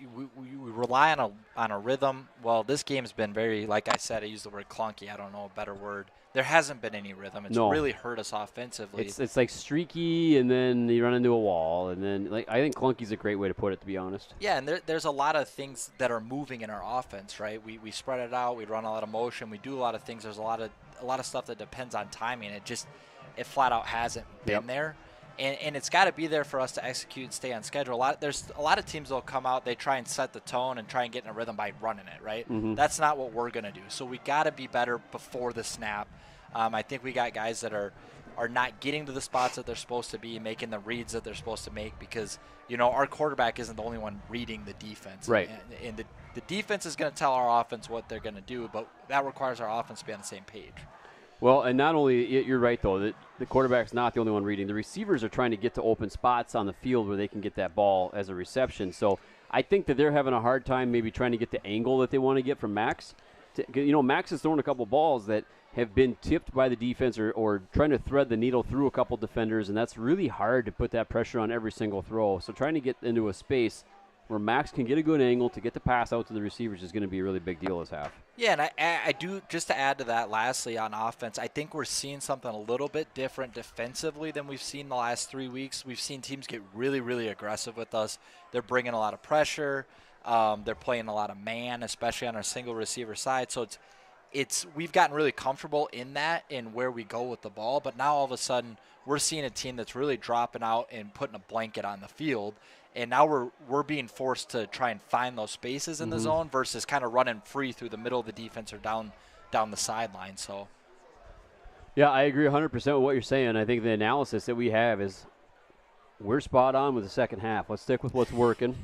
rely on a rhythm. Well, this game's been very, like I said, I used the word clunky. I don't know a better word. There hasn't been any rhythm. It's really hurt us offensively. It's like streaky, and then you run into a wall, and then I think clunky's a great way to put it, to be honest. Yeah, and there's a lot of things that are moving in our offense, right? We spread it out. We run a lot of motion. We do a lot of things. There's a lot of stuff that depends on timing. It flat out hasn't been there. And it's got to be there for us to execute and stay on schedule. There's a lot of teams that will come out, they try and set the tone and try and get in a rhythm by running it, right? That's not what we're going to do. So we got to be better before the snap. I think we got guys that are not getting to the spots that they're supposed to be, making the reads that they're supposed to make, because our quarterback isn't the only one reading the defense. Right. And the defense is going to tell our offense what they're going to do, but that requires our offense to be on the same page. Well, and not only, you're right, though, that the quarterback's not the only one reading. The receivers are trying to get to open spots on the field where they can get that ball as a reception. So I think that they're having a hard time maybe trying to get the angle that they want to get from Max. Max has thrown a couple balls that have been tipped by the defense or trying to thread the needle through a couple defenders, and that's really hard to put that pressure on every single throw. So trying to get into a space where Max can get a good angle to get the pass out to the receivers is going to be a really big deal this half. Yeah, and I do, just to add to that lastly on offense, I think we're seeing something a little bit different defensively than we've seen the last 3 weeks. We've seen teams get really, really aggressive with us. They're bringing a lot of pressure. They're playing a lot of man, especially on our single receiver side. So we've gotten really comfortable in that and where we go with the ball. But now all of a sudden we're seeing a team that's really dropping out and putting a blanket on the field. And now we're being forced to try and find those spaces in the zone versus kind of running free through the middle of the defense or down the sideline. So, yeah, I agree 100% with what you're saying. I think the analysis that we have is we're spot on with the second half. Let's stick with what's working.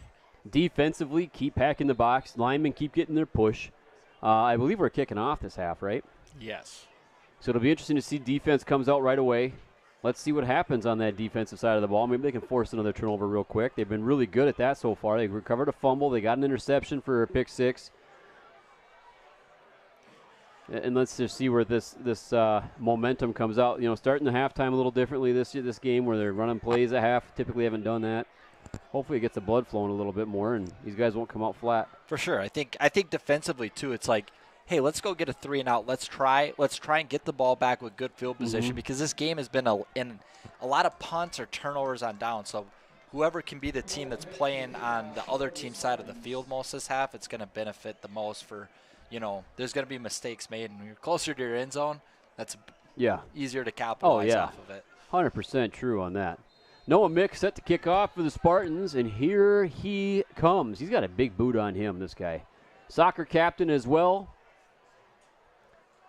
Defensively, keep packing the box. Linemen keep getting their push. I believe we're kicking off this half, right? Yes. So it'll be interesting to see defense comes out right away. Let's see what happens on that defensive side of the ball. Maybe they can force another turnover real quick. They've been really good at that so far. They recovered a fumble. They got an interception for a pick six. And let's just see where this momentum comes out. Starting the halftime a little differently this game, where they're running plays at half. Typically haven't done that. Hopefully it gets the blood flowing a little bit more, and these guys won't come out flat. For sure. I think defensively too, it's like, hey, let's go get a 3-and-out. Let's try and get the ball back with good field position, because this game has been in a lot of punts or turnovers on down. So whoever can be the team that's playing on the other team's side of the field most of this half, it's going to benefit the most for, there's going to be mistakes made. And when you're closer to your end zone, that's easier to capitalize off of it. 100% true on that. Noah Mick set to kick off for the Spartans, and here he comes. He's got a big boot on him, this guy. Soccer captain as well.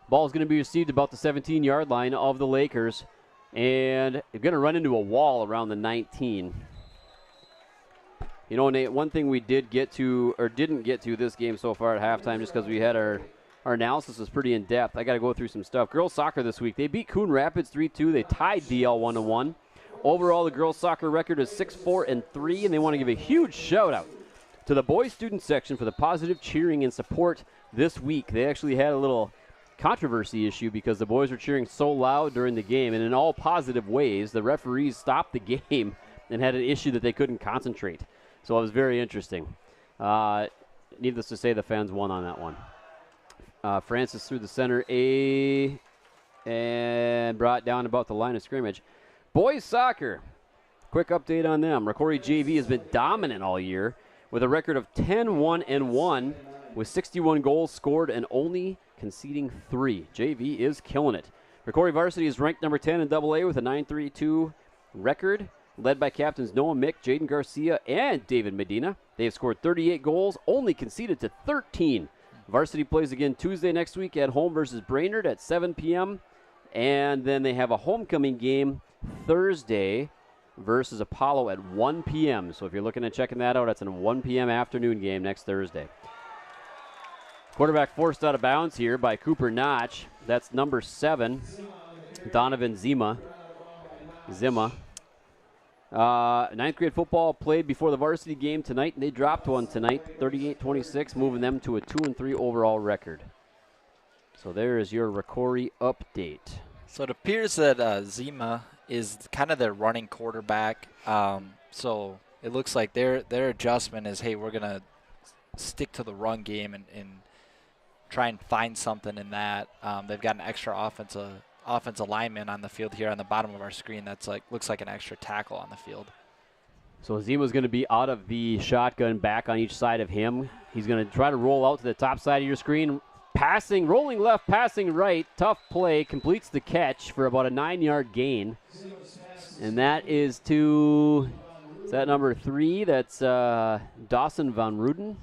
Ball is going to be received about the 17-yard line of the Lakers, and they're going to run into a wall around the 19. You know, Nate, one thing we did get to, or didn't get to this game so far at halftime, just because we had our analysis was pretty in-depth. I got to go through some stuff. Girls soccer this week, they beat Coon Rapids 3-2. They tied DL 1-1. Overall, the girls soccer record is 6-4-3, and they want to give a huge shout-out to the boys student section for the positive cheering and support this week. They actually had a little controversy issue because the boys were cheering so loud during the game, and in all positive ways, the referees stopped the game and had an issue that they couldn't concentrate. So it was very interesting. Needless to say, the fans won on that one. Francis through the center and brought down about the line of scrimmage. Boys soccer, quick update on them. ROCORI JV has been dominant all year with a record of 10-1-1 with 61 goals scored and only conceding 3. JV is killing it. ROCORI varsity is ranked number 10 in AA with a 9-3-2 record, led by captains Noah Mick, Jaden Garcia, and David Medina. They have scored 38 goals, only conceded to 13. Varsity plays again Tuesday next week at home versus Brainerd at 7 p.m. And then they have a homecoming game Thursday versus Apollo at 1 p.m. So if you're looking at checking that out, that's a 1 p.m. afternoon game next Thursday. Quarterback forced out of bounds here by Cooper Notch. That's number 7, Donovan Zima. Ninth grade football played before the varsity game tonight, and they dropped one tonight, 38-26, moving them to a 2-3 overall record. So there is your ROCORI update. So it appears that Zima is kind of their running quarterback. So it looks like their adjustment is, hey, we're going to stick to the run game and try and find something in that. They've got an extra offensive lineman on the field here on the bottom of our screen. That's looks like an extra tackle on the field. So Zima's going to be out of the shotgun, back on each side of him. He's going to try to roll out to the top side of your screen. Passing, rolling left, passing right. Tough play, completes the catch for about a 9-yard gain. And that is to, is that number 3? That's Dawson Van Ruden.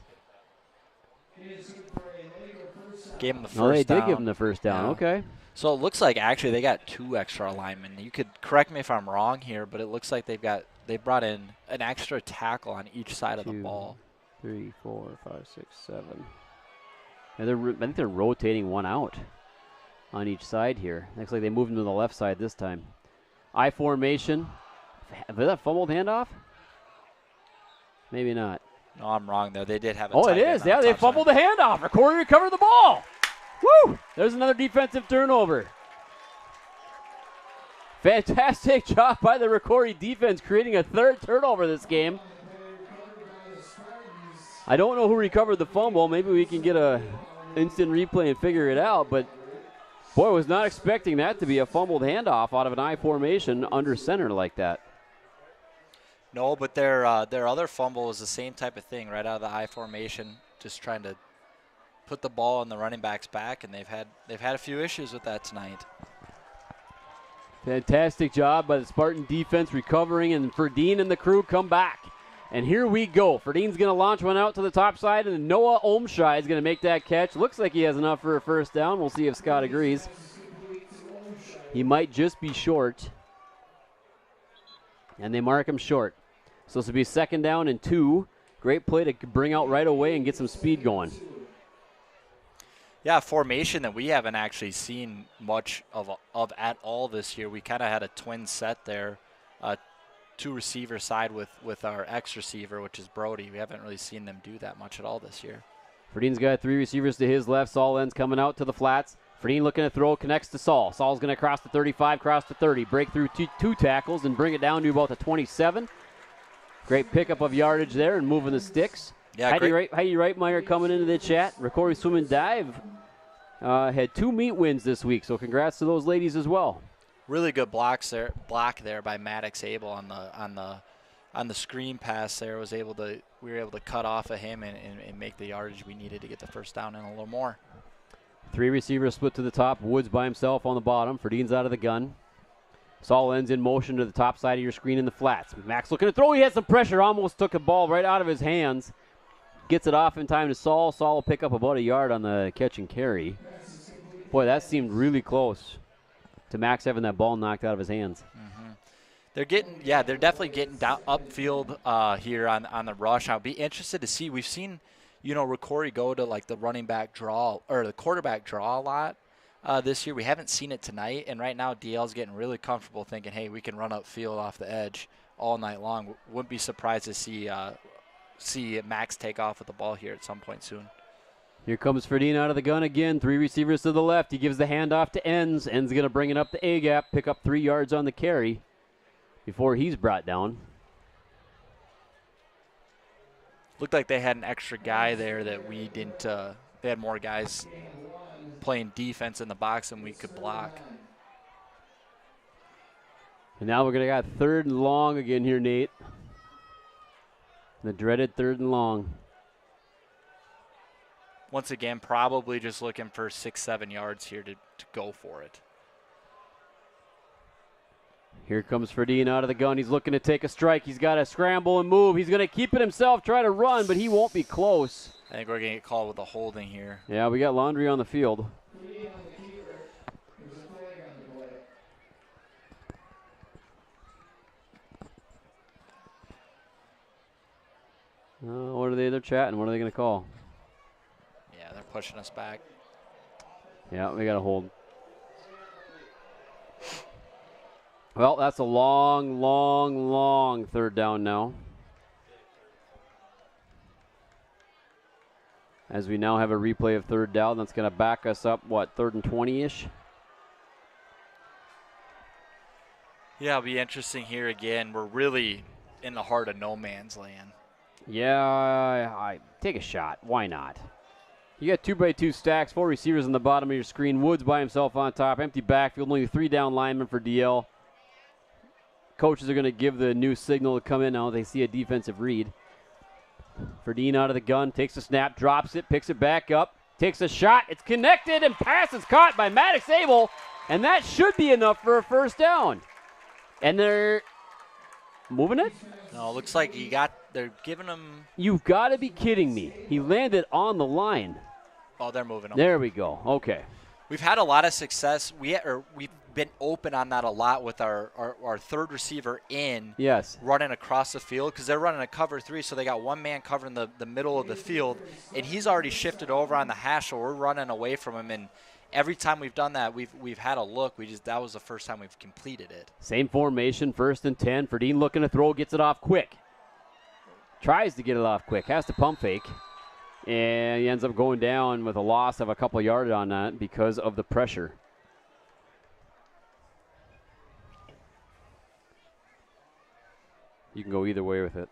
Gave him the first down. Oh, they did give him the first down. Yeah. Okay. So it looks like actually they got 2 extra linemen. You could correct me if I'm wrong here, but it looks like they brought in an extra tackle on each side of the ball. 3, 4, 5, 6, 7. And I think they're rotating one out on each side here. Looks like they moved him to the left side this time. I formation. Was that fumbled handoff? Maybe not. No, I'm wrong there. They did have a Oh, it is. Yeah, they fumbled the handoff. ROCORI recovered the ball. Woo! There's another defensive turnover. Fantastic job by the ROCORI defense creating a 3rd turnover this game. I don't know who recovered the fumble. Maybe we can get a instant replay and figure it out, but boy, I was not expecting that to be a fumbled handoff out of an I formation under center like that. No, but their other fumble was the same type of thing, right out of the I formation, just trying to put the ball in the running back's back, and they've had a few issues with that tonight. Fantastic job by the Spartan defense recovering, and Ferdine and the crew come back. And here we go. Ferdine's going to launch one out to the top side, and Noah Olmshire is going to make that catch. Looks like he has enough for a first down. We'll see if Scott agrees. He might just be short. And they mark him short. So this will be 2nd down and 2. Great play to bring out right away and get some speed going. Yeah, formation that we haven't actually seen much of at all this year. We kind of had a twin set there. 2 receiver side with our X receiver, which is Brody. We haven't really seen them do that much at all this year. Ferdine's got 3 receivers to his left. Saul ends coming out to the flats. Ferdine looking to throw, connects to Saul. Saul's going to cross the 35, cross the 30, break through 2 tackles and bring it down to about the 27. Great pickup of yardage there and moving the sticks. Yeah, Heidi Reitmeyer coming into the chat. ROCORI Swim and Dive had 2 meet wins this week, so congrats to those ladies as well. Really good block there by Maddox Abel on the screen pass there. We were able to cut off of him and make the yardage we needed to get the first down and a little more. 3 receivers split to the top. Woods by himself on the bottom. Ferdine's out of the gun. Saul ends in motion to the top side of your screen in the flats. Max looking to throw. He has some pressure. Almost took a ball right out of his hands. Gets it off in time to Saul. Saul will pick up about a yard on the catch and carry. Boy, that seemed really close to Max having that ball knocked out of his hands. Mm-hmm. They're definitely getting down upfield here on the rush. I'll be interested to see. We've seen, ROCORI go to like the running back draw or the quarterback draw a lot this year. We haven't seen it tonight, and right now DL's getting really comfortable thinking, hey, we can run upfield off the edge all night long. Wouldn't be surprised to see Max take off with the ball here at some point soon. Here comes Ferdine out of the gun again. 3 receivers to the left. He gives the handoff to Enns. Enns going to bring it up the A-gap, pick up 3 yards on the carry before he's brought down. Looked like they had an extra guy there that we didn't. They had more guys playing defense in the box than we could block. And now we're going to got 3rd and long again here, Nate. The dreaded 3rd and long. Once again, probably just looking for 6-7 yards here to go for it. Here comes Ferdine out of the gun. He's looking to take a strike. He's got to scramble and move. He's going to keep it himself, try to run, but he won't be close. I think we're going to get called with a holding here. Yeah, we got Laundry on the field. What are they? They're chatting. What are they going to call? Yeah, they're pushing us back. Yeah, we got to hold. Well, that's a long, long, long 3rd down now. As we now have a replay of 3rd down, that's going to back us up, 3rd and 20-ish? Yeah, it'll be interesting here again. We're really in the heart of no man's land. Yeah, I take a shot. Why not? You got 2x2 stacks, 4 receivers on the bottom of your screen. Woods by himself on top. Empty backfield, only 3 down linemen for DL. Coaches are going to give the new signal to come in now. They see a defensive read. Ferdine out of the gun, takes a snap, drops it, picks it back up, takes a shot. It's connected, and pass is caught by Maddox Abel, and that should be enough for a 1st down. And they're moving it? No, it looks like they're giving him. You've got to be kidding me. He landed on the line. Oh, they're moving him. There we go. Okay. We've had a lot of success. We've been open on that a lot with our 3rd receiver in. Yes. Running across the field because they're running a cover 3, so they got one man covering the middle of the field, and he's already shifted over on the hash, so we're running away from him. And every time we've done that, we've had a look. That was the first time we've completed it. Same formation, 1st and 10. Ferdine looking to throw, gets it off quick. Tries to get it off quick, has to pump fake. And he ends up going down with a loss of a couple yards on that because of the pressure. You can go either way with it.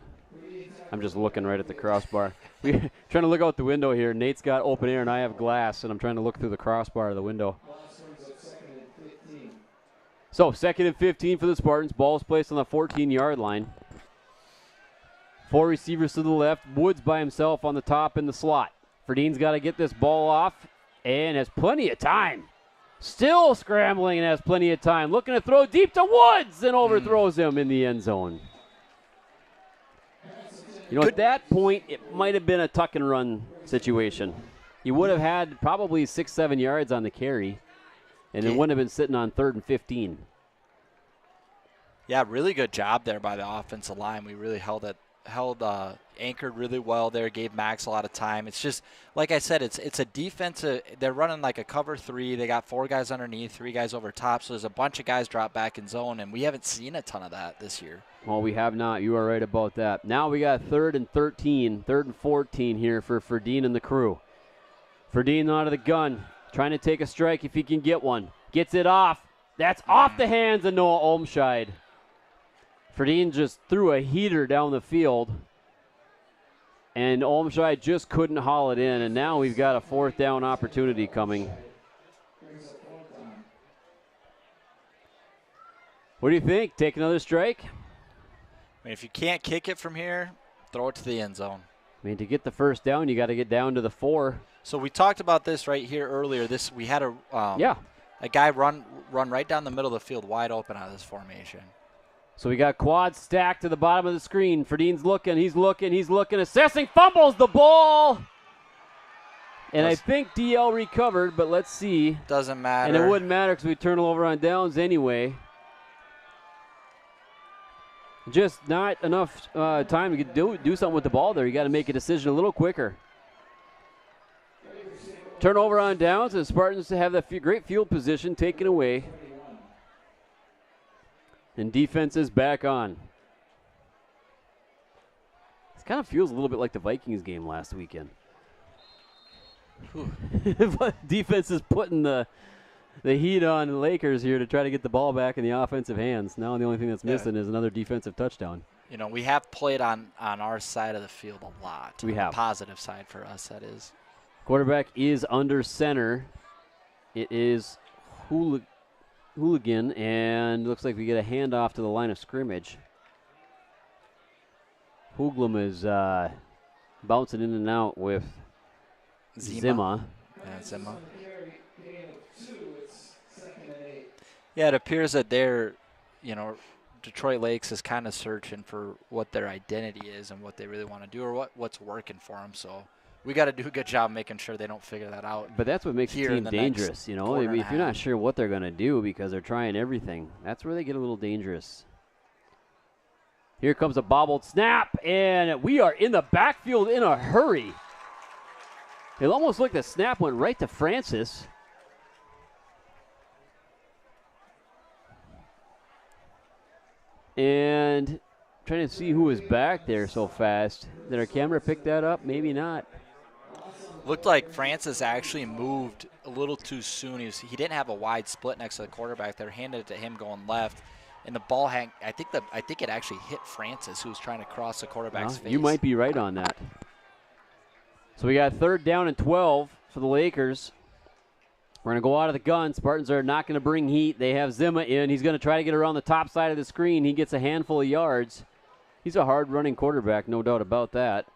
I'm just looking right at the crossbar. We're trying to look out the window here. Nate's got open air and I have glass, and I'm trying to look through the crossbar of the window. So 2nd and 15 for the Spartans. Ball's placed on the 14-yard line. 4 receivers to the left. Woods by himself on the top in the slot. Ferdine's got to get this ball off and has plenty of time. Still scrambling and has plenty of time. Looking to throw deep to Woods and overthrows him in the end zone. At that point, it might have been a tuck and run situation. He would have had probably 6-7 yards on the carry, and it wouldn't have been sitting on 3rd and 15. Yeah, really good job there by the offensive line. We really anchored really well there, gave Max a lot of time. It's just, like I said, it's a defensive. They're running like a cover 3. They got 4 guys underneath, 3 guys over top, so there's a bunch of guys drop back in zone, and we haven't seen a ton of that this year. Well, we have not. You are right about that. Now we got 3rd and 13, 3rd and 14 here for Ferdine and the crew. Ferdine out of the gun, trying to take a strike if he can get one. Gets it off. That's off the hands of Noah Olmscheid. Ferdine just threw a heater down the field, and Olmscheid just couldn't haul it in, and now we've got a 4th down opportunity coming. What do you think? Take another strike? I mean, if you can't kick it from here, throw it to the end zone. I mean, to get the 1st down, you got to get down to the 4. So we talked about this right here earlier. We had a A guy run right down the middle of the field wide open out of this formation. So we got quads stacked to the bottom of the screen. Ferdin's looking, he's looking, assessing, fumbles the ball. And I think DL recovered, but let's see. Doesn't matter. And it wouldn't matter because we turn over on downs anyway. Just not enough time to do something with the ball there. You got to make a decision a little quicker. Turnover on downs, and the Spartans have that great field position taken away. And defense is back on. This kind of feels a little bit like the Vikings game last weekend. But defense is putting the heat on the Lakers here to try to get the ball back in the offensive hands. Now the only thing that's missing is another defensive touchdown. You know, we have played on our side of the field a lot. We have. The positive side for us, that is. Quarterback is under center. It is Hooligan, and looks like we get a handoff to the line of scrimmage. Hooglam is bouncing in and out with Zima. Yeah, Zima. Yeah, it appears that they're, Detroit Lakes is kind of searching for what their identity is and what they really want to do or what's working for them. So we got to do a good job making sure they don't figure that out. But that's what makes the team dangerous, if you're not sure what they're going to do because they're trying everything, that's where they get a little dangerous. Here comes a bobbled snap, and we are in the backfield in a hurry. It almost looked the snap went right to Francis. And trying to see who was back there so fast. Did our camera pick that up? Maybe not. Looked like Francis actually moved a little too soon. He didn't have a wide split next to the quarterback there. Handed it to him going left, and the ball I think it actually hit Francis, who was trying to cross the quarterback's face. You might be right on that. So we got 3rd down and 12 for the Lakers. We're going to go out of the gun. Spartans are not going to bring heat. They have Zima in. He's going to try to get around the top side of the screen. He gets a handful of yards. He's a hard-running quarterback, no doubt about that.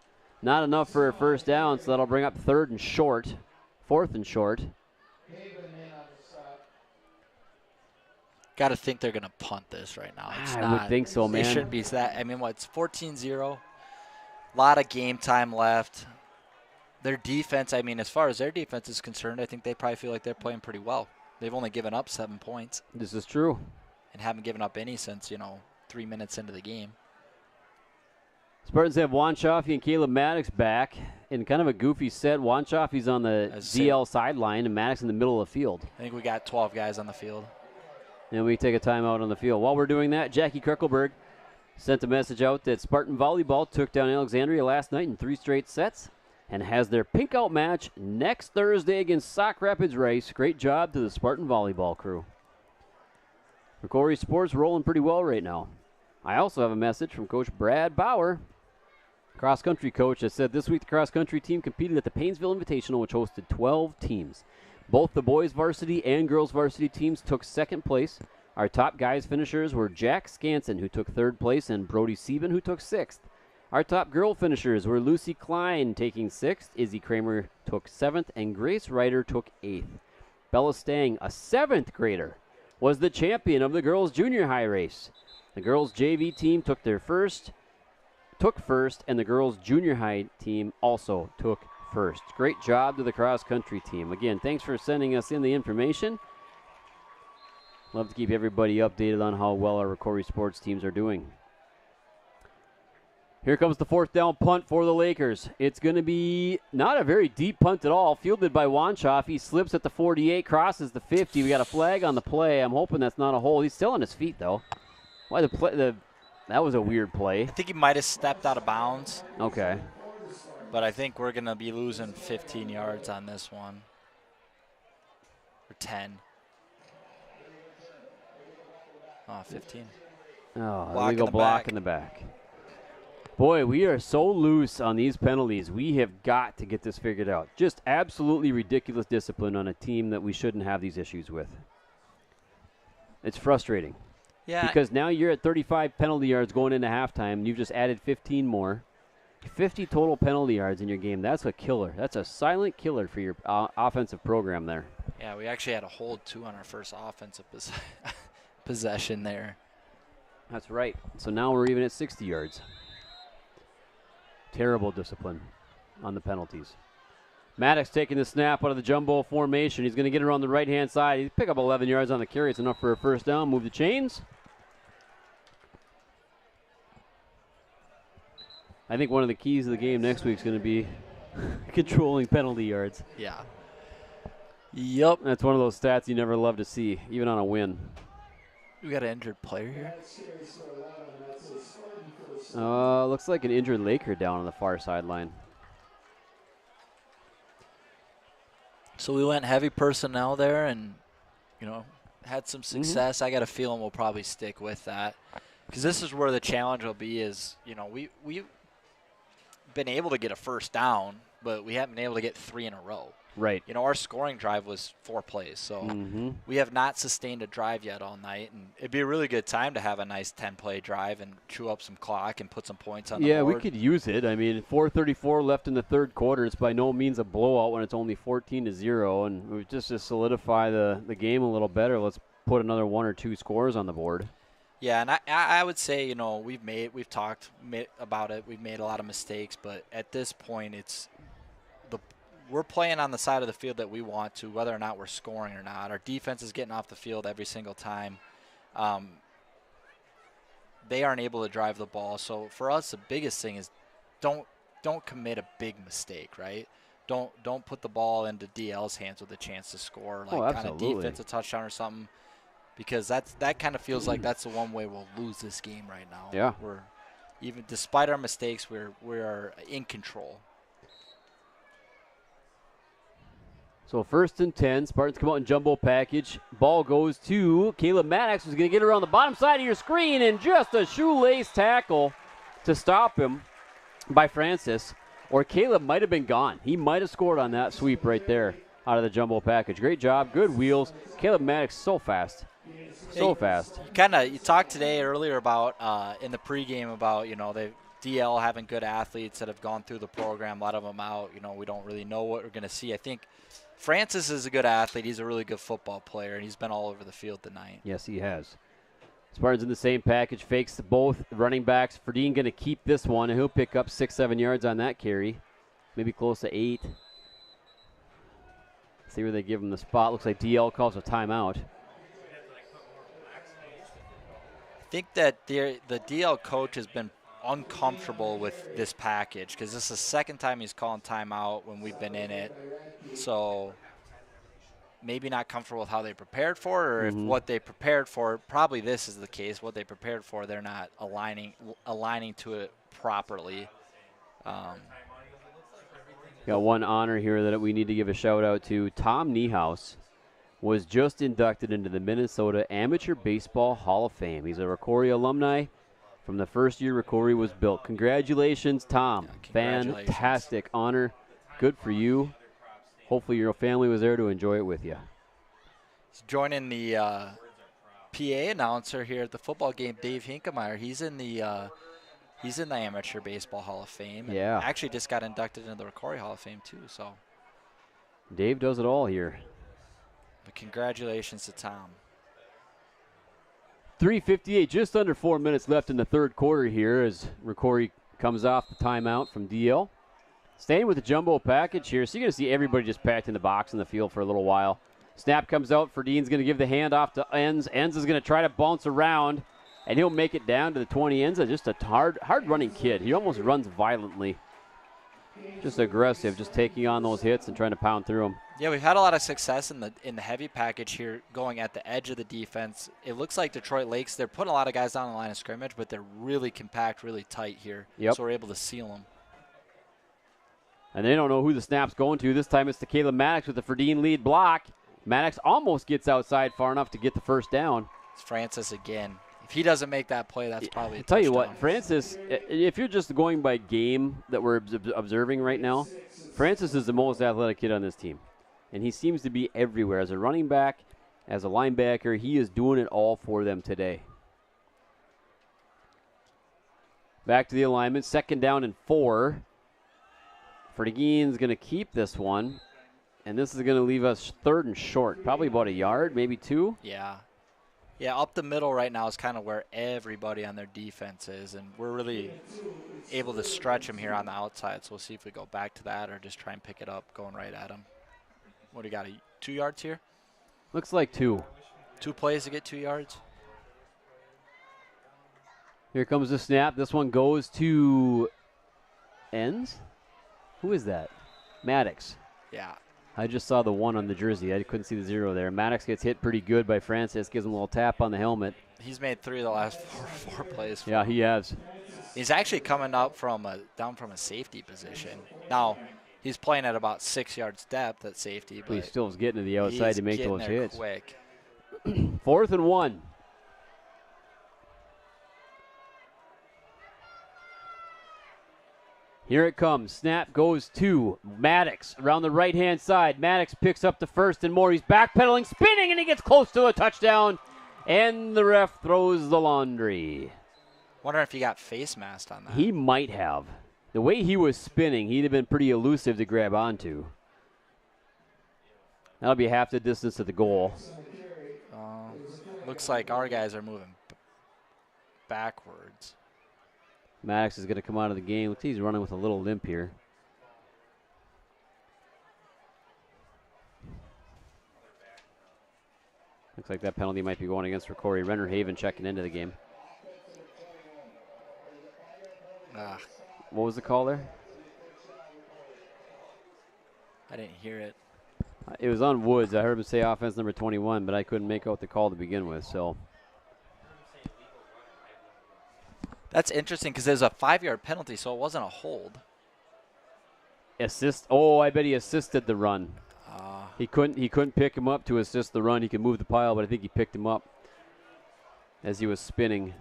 Not enough for a first down, so that'll bring up 4th and short. Got to think they're going to punt this right now. I would think so, man. They shouldn't be that. I mean, it's 14-0. A lot of game time left. Their defense, as far as their defense is concerned, I think they probably feel like they're playing pretty well. They've only given up 7 points. This is true. And haven't given up any since, 3 minutes into the game. Spartans have Juan Chaffee and Caleb Maddox back in kind of a goofy set. Juan Chaffee's on the ZL sideline and Maddox in the middle of the field. I think we got 12 guys on the field. And we take a timeout on the field. While we're doing that, Jackie Kirkelberg sent a message out that Spartan Volleyball took down Alexandria last night in 3 straight sets and has their pink out match next Thursday against Sauk Rapids Rice. Great job to the Spartan Volleyball crew. ROCORI Sports rolling pretty well right now. I also have a message from Coach Brad Bauer, cross-country coach, that said this week the cross-country team competed at the Painesville Invitational, which hosted 12 teams. Both the boys varsity and girls varsity teams took 2nd place. Our top guys finishers were Jack Skansen, who took 3rd place, and Brody Sieben, who took 6th. Our top girl finishers were Lucy Klein taking 6th, Izzy Kramer took 7th, and Grace Ryder took 8th. Bella Stang, a 7th grader, was the champion of the girls' junior high race. The girls' JV team took first, and the girls' junior high team also took first. Great job to the cross-country team. Again, thanks for sending us in the information. Love to keep everybody updated on how well our ROCORI Sports teams are doing. Here comes the 4th down punt for the Lakers. It's going to be not a very deep punt at all. Fielded by Wanchoff. He slips at the 48, crosses the 50. We got a flag on the play. I'm hoping that's not a hold. He's still on his feet, though. Why that was a weird play. I think he might have stepped out of bounds. Okay. But I think we're going to be losing 15 yards on this one. Or 10. 15. Oh, illegal block in the back. Boy, we are so loose on these penalties. We have got to get this figured out. Just absolutely ridiculous discipline on a team that we shouldn't have these issues with. It's frustrating. Yeah. Because now you're at 35 penalty yards going into halftime, and you've just added 15 more. 50 total penalty yards in your game. That's a killer. That's a silent killer for your offensive program there. Yeah, we actually had a hold, too, on our first offensive possession there. That's right. So now we're even at 60 yards. Terrible discipline on the penalties. Maddox taking the snap out of the jumbo formation. He's going to get it on the right-hand side. He's pick up 11 yards on the carry. It's enough for a first down. Move the chains. I think one of the keys of the game next week is going to be controlling penalty yards. Yeah. Yep. That's one of those stats you never love to see, even on a win. We got an injured player here. Looks like an injured Laker down on the far sideline. So we went heavy personnel there and, had some success. I got a feeling we'll probably stick with that. Because this is where the challenge will be is, we've been able to get a first down, but we haven't been able to get 3 in a row. Right. Our scoring drive was 4 plays, so we have not sustained a drive yet all night, and it'd be a really good time to have a nice 10-play drive and chew up some clock and put some points on the board. Yeah, we could use it. I mean, 4:34 left in the third quarter. It's by no means a blowout when it's only 14-0, and we just to solidify the game a little better, let's put another 1 or 2 scores on the board. Yeah, and I would say, we've talked about it. We've made a lot of mistakes, but at this point, we're playing on the side of the field that we want to, whether or not we're scoring or not. Our defense is getting off the field every single time. They aren't able to drive the ball. So for us, the biggest thing is don't commit a big mistake, right? Don't put the ball into DL's hands with a chance to score, like kind of defensive touchdown or something, because that kind of feels like that's the one way we'll lose this game right now. Yeah. We're even despite our mistakes, we're in control. So 1st and 10, Spartans come out in jumbo package. Ball goes to Caleb Maddox, who's going to get it around the bottom side of your screen, and just a shoelace tackle to stop him by Francis. Or Caleb might have been gone. He might have scored on that sweep right there out of the jumbo package. Great job, good wheels. Caleb Maddox so fast. So fast. You talked today earlier about in the pregame about they DL having good athletes that have gone through the program. A lot of them out. We don't really know what we're going to see. I think Francis is a good athlete. He's a really good football player, and he's been all over the field tonight. Yes, he has. Spartans in the same package, fakes both running backs. Ferdine going to keep this one, and he'll pick up 6-7 yards on that carry, maybe close to 8. See where they give him the spot. Looks like DL calls a timeout. I think that the DL coach has been uncomfortable with this package because this is the second time he's calling timeout when we've been in it. So maybe not comfortable with how they prepared for it, or if what they prepared for, probably this is the case, what they prepared for, they're not aligning to it properly. Got one honor here that we need to give a shout out to. Tom Niehaus was just inducted into the Minnesota Amateur Baseball Hall of Fame. He's a ROCORI alumni from the first year ROCORI was built. Congratulations, Tom. Yeah, congratulations. Fantastic honor. Good for you. Hopefully your family was there to enjoy it with you. He's joining the PA announcer here at the football game, Dave Hinkemeyer. He's in the Amateur Baseball Hall of Fame. And yeah. actually just got inducted into the ROCORI Hall of Fame too. So Dave does it all here. But congratulations to Tom. 3:58, just under 4 minutes left in the third quarter here as ROCORI comes off the timeout from DL. Staying with the jumbo package here, so you're going to see everybody just packed in the box in the field for a little while. Snap comes out. Ferdine's going to give the handoff to Enns. Enns is going to try to bounce around, and he'll make it down to the 20. Enns is just a hard-running kid. He almost runs violently. Just aggressive, just taking on those hits and trying to pound through them. Yeah, we've had a lot of success in the heavy package here, going at the edge of the defense. It looks like Detroit Lakes, they're putting a lot of guys down the line of scrimmage, but they're really compact, really tight here. Yep. So we're able to seal them. And they don't know who the snap's going to. This time it's to Caleb Maddox with the Ferdine lead block. Maddox almost gets outside far enough to get the first down. It's Francis again. If he doesn't make that play, that's probably a tell you touchdown. what, Francis, if you're just going by game that we're observing right now, Francis is the most athletic kid on this team. And he seems to be everywhere. As a running back, as a linebacker, he is doing it all for them today. Back to the alignment, 2nd down and 4. Ferdine's going to keep this one. And this is going to leave us 3rd and short, probably about a yard, maybe 2. Yeah. Yeah, up the middle right now is kind of where everybody on their defense is, and we're really able to stretch them here on the outside. So we'll see if we go back to that or just try and pick it up going right at them. What do you got, 2 yards here? Looks like 2. 2 plays to get 2 yards. Here comes the snap. This one goes to Ends. Who is that? Maddox. Yeah. I just saw the 1 on the jersey. I couldn't see the 0 there. Maddox gets hit pretty good by Francis, gives him a little tap on the helmet. He's made 3 of the last four plays. Yeah, he has. He's actually coming up down from a safety position. Now, he's playing at about 6 yards depth at safety, but he still is getting to the outside to make those hits. Quick. 4th and 1. Here it comes. Snap goes to Maddox around the right-hand side. Maddox picks up the 1st and more. He's backpedaling, spinning, and he gets close to a touchdown. And the ref throws the laundry. Wonder if he got face masked on that. He might have. The way he was spinning, he'd have been pretty elusive to grab onto. That'll be half the distance to the goal. Looks like our guys are moving backwards. Maddox is going to come out of the game. He's running with a little limp here. Looks like that penalty might be going against ROCORI. Renner Haven checking into the game. What was the call there? I didn't hear it. It was on Woods. I heard him say offense number 21, but I couldn't make out the call to begin with. So that's interesting because there's a 5-yard penalty, so it wasn't a hold. Assist. Oh, I bet he assisted the run. He couldn't pick him up to assist the run. He could move the pile, but I think he picked him up as he was spinning.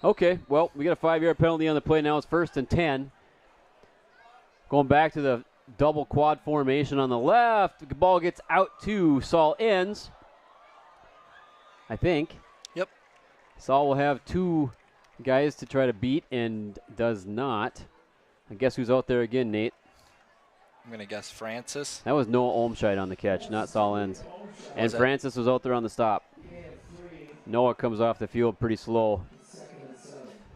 Okay, well, we got a 5-yard penalty on the play. Now it's 1st and 10. Going back to the double quad formation on the left. The ball gets out to Saul Ends, I think. Yep. Saul will have 2 guys to try to beat and does not. I guess who's out there again, Nate? I'm going to guess Francis. That was Noah Olmscheid on the catch, not Saul Ends. And Francis was out there on the stop. Noah comes off the field pretty slow.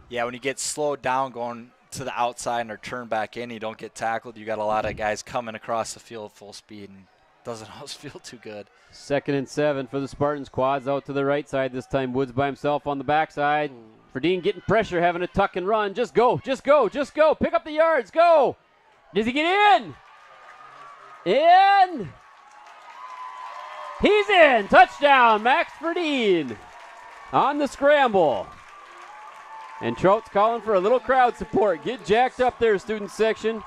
Yeah, when you get slowed down going to the outside and or turn back in, you don't get tackled. You got a lot of guys coming across the field full speed and doesn't always feel too good. 2nd and 7 for the Spartans. Quads out to the right side. This time Woods by himself on the backside. Ferdine getting pressure, having a tuck and run. Just go, just go, just go. Pick up the yards, go. Does he get in? In. He's in. Touchdown, Max Ferdine on the scramble. And Trout's calling for a little crowd support. Get jacked up there, student section.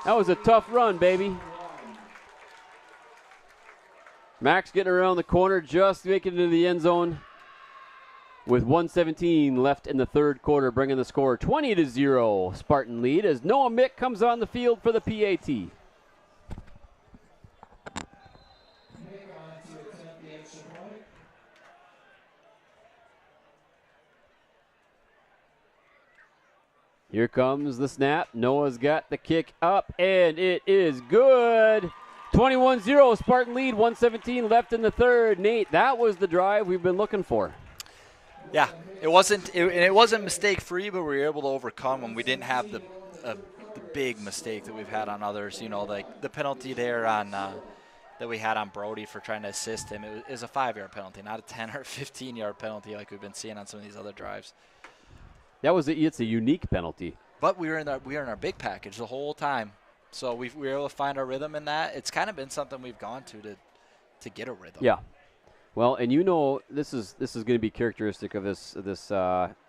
That was a tough run, baby. Max getting around the corner, just making it into the end zone with 1:17 left in the 3rd quarter, bringing the score 20-0 Spartan lead as Noah Mick comes on the field for the PAT. Here comes the snap. Noah's got the kick up, and it is good. 21-0 Spartan lead, 1:17 left in the 3rd. Nate, that was the drive we've been looking for. Yeah, it wasn't mistake-free, but we were able to overcome them. We didn't have the big mistake that we've had on others. You know, like the penalty there on that we had on Brody for trying to assist him. It was a 5-yard penalty, not a 10 or 15-yard penalty like we've been seeing on some of these other drives. It's a unique penalty. But we were in our big package the whole time, so we were able to find our rhythm in that. It's kind of been something we've gone to get a rhythm. Yeah. Well, and you know this is going to be characteristic of this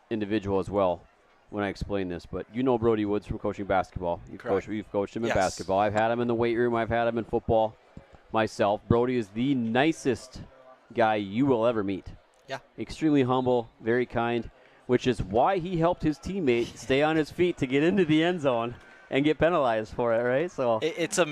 individual as well when I explain this. But you know Brody Woods from coaching basketball. You've coached him in basketball. I've had him in the weight room. I've had him in football myself. Brody is the nicest guy you will ever meet. Yeah. Extremely humble, very kind, which is why he helped his teammate stay on his feet to get into the end zone and get penalized for it, right? So that's a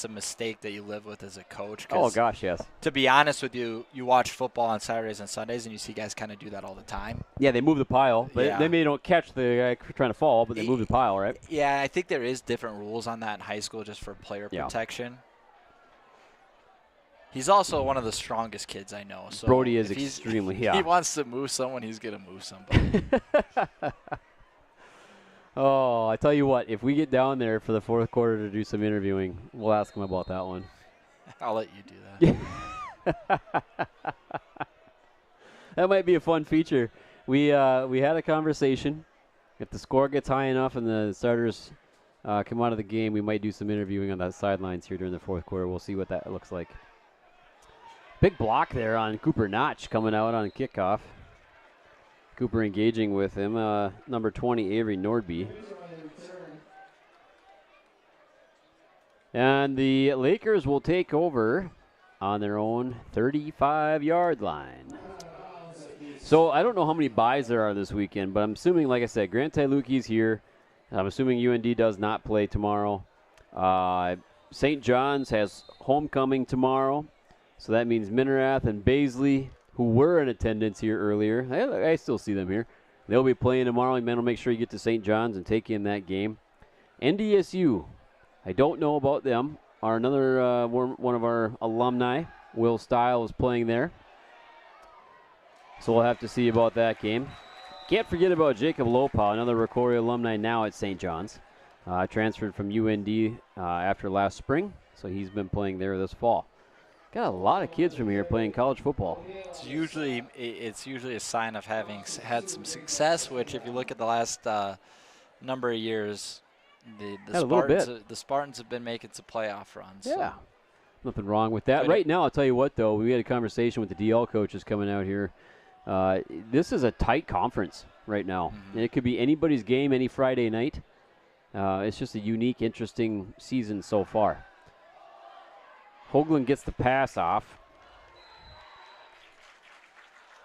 mistake that you live with as a coach. Oh gosh, yes. To be honest with you, you watch football on Saturdays and Sundays, and you see guys kind of do that all the time. Yeah, they move the pile, but Yeah. they maybe don't catch the guy trying to fall, but they move the pile, right? Yeah, I think there is different rules on that in high school just for player Yeah. protection. He's also one of the strongest kids I know. So Brody is if extremely, if yeah. he wants to move someone, he's going to move somebody. Oh, I tell you what, if we get down there for the fourth quarter to do some interviewing, we'll ask him about that one. I'll let you do that. That might be a fun feature. We had a conversation. If the score gets high enough and the starters come out of the game, we might do some interviewing on the sidelines here during the fourth quarter. We'll see what that looks like. Big block there on Cooper Notch coming out on kickoff. Cooper engaging with him. Number 20, Avery Nordby. And the Lakers will take over on their own 35-yard line. So I don't know how many buys there are this weekend, but I'm assuming, like I said, Grant Tylukey's here. I'm assuming UND does not play tomorrow. St. John's has homecoming tomorrow. So that means Minerath and Baisley, who were in attendance here earlier. I still see them here. They'll be playing tomorrow. Man, will make sure you get to St. John's and take in that game. NDSU, I don't know about them. Another one of our alumni, Will Stile, is playing there. So we'll have to see about that game. Can't forget about Jacob Lopaw, another ROCORI alumni now at St. John's. Transferred from UND after last spring, so he's been playing there this fall. Got a lot of kids from here playing college football. It's usually a sign of having had some success, which if you look at the last number of years, the Spartans have been making some playoff runs. Yeah, so. Nothing wrong with that. Right now, I'll tell you what, though, we had a conversation with the DL coaches coming out here. This is a tight conference right now. And it could be anybody's game any Friday night. It's just a unique, interesting season so far. Hoagland gets the pass off.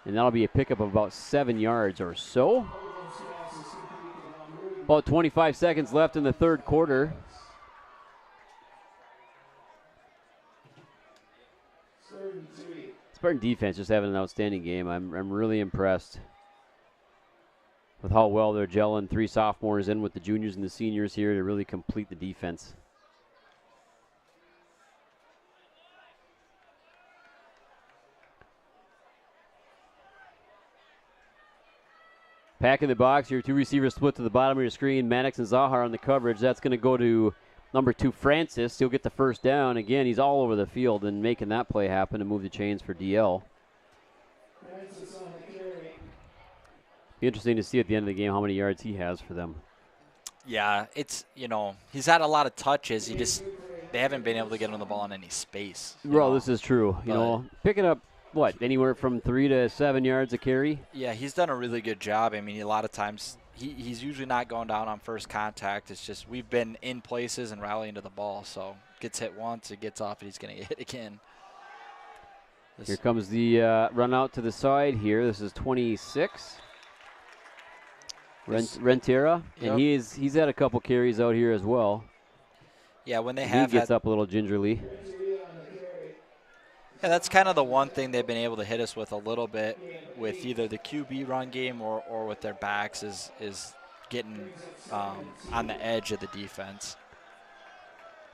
And that'll be a pickup of about 7 yards or so. About 25 seconds left in the third quarter. Spartan defense just having an outstanding game. I'm really impressed with how well they're gelling. 3 sophomores in with the juniors and the seniors here to really complete the defense. Pack in the box, your 2 receivers split to the bottom of your screen. Maddox and Zahar on the coverage. That's going to go to number 2, Francis. He'll get the first down. Again, he's all over the field and making that play happen and move the chains for DL. Be interesting to see at the end of the game how many yards he has for them. Yeah, it's, he's had a lot of touches. They haven't been able to get him the ball in any space. Well, this is true. Picking up, anywhere from 3 to 7 yards a carry? Yeah, he's done a really good job. I mean, a lot of times he's usually not going down on first contact. It's just we've been in places and rallying to the ball. So gets hit once, it gets off, and he's going to get hit again. Here comes the run out to the side here. This is 26. Rentera, Yep. and he's had a couple carries out here as well. Yeah, when they He have gets up a little gingerly. Yeah, that's kind of the one thing they've been able to hit us with a little bit with either the QB run game or with their backs is getting on the edge of the defense.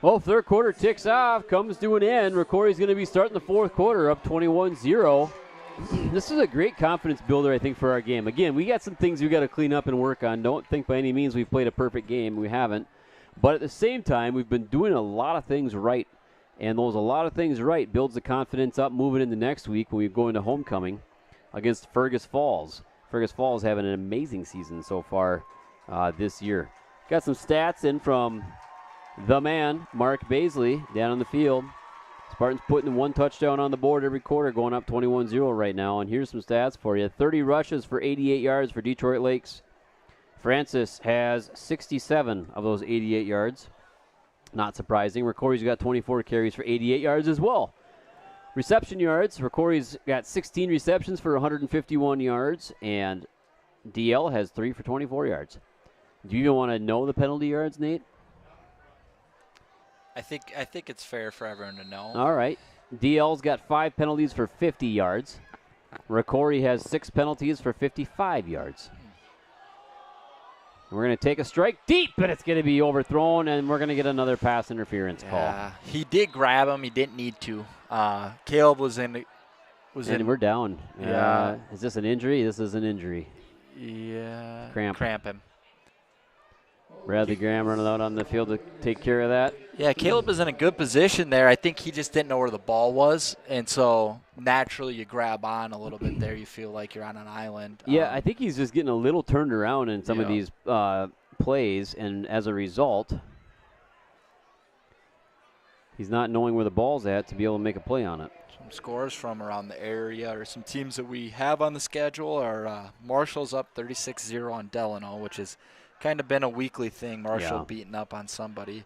Well, third quarter ticks off, comes to an end. ROCORI's going to be starting the fourth quarter up 21-0. This is a great confidence builder, I think, for our game. Again, we got some things we got to clean up and work on. Don't think by any means we've played a perfect game. We haven't. But at the same time, we've been doing a lot of things right. And those a lot of things right builds the confidence up moving into next week when we go into homecoming against Fergus Falls. Fergus Falls having an amazing season so far this year. Got some stats in from the man, Mark Baisley, down on the field. Spartans putting 1 touchdown on the board every quarter, going up 21-0 right now. And here's some stats for you. 30 rushes for 88 yards for Detroit Lakes. Francis has 67 of those 88 yards. Not surprising. ROCORI's got 24 carries for 88 yards as well. Reception yards, ROCORI's got 16 receptions for 151 yards, and DL has 3 for 24 yards. Do you even want to know the penalty yards, Nate? I think it's fair for everyone to know. All right. DL's got 5 penalties for 50 yards. ROCORI has 6 penalties for 55 yards. We're going to take a strike deep, but it's going to be overthrown, and we're going to get another pass interference call. He did grab him. He didn't need to. Caleb was in. And we're down. Yeah. Is this an injury? This is an injury. Yeah. Cramp him. Bradley Graham running out on the field to take care of that. Yeah, Caleb is in a good position there. I think he just didn't know where the ball was, and so naturally you grab on a little bit there. You feel like you're on an island. Yeah, I think he's just getting a little turned around in some of these plays, and as a result, he's not knowing where the ball's at to be able to make a play on it. Some scores from around the area or some teams that we have on the schedule are Marshall's up 36-0 on Delano, which has kind of been a weekly thing. Marshall beating up on somebody.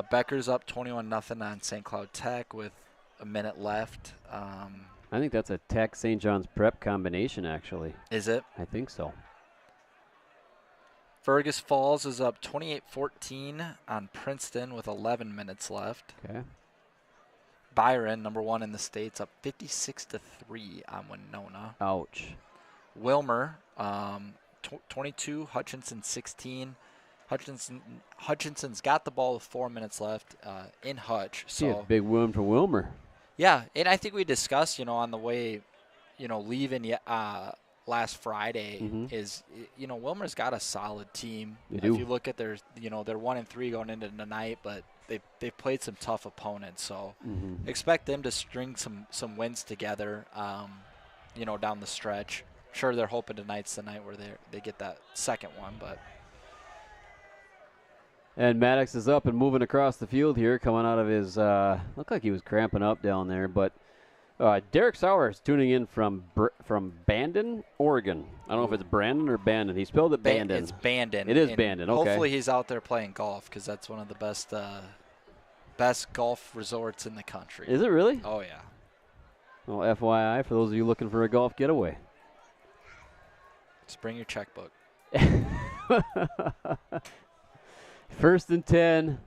Becker's up 21-0 on St. Cloud Tech with a minute left. I think that's a Tech St. John's Prep combination, actually. Is it? I think so. Fergus Falls is up 28-14 on Princeton with 11 minutes left. Okay. Byron, number 1 in the States, up 56-3 on Winona. Ouch. Wilmer, 22, Hutchinson 16. Hutchinson's got the ball with 4 minutes left in Hutch. So big win for Wilmer. Yeah, and I think we discussed, on the way, leaving last Friday is, Wilmer's got a solid team. They do. If you look at their, they're 1-3 going into tonight, but they've played some tough opponents. So expect them to string some wins together, down the stretch. Sure, they're hoping tonight's the night where they get that second one, but. And Maddox is up and moving across the field here, coming out of his, looked like he was cramping up down there, but Derek Sauer is tuning in from Bandon, Oregon. I don't know if it's Brandon or Bandon. He spelled it Bandon. It's Bandon. It is Bandon, okay. Hopefully he's out there playing golf because that's one of the best golf resorts in the country. Is it really? Oh, yeah. Well, FYI, for those of you looking for a golf getaway. Just bring your checkbook. 1st and 10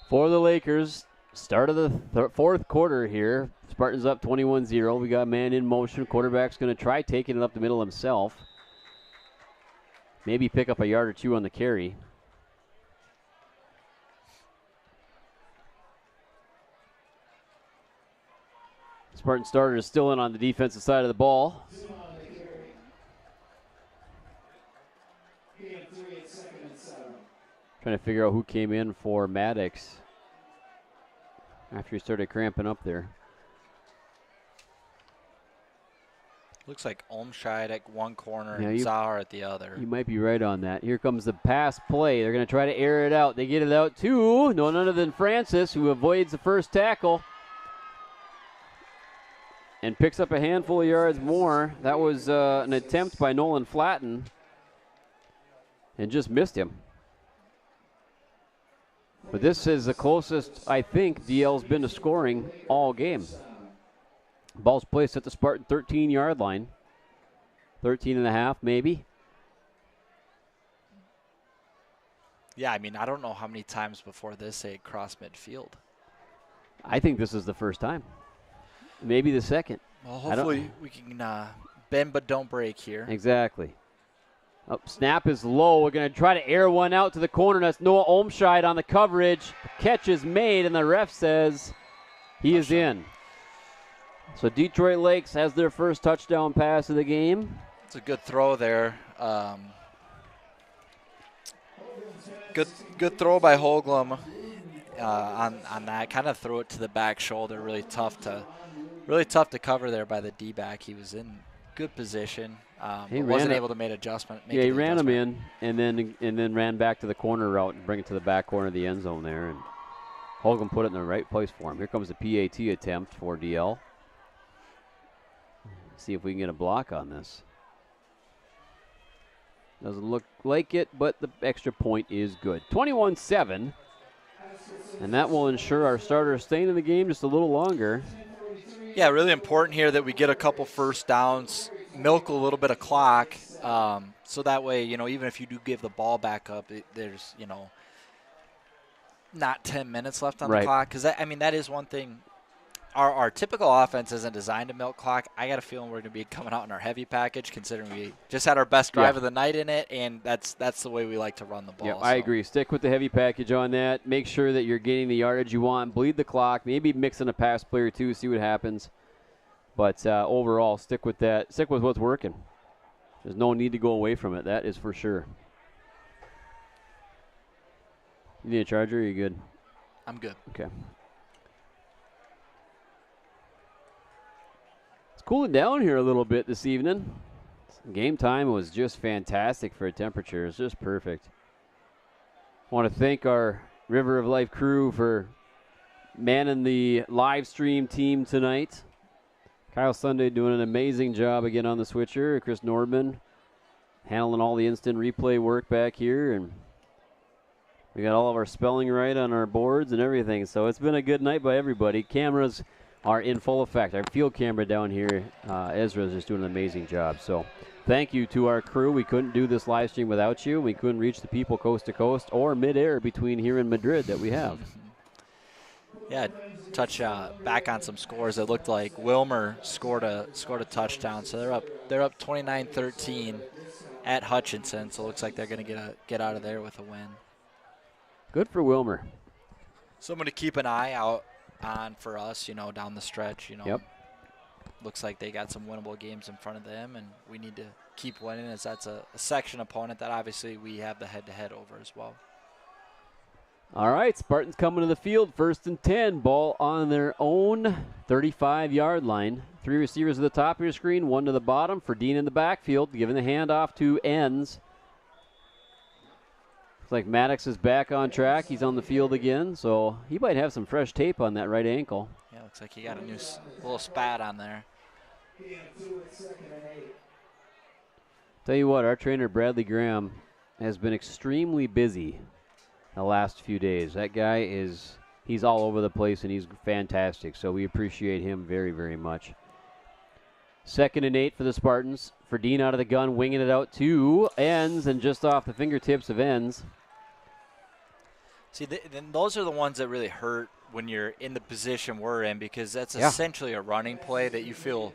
for the Lakers. Start of the fourth quarter here. Spartans up 21-0. We got a man in motion. Quarterback's going to try taking it up the middle himself. Maybe pick up a yard or 2 on the carry. Spartan starter is still in on the defensive side of the ball. Trying to figure out who came in for Maddox after he started cramping up there. Looks like Olmscheid at one corner and Zahar at the other. You might be right on that. Here comes the pass play. They're going to try to air it out. They get it out to none other than Francis, who avoids the first tackle and picks up a handful of yards more. That was an attempt by Nolan Flatten and just missed him. But this is the closest, I think, DL's been to scoring all game. Ball's placed at the Spartan 13-yard line. 13.5, maybe. Yeah, I mean, I don't know how many times before this they crossed midfield. I think this is the first time. Maybe the second. Well, hopefully we can bend but don't break here. Exactly. Snap is low. We're going to try to air one out to the corner. That's Noah Olmscheid on the coverage. The catch is made, and the ref says he is in. So Detroit Lakes has their first touchdown pass of the game. It's a good throw there. Good throw by Holglum on that. Kind of threw it to the back shoulder. Really tough to cover there by the D-back. He was in good position. He wasn't able to make adjustment. Yeah, he ran him in and then ran back to the corner route and bring it to the back corner of the end zone there. And Holcomb put it in the right place for him. Here comes the PAT attempt for DL. See if we can get a block on this. Doesn't look like it, but the extra point is good. 21-7. And that will ensure our starter staying in the game just a little longer. Yeah, really important here that we get a couple first downs, milk a little bit of clock. So that way, even if you do give the ball back up, there's, not 10 minutes left on the clock. Because, that is one thing. Our typical offense isn't designed to milk clock. I got a feeling we're going to be coming out in our heavy package, considering we just had our best drive of the night in it, and that's the way we like to run the ball. Yeah, I agree. Stick with the heavy package on that. Make sure that you're getting the yardage you want. Bleed the clock. Maybe mix in a pass play or two, see what happens. But overall, stick with that. Stick with what's working. There's no need to go away from it. That is for sure. You need a charger? Or are you good? I'm good. Okay. Cooling down here a little bit this evening. Game time was just fantastic for a temperature. It's just perfect. I want to thank our River of Life crew for manning the live stream team tonight. Kyle Sunday doing an amazing job again on the switcher. Chris Nordman handling all the instant replay work back here. And we got all of our spelling right on our boards and everything. So it's been a good night by everybody. Cameras are in full effect. Our field camera down here, Ezra's just doing an amazing job. So thank you to our crew. We couldn't do this live stream without you. We couldn't reach the people coast to coast or midair between here and Madrid that we have. Yeah, touch back on some scores. It looked like Wilmer scored a touchdown, so they're up 29-13 at Hutchinson. So it looks like they're going to get out of there with a win. Good for Wilmer. Someone to keep an eye out on for us, down the stretch. Yep. Looks like they got some winnable games in front of them, and we need to keep winning, as that's a section opponent that obviously we have the head-to-head over as well. All right, Spartans coming to the field, 1st and 10. Ball on their own 35-yard line. 3 receivers at the top of your screen, 1 to the bottom. For Dean in the backfield, giving the handoff to Enns. Looks like Maddox is back on track. He's on the field again, so he might have some fresh tape on that right ankle. Yeah, looks like he got a new little spat on there. Tell you what, our trainer Bradley Graham has been extremely busy the last few days. That guy he's all over the place, and he's fantastic, so we appreciate him very, very much. 2nd and 8 for the Spartans. For Dean out of the gun, winging it out to Enns, and just off the fingertips of Enns. See, then those are the ones that really hurt when you're in the position we're in, because that's essentially a running play that you feel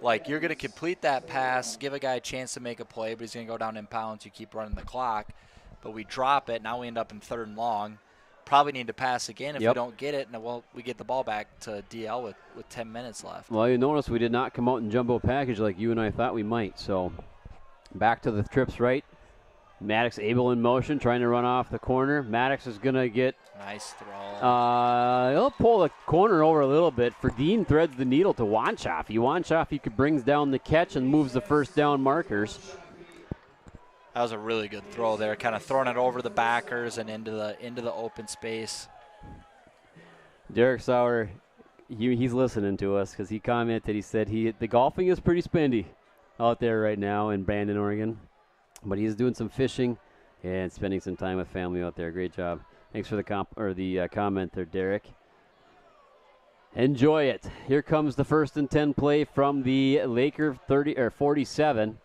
like you're going to complete that pass, give a guy a chance to make a play, but he's going to go down in pounds. You keep running the clock, but we drop it. Now we end up in 3rd and long. Probably need to pass again if we don't get it, and we get the ball back to DL with 10 minutes left. Well, you notice we did not come out in jumbo package like you and I thought we might. So back to the trips right. Maddox able in motion, trying to run off the corner. Maddox is going to get... Nice throw. He'll pull the corner over a little bit. For Dean threads the needle to Wanchoff. Wanchoff brings down the catch and moves the 1st down markers. That was a really good throw there, kind of throwing it over the backers and into the open space. Derek Sauer, he's listening to us because he commented. He said the golfing is pretty spendy out there right now in Brandon, Oregon, but he's doing some fishing and spending some time with family out there. Great job. Thanks for the comment there, Derek. Enjoy it. Here comes the 1st and 10 play from the Laker 47.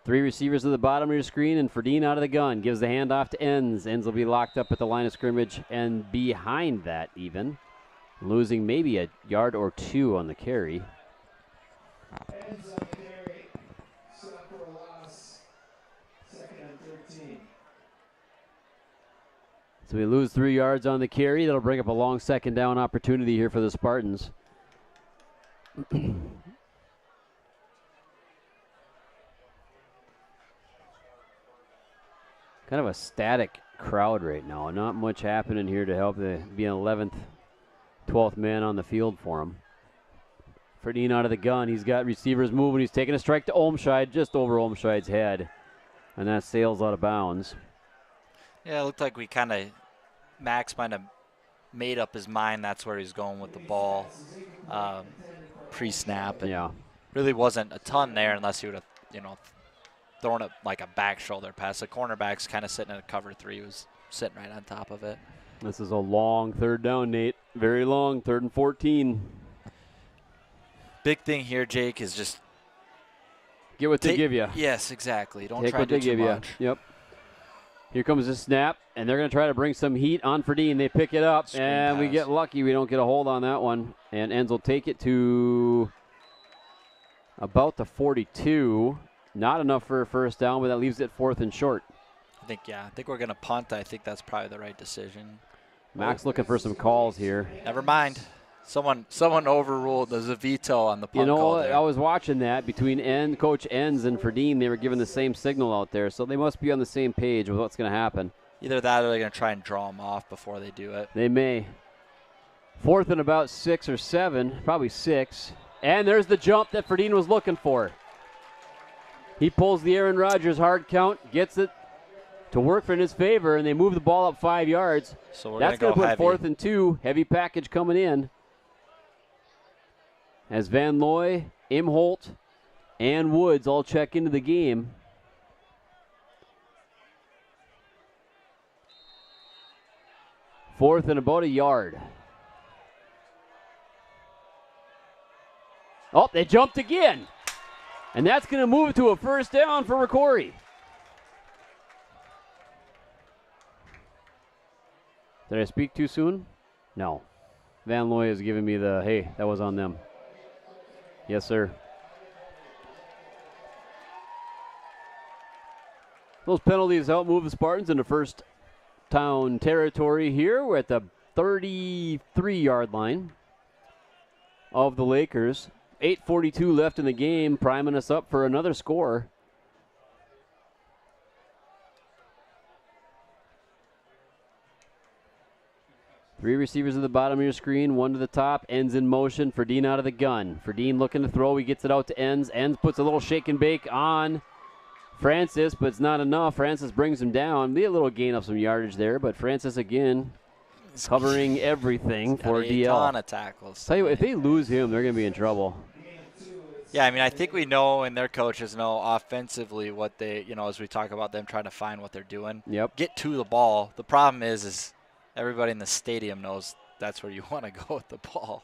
3 receivers at the bottom of your screen, and Ferdine out of the gun. Gives the handoff to Enns. Enns will be locked up at the line of scrimmage and behind that even. Losing maybe a yard or 2 on the carry. Ends on carry. Set up for a loss. 2nd and 13. So we lose 3 yards on the carry. That'll bring up a long 2nd down opportunity here for the Spartans. Kind of a static crowd right now. Not much happening here to help be an 11th, 12th man on the field for him. Ferdine out of the gun. He's got receivers moving. He's taking a strike to Olmscheid, just over Olmscheid's head. And that sails out of bounds. Yeah, it looked like Max might have made up his mind that's where he's going with the ball pre-snap. Yeah. Really wasn't a ton there unless he would have, throwing it like a back shoulder pass. The cornerback's kind of sitting in a cover 3. He was sitting right on top of it. This is a long 3rd down, Nate. Very long, 3rd and 14. Big thing here, Jake, is just Get what they give you. Yes, exactly. Don't Take try what to they do too give you. much. Yep. Here comes the snap, and they're going to try to bring some heat on Ferdine. They pick it up, Screen and we pass. get lucky. We don't get a hold on that one. And Enns will take it to about the 42. Not enough for a first down, but that leaves it 4th and short. I think we're going to punt. I think that's probably the right decision. Max looking for some calls here. Never mind. Someone overruled. There's a veto on the punt call there. I was watching that between Coach Enns and Ferdine. They were giving the same signal out there, so they must be on the same page with what's going to happen. Either that or they're going to try and draw them off before they do it. They may. 4th and about 6 or 7, probably 6. And there's the jump that Ferdine was looking for. He pulls the Aaron Rodgers hard count, gets it to work in his favor, and they move the ball up 5 yards. So we're That's going going to to put 4th and 2. Heavy package coming in. As Van Looy, Imholt, and Woods all check into the game. Fourth and about a yard. Oh, they jumped again. And that's going to move to a first down for ROCORI. Did I speak too soon? No. Van Looy is giving me the, hey, that was on them. Yes, sir. Those penalties help move the Spartans into first down territory here. We're at the 33-yard line of the Lakers. 8:42 left in the game, priming us up for another score. Three receivers at the bottom of your screen, one to the top. Enns in motion. Ferdine out of the gun. Ferdine looking to throw. He gets it out to Enns. Enns puts a little shake and bake on Francis, but it's not enough. Francis brings him down. Be a little gain of some yardage there, but Francis again covering everything for DL. Ton of tackles. Tell you what, if they lose him, they're going to be in trouble. Yeah, I mean, I think we know and their coaches know offensively what they, as we talk about them trying to find what they're doing. Yep. Get to the ball. The problem is everybody in the stadium knows that's where you want to go with the ball.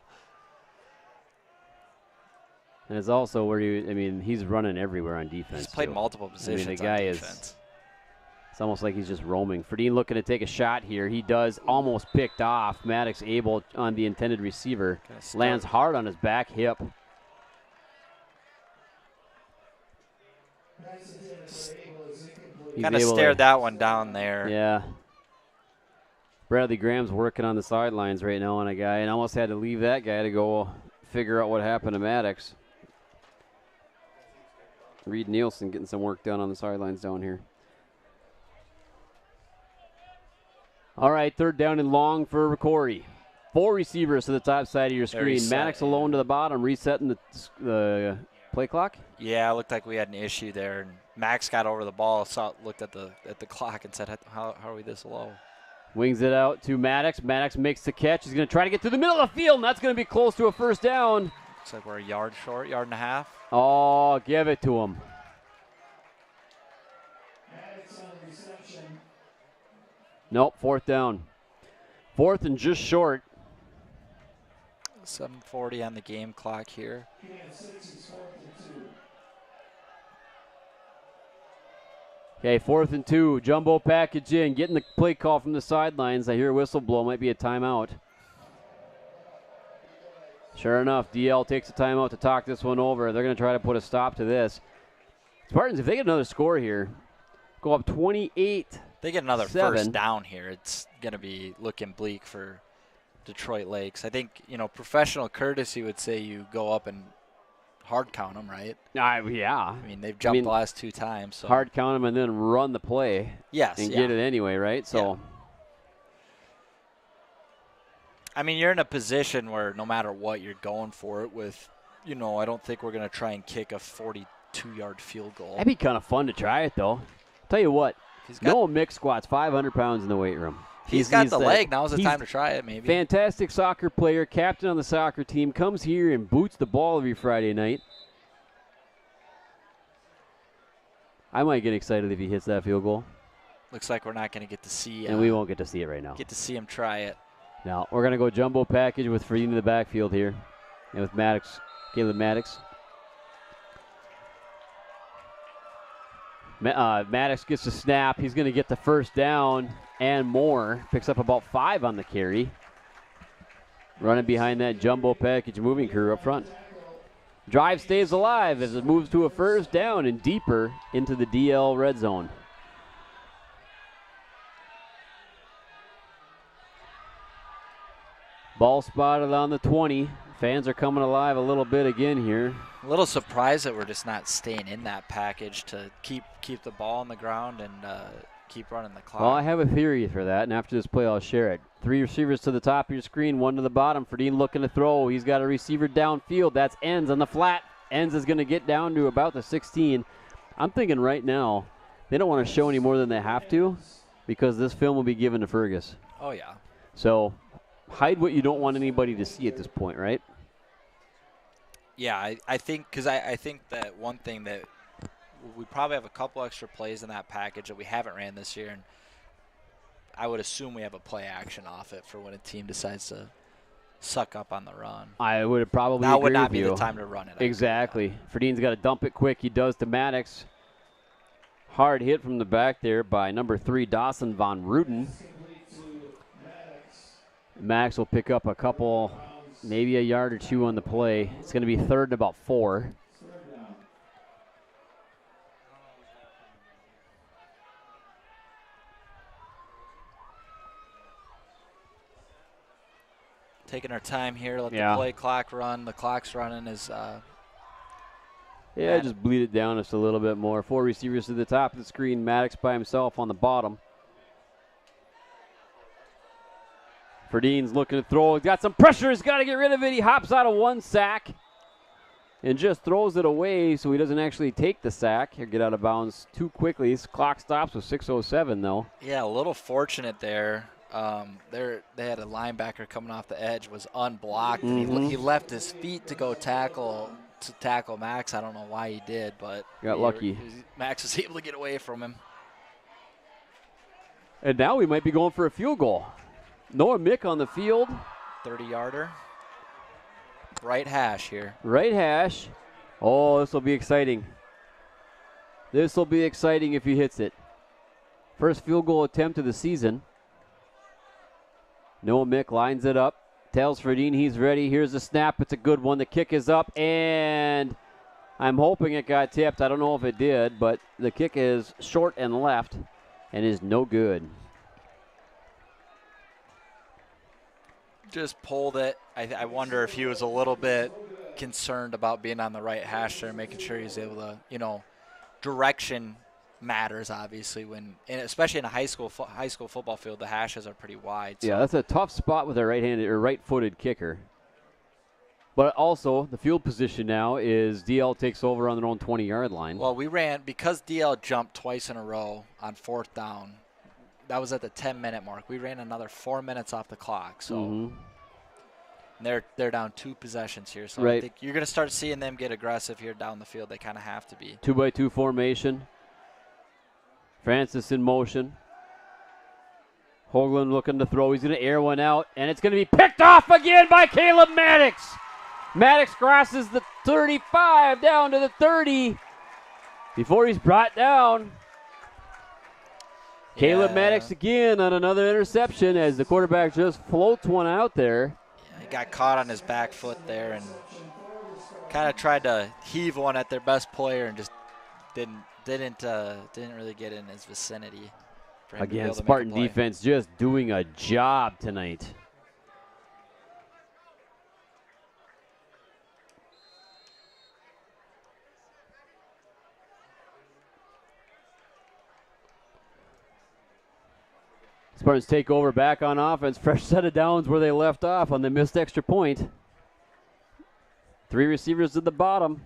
And it's also where he's running everywhere on defense. He's played multiple positions the guy on defense. It's almost like he's just roaming. Ferdine looking to take a shot here. He does, almost picked off. Maddox able on the intended receiver. Lands hard on his back hip. Kind of stared that one down there. Yeah. Bradley Graham's working on the sidelines right now on a guy, and almost had to leave that guy to go figure out what happened to Maddox. Reed Nielsen getting some work done on the sidelines down here. All right, third down and long for ROCORI. 4 receivers to the top side of your screen. Maddox alone to the bottom, resetting the play clock. Yeah, it looked like we had an issue there, and Max got over the ball, looked at the clock, and said, "How are we this low?" Wings it out to Maddox. Maddox makes the catch. He's going to try to get through the middle of the field, and that's going to be close to a first down. Looks like we're a yard short, yard and a half. Oh, give it to him. Nope, fourth down. Fourth and just short. 7:40 on the game clock here. Okay, 4th and 2. Jumbo package in. Getting the play call from the sidelines. I hear a whistle blow. Might be a timeout. Sure enough, DL takes a timeout to talk this one over. They're going to try to put a stop to this. Spartans, if they get another score here, go up 28. They get another first down here, it's going to be looking bleak for Detroit Lakes. I think, professional courtesy would say you go up and hard count them, right? Yeah. I mean, they've jumped the last 2 times. So. Hard count them and then run the play. Yes, and get it anyway, right? So. Yeah. I mean, you're in a position where no matter what, you're going for it with, I don't think we're going to try and kick a 42-yard field goal. That'd be kind of fun to try it, though. Tell you what, Noah Mick squats 500 pounds in the weight room. He's got the leg. Now's the time to try it, maybe. Fantastic soccer player, captain on the soccer team, comes here and boots the ball every Friday night. I might get excited if he hits that field goal. Looks like we're not going to get to see. And we won't get to see it right now. Get to see him try it. Now, we're going to go jumbo package with Ferdine in the backfield here. And with Maddox, Caleb Maddox. Maddox gets the snap. He's going to get the first down and more. Picks up about 5 on the carry. Running behind that jumbo package moving crew up front. Drive stays alive as it moves to a first down and deeper into the DL red zone. Ball spotted on the 20. Fans are coming alive a little bit again here. A little surprised that we're just not staying in that package to keep the ball on the ground and keep running the clock. Well, I have a theory for that, and after this play I'll share it. 3 receivers to the top of your screen, 1 to the bottom. Ferdine looking to throw. He's got a receiver downfield. That's Enns on the flat. Enns is going to get down to about the 16. I'm thinking right now they don't want to show any more than they have to because this film will be given to Fergus. Oh, yeah. So hide what you don't want anybody to see at this point, right? Yeah, I think because I think that one thing that we probably have a couple extra plays in that package that we haven't ran this year, and I would assume we have a play action off it for when a team decides to suck up on the run. I would probably now agree would not with be you. the time to run it. Exactly. Ferdine's got to dump it quick. He does to Maddox. Hard hit from the back there by number 3, Dawson Von Ruten. Max will pick up a couple, maybe a yard or 2 on the play. It's going to be 3rd and about 4. Taking our time here, let the play clock run. The clock's running as just bleed it down just a little bit more. 4 receivers to the top of the screen. Maddox by himself on the bottom. Ferdine's looking to throw. He's got some pressure. He's got to get rid of it. He hops out of 1 sack and just throws it away so he doesn't actually take the sack or get out of bounds too quickly. His clock stops with 6:07 though. Yeah, a little fortunate there. They had a linebacker coming off the edge, was unblocked. And he left his feet to go tackle Max. I don't know why he did, but got lucky. Max was able to get away from him. And now we might be going for a field goal. Noah Mick on the field. 30-yarder. Right hash here. Right hash. Oh, this will be exciting. This will be exciting if he hits it. First field goal attempt of the season. Noah Mick lines it up. Tells Ferdine he's ready. Here's the snap. It's a good one. The kick is up, and I'm hoping it got tipped. I don't know if it did, but the kick is short and left and is no good. Just pulled it. I wonder if he was a little bit concerned about being on the right hash there, making sure he's able to, direction matters obviously and especially in a high school football field, the hashes are pretty wide. So. Yeah, that's a tough spot with a right-handed or right-footed kicker. But also the field position now is DL takes over on their own 20-yard line. Well, we ran because DL jumped twice in a row on 4th down. That was at the 10-minute mark. We ran another 4 minutes off the clock. So they're down 2 possessions here. So I think you're going to start seeing them get aggressive here down the field. They kind of have to be. 2-by-2 formation. Francis in motion. Hoagland looking to throw. He's going to air one out, and it's going to be picked off again by Caleb Maddox. Maddox crosses the 35 down to the 30 before he's brought down. Caleb Maddox again on another interception as the quarterback just floats one out there. Yeah, he got caught on his back foot there and kind of tried to heave one at their best player and just didn't really get in his vicinity. For him Again, to be Spartan able to make a play. defense just doing a job tonight. Spartans take over back on offense. Fresh set of downs where they left off on the missed extra point. 3 receivers to the bottom.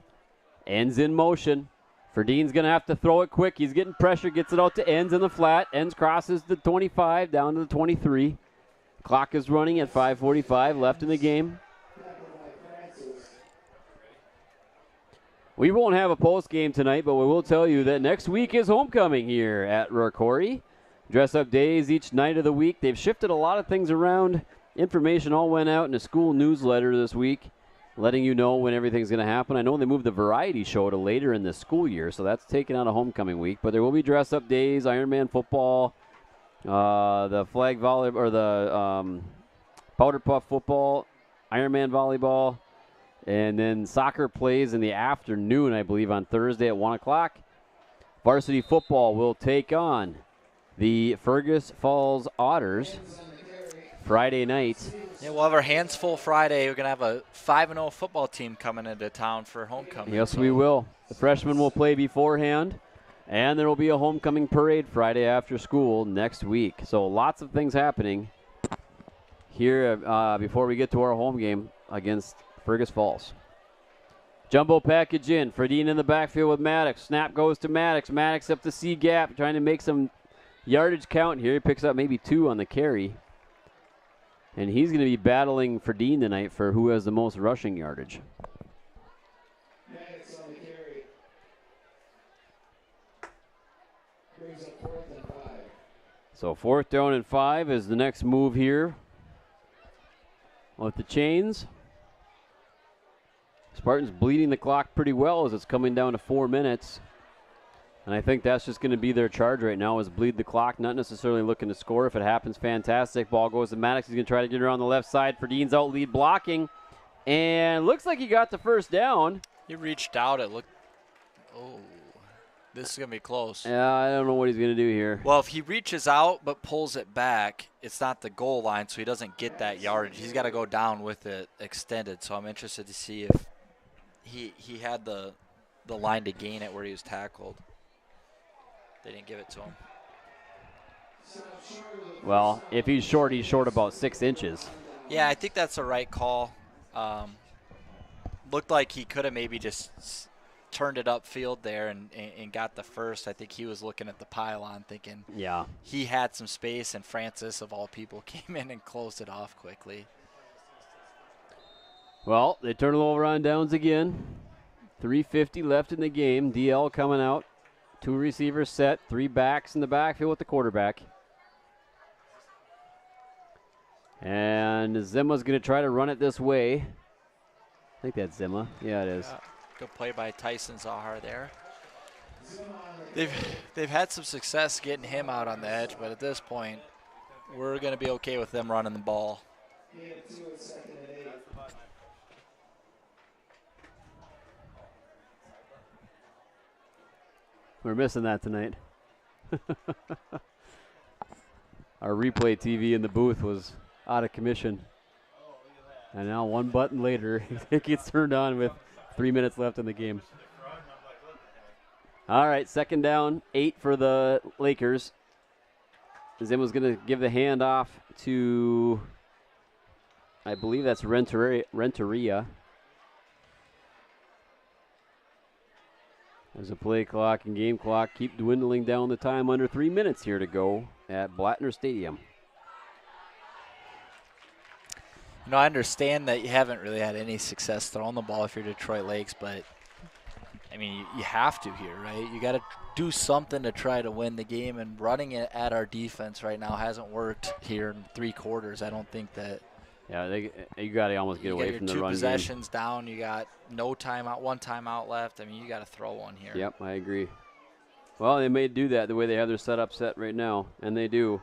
Ends in motion. Ferdine's going to have to throw it quick. He's getting pressure, gets it out to Ends in the flat. Ends crosses the 25 down to the 23. Clock is running at 5:45 left in the game. We won't have a post game tonight, but we will tell you that next week is homecoming here at ROCORI. Dress-up days each night of the week. They've shifted a lot of things around. Information all went out in a school newsletter this week. letting you know when everything's going to happen. I know they moved the variety show to later in the school year, so that's taken out of homecoming week. But there will be dress-up days, Ironman football, the flag volley or the powder puff football, Ironman volleyball, and then soccer plays in the afternoon, I believe, on Thursday at 1 o'clock. Varsity football will take on the Fergus Falls Otters Friday night. Yeah, we'll have our hands full Friday. We're going to have a 5-0 football team coming into town for homecoming. Yes, we will. The freshmen will play beforehand, and there will be a homecoming parade Friday after school next week. So lots of things happening here before we get to our home game against Fergus Falls. Jumbo package in. Fredine in the backfield with Maddox. Snap goes to Maddox. Maddox up the C gap, trying to make some yardage count here. He picks up maybe 2 on the carry. And he's going to be battling Fredine tonight for who has the most rushing yardage. Maddox on the carry. Brings up 4th and 5. So 4th down and 5 is the next move here with the chains. Spartans bleeding the clock pretty well as it's coming down to 4 minutes. And I think that's just going to be their charge right now is bleed the clock, not necessarily looking to score. If it happens, fantastic. Ball goes to Maddox. He's going to try to get around the left side. Ferdine's out lead blocking. And looks like he got the first down. He reached out. It looked, oh, this is going to be close. Yeah, I don't know what he's going to do here. Well, if he reaches out but pulls it back, it's not the goal line, so he doesn't get that yardage. He's got to go down with it extended. So I'm interested to see if he had the line to gain it where he was tackled. They didn't give it to him. Well, if he's short about 6 inches. Yeah, I think that's the right call. Looked like he could have maybe just turned it upfield there and got the first. I think he was looking at the pylon thinking Yeah. he had some space, and Francis, of all people, came in and closed it off quickly. Well, they turn it over on downs again. 3:50 left in the game. DL coming out. 2 receivers set. 3 backs in the backfield with the quarterback. And Zimma's going to try to run it this way. I think that's Zimma. Yeah, it is. Good play by Tyson Zahar there. They've had some success getting him out on the edge, but at this point, we're going to be okay with them running the ball. We're missing that tonight. Our replay TV in the booth was out of commission. And now 1 button later, it gets turned on with 3 minutes left in the game. All right, 2nd down, 8 for the Lakers. Zimma's going to give the handoff to, I believe that's Renteria. As the play clock and game clock keep dwindling down the time, under 3 minutes here to go at Blattner Stadium. You know, I understand that you haven't really had any success throwing the ball if you're Detroit Lakes, but, I mean, you have to here, right? You got to do something to try to win the game, and running it at our defense right now hasn't worked here in 3 quarters. I don't think that. Yeah, you got to almost get away from the run game. 2 possessions down. You got no timeout, 1 timeout left. I mean, you got to throw one here. Yep, I agree. Well, they may do that the way they have their setup set right now, and they do.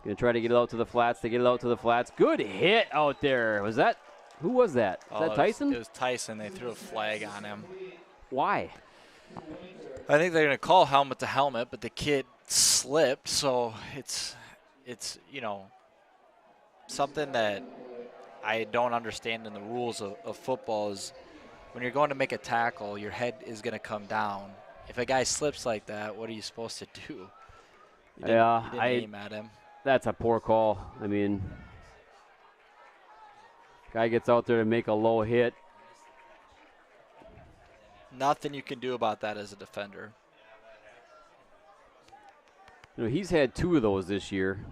Going to try to get it out to the flats. They get it out to the flats. Good hit out there. Was that – who was that? Was that Tyson? It was Tyson. They threw a flag on him. Why? I think they're going to call helmet to helmet, but the kid slipped, so it's you know, something that I don't understand in the rules of football is when you're going to make a tackle, your head is going to come down. If a guy slips like that, what are you supposed to do? You didn't aim at him. That's a poor call. I mean, guy gets out there to make a low hit. Nothing you can do about that as a defender. You know, he's had 2 of those this year.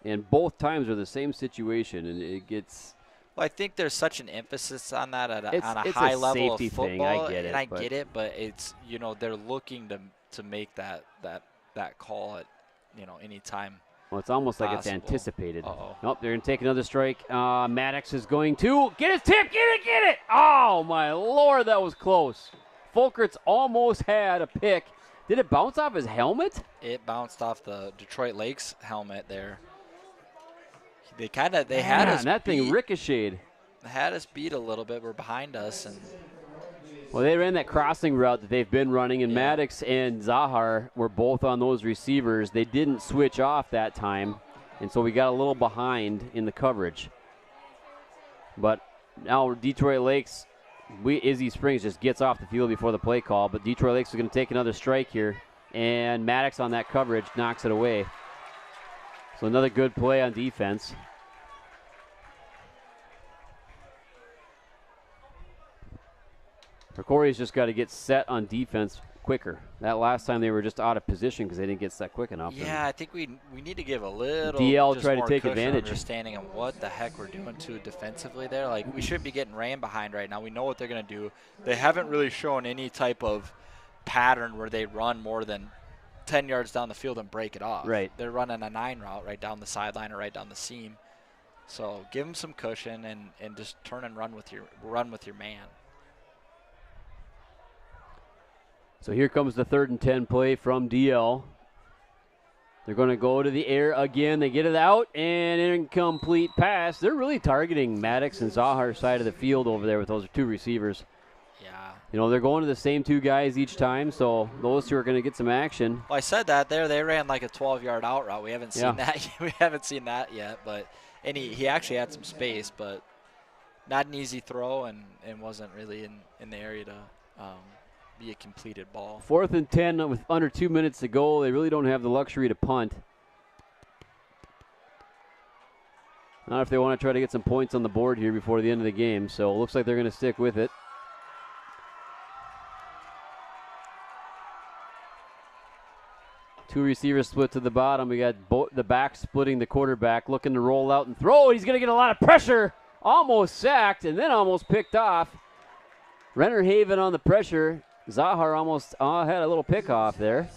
And both times are the same situation, and it gets. Well, I think there's such an emphasis on that on a it's high a level of safety football, thing. I get it, but it's, you know, they're looking to make that call at, you know, any time. Well, it's almost like it's Possible. anticipated. Uh-oh. Nope, they're going to take another strike. Maddox is going to get his tip. Get it. Oh, my Lord, that was close. Folkerts almost had a pick. Did it bounce off his helmet? It bounced off the Detroit Lakes helmet there. They had us that beat. thing ricocheted. Had us beat a little bit. We're behind us, and Well, they ran that crossing route that they've been running, and Maddox and Zahar were both on those receivers. They didn't switch off that time, and so we got a little behind in the coverage. But now Detroit Lakes, Izzy Springs just gets off the field before the play call, but Detroit Lakes is going to take another strike here, and Maddox on that coverage knocks it away. So another good play on defense. ROCORI's just got to get set on defense quicker. That last time they were just out of position because they didn't get set quick enough. yeah, I think we need to give a little DL just try to more take cushion advantage. understanding of what the heck we're doing to defensively there. Like, we should be getting ran behind right now. We know what they're going to do. They haven't really shown any type of pattern where they run more than 10 yards down the field and break it off. Right. They're running a 9 route right down the sideline or right down the seam. So give them some cushion and just turn and run with your man. So here comes the 3rd and 10 play from DL. They're going to go to the air again. They get it out, and an incomplete pass. They're really targeting Maddox and Zahar's side of the field over there with those two receivers. Yeah. You know, they're going to the same two guys each time, so those two are going to get some action. Well, I said that there. They ran like a 12-yard out route. We haven't seen that. We haven't seen that yet. But he actually had some space, but not an easy throw, and wasn't really in the area to be a completed ball. 4th and 10 with under 2 minutes to go. They really don't have the luxury to punt. Not if they want to try to get some points on the board here before the end of the game. So it looks like they're going to stick with it. Two receivers split to the bottom. We got the back splitting the quarterback, looking to roll out and throw. He's going to get a lot of pressure. Almost sacked and then almost picked off. Renner Haven on the pressure. Zahar almost had a little pick off there.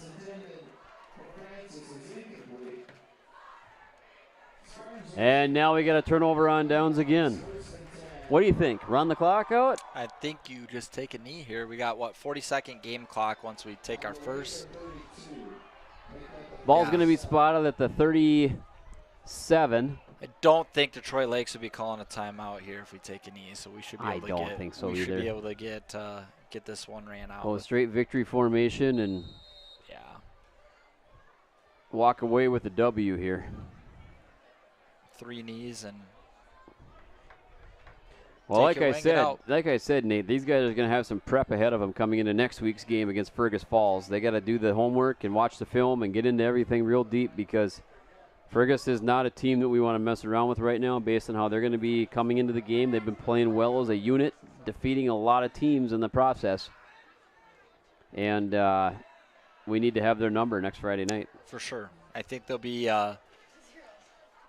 And now we got a turnover on downs again. What do you think? Run the clock out? I think you just take a knee here. We got, 40-second game clock once we take our first. Ball's going to be spotted at the 37. I don't think Detroit Lakes would be calling a timeout here if we take a knee, so we should be able to I don't think so either. We should be able to get this one ran out. Go straight victory formation and walk away with a W here. 3 knees and well, like I said, Nate, these guys are going to have some prep ahead of them coming into next week's game against Fergus Falls. They got to do the homework and watch the film and get into everything real deep because Fergus is not a team that we want to mess around with right now based on how they're going to be coming into the game. They've been playing well as a unit, defeating a lot of teams in the process. And we need to have their number next Friday night. For sure. I think they'll be,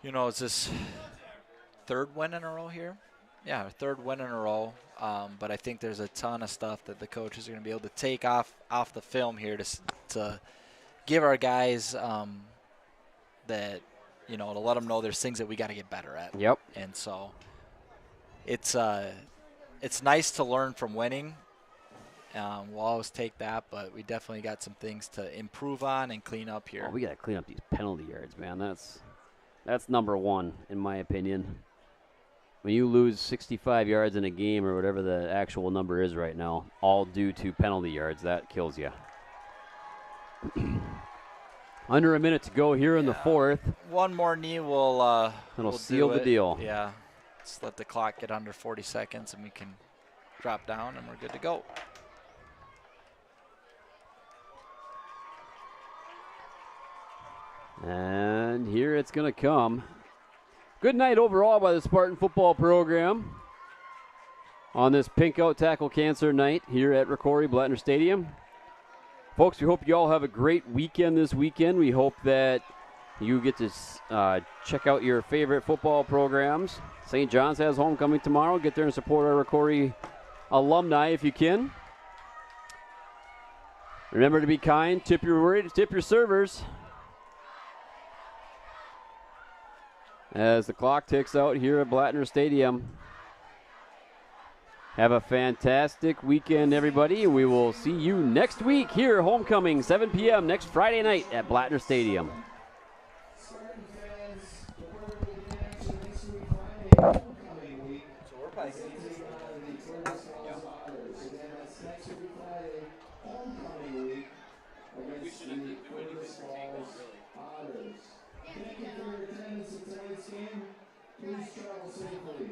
it's this 3rd win in a row here. Yeah, 3rd win in a row. But I think there's a ton of stuff that the coaches are going to be able to take off the film here to give our guys that, to let them know there's things that we got to get better at. Yep. And so it's nice to learn from winning. We'll always take that, but we definitely got some things to improve on and clean up here. Oh, we got to clean up these penalty yards, man. That's number one, in my opinion. When you lose 65 yards in a game or whatever the actual number is right now, all due to penalty yards, that kills you. Under a minute to go here in the 4th. One more knee will seal the deal. Yeah. Let's let the clock get under 40 seconds and we can drop down and we're good to go. And here it's going to come. Good night overall by the Spartan football program on this Pink Out Tackle Cancer night here at ROCORI Blattner Stadium. Folks, we hope you all have a great weekend this weekend. We hope that you get to check out your favorite football programs. St. John's has homecoming tomorrow. Get there and support our ROCORI alumni if you can. Remember to be kind. Tip your servers. as the clock ticks out here at Blattner Stadium. Have a fantastic weekend, everybody. We will see you next week here, homecoming, 7 p.m. next Friday night at Blattner Stadium. Please travel safely.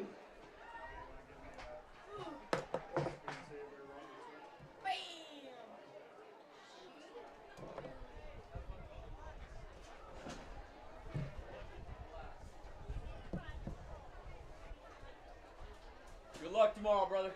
Good luck tomorrow, brother.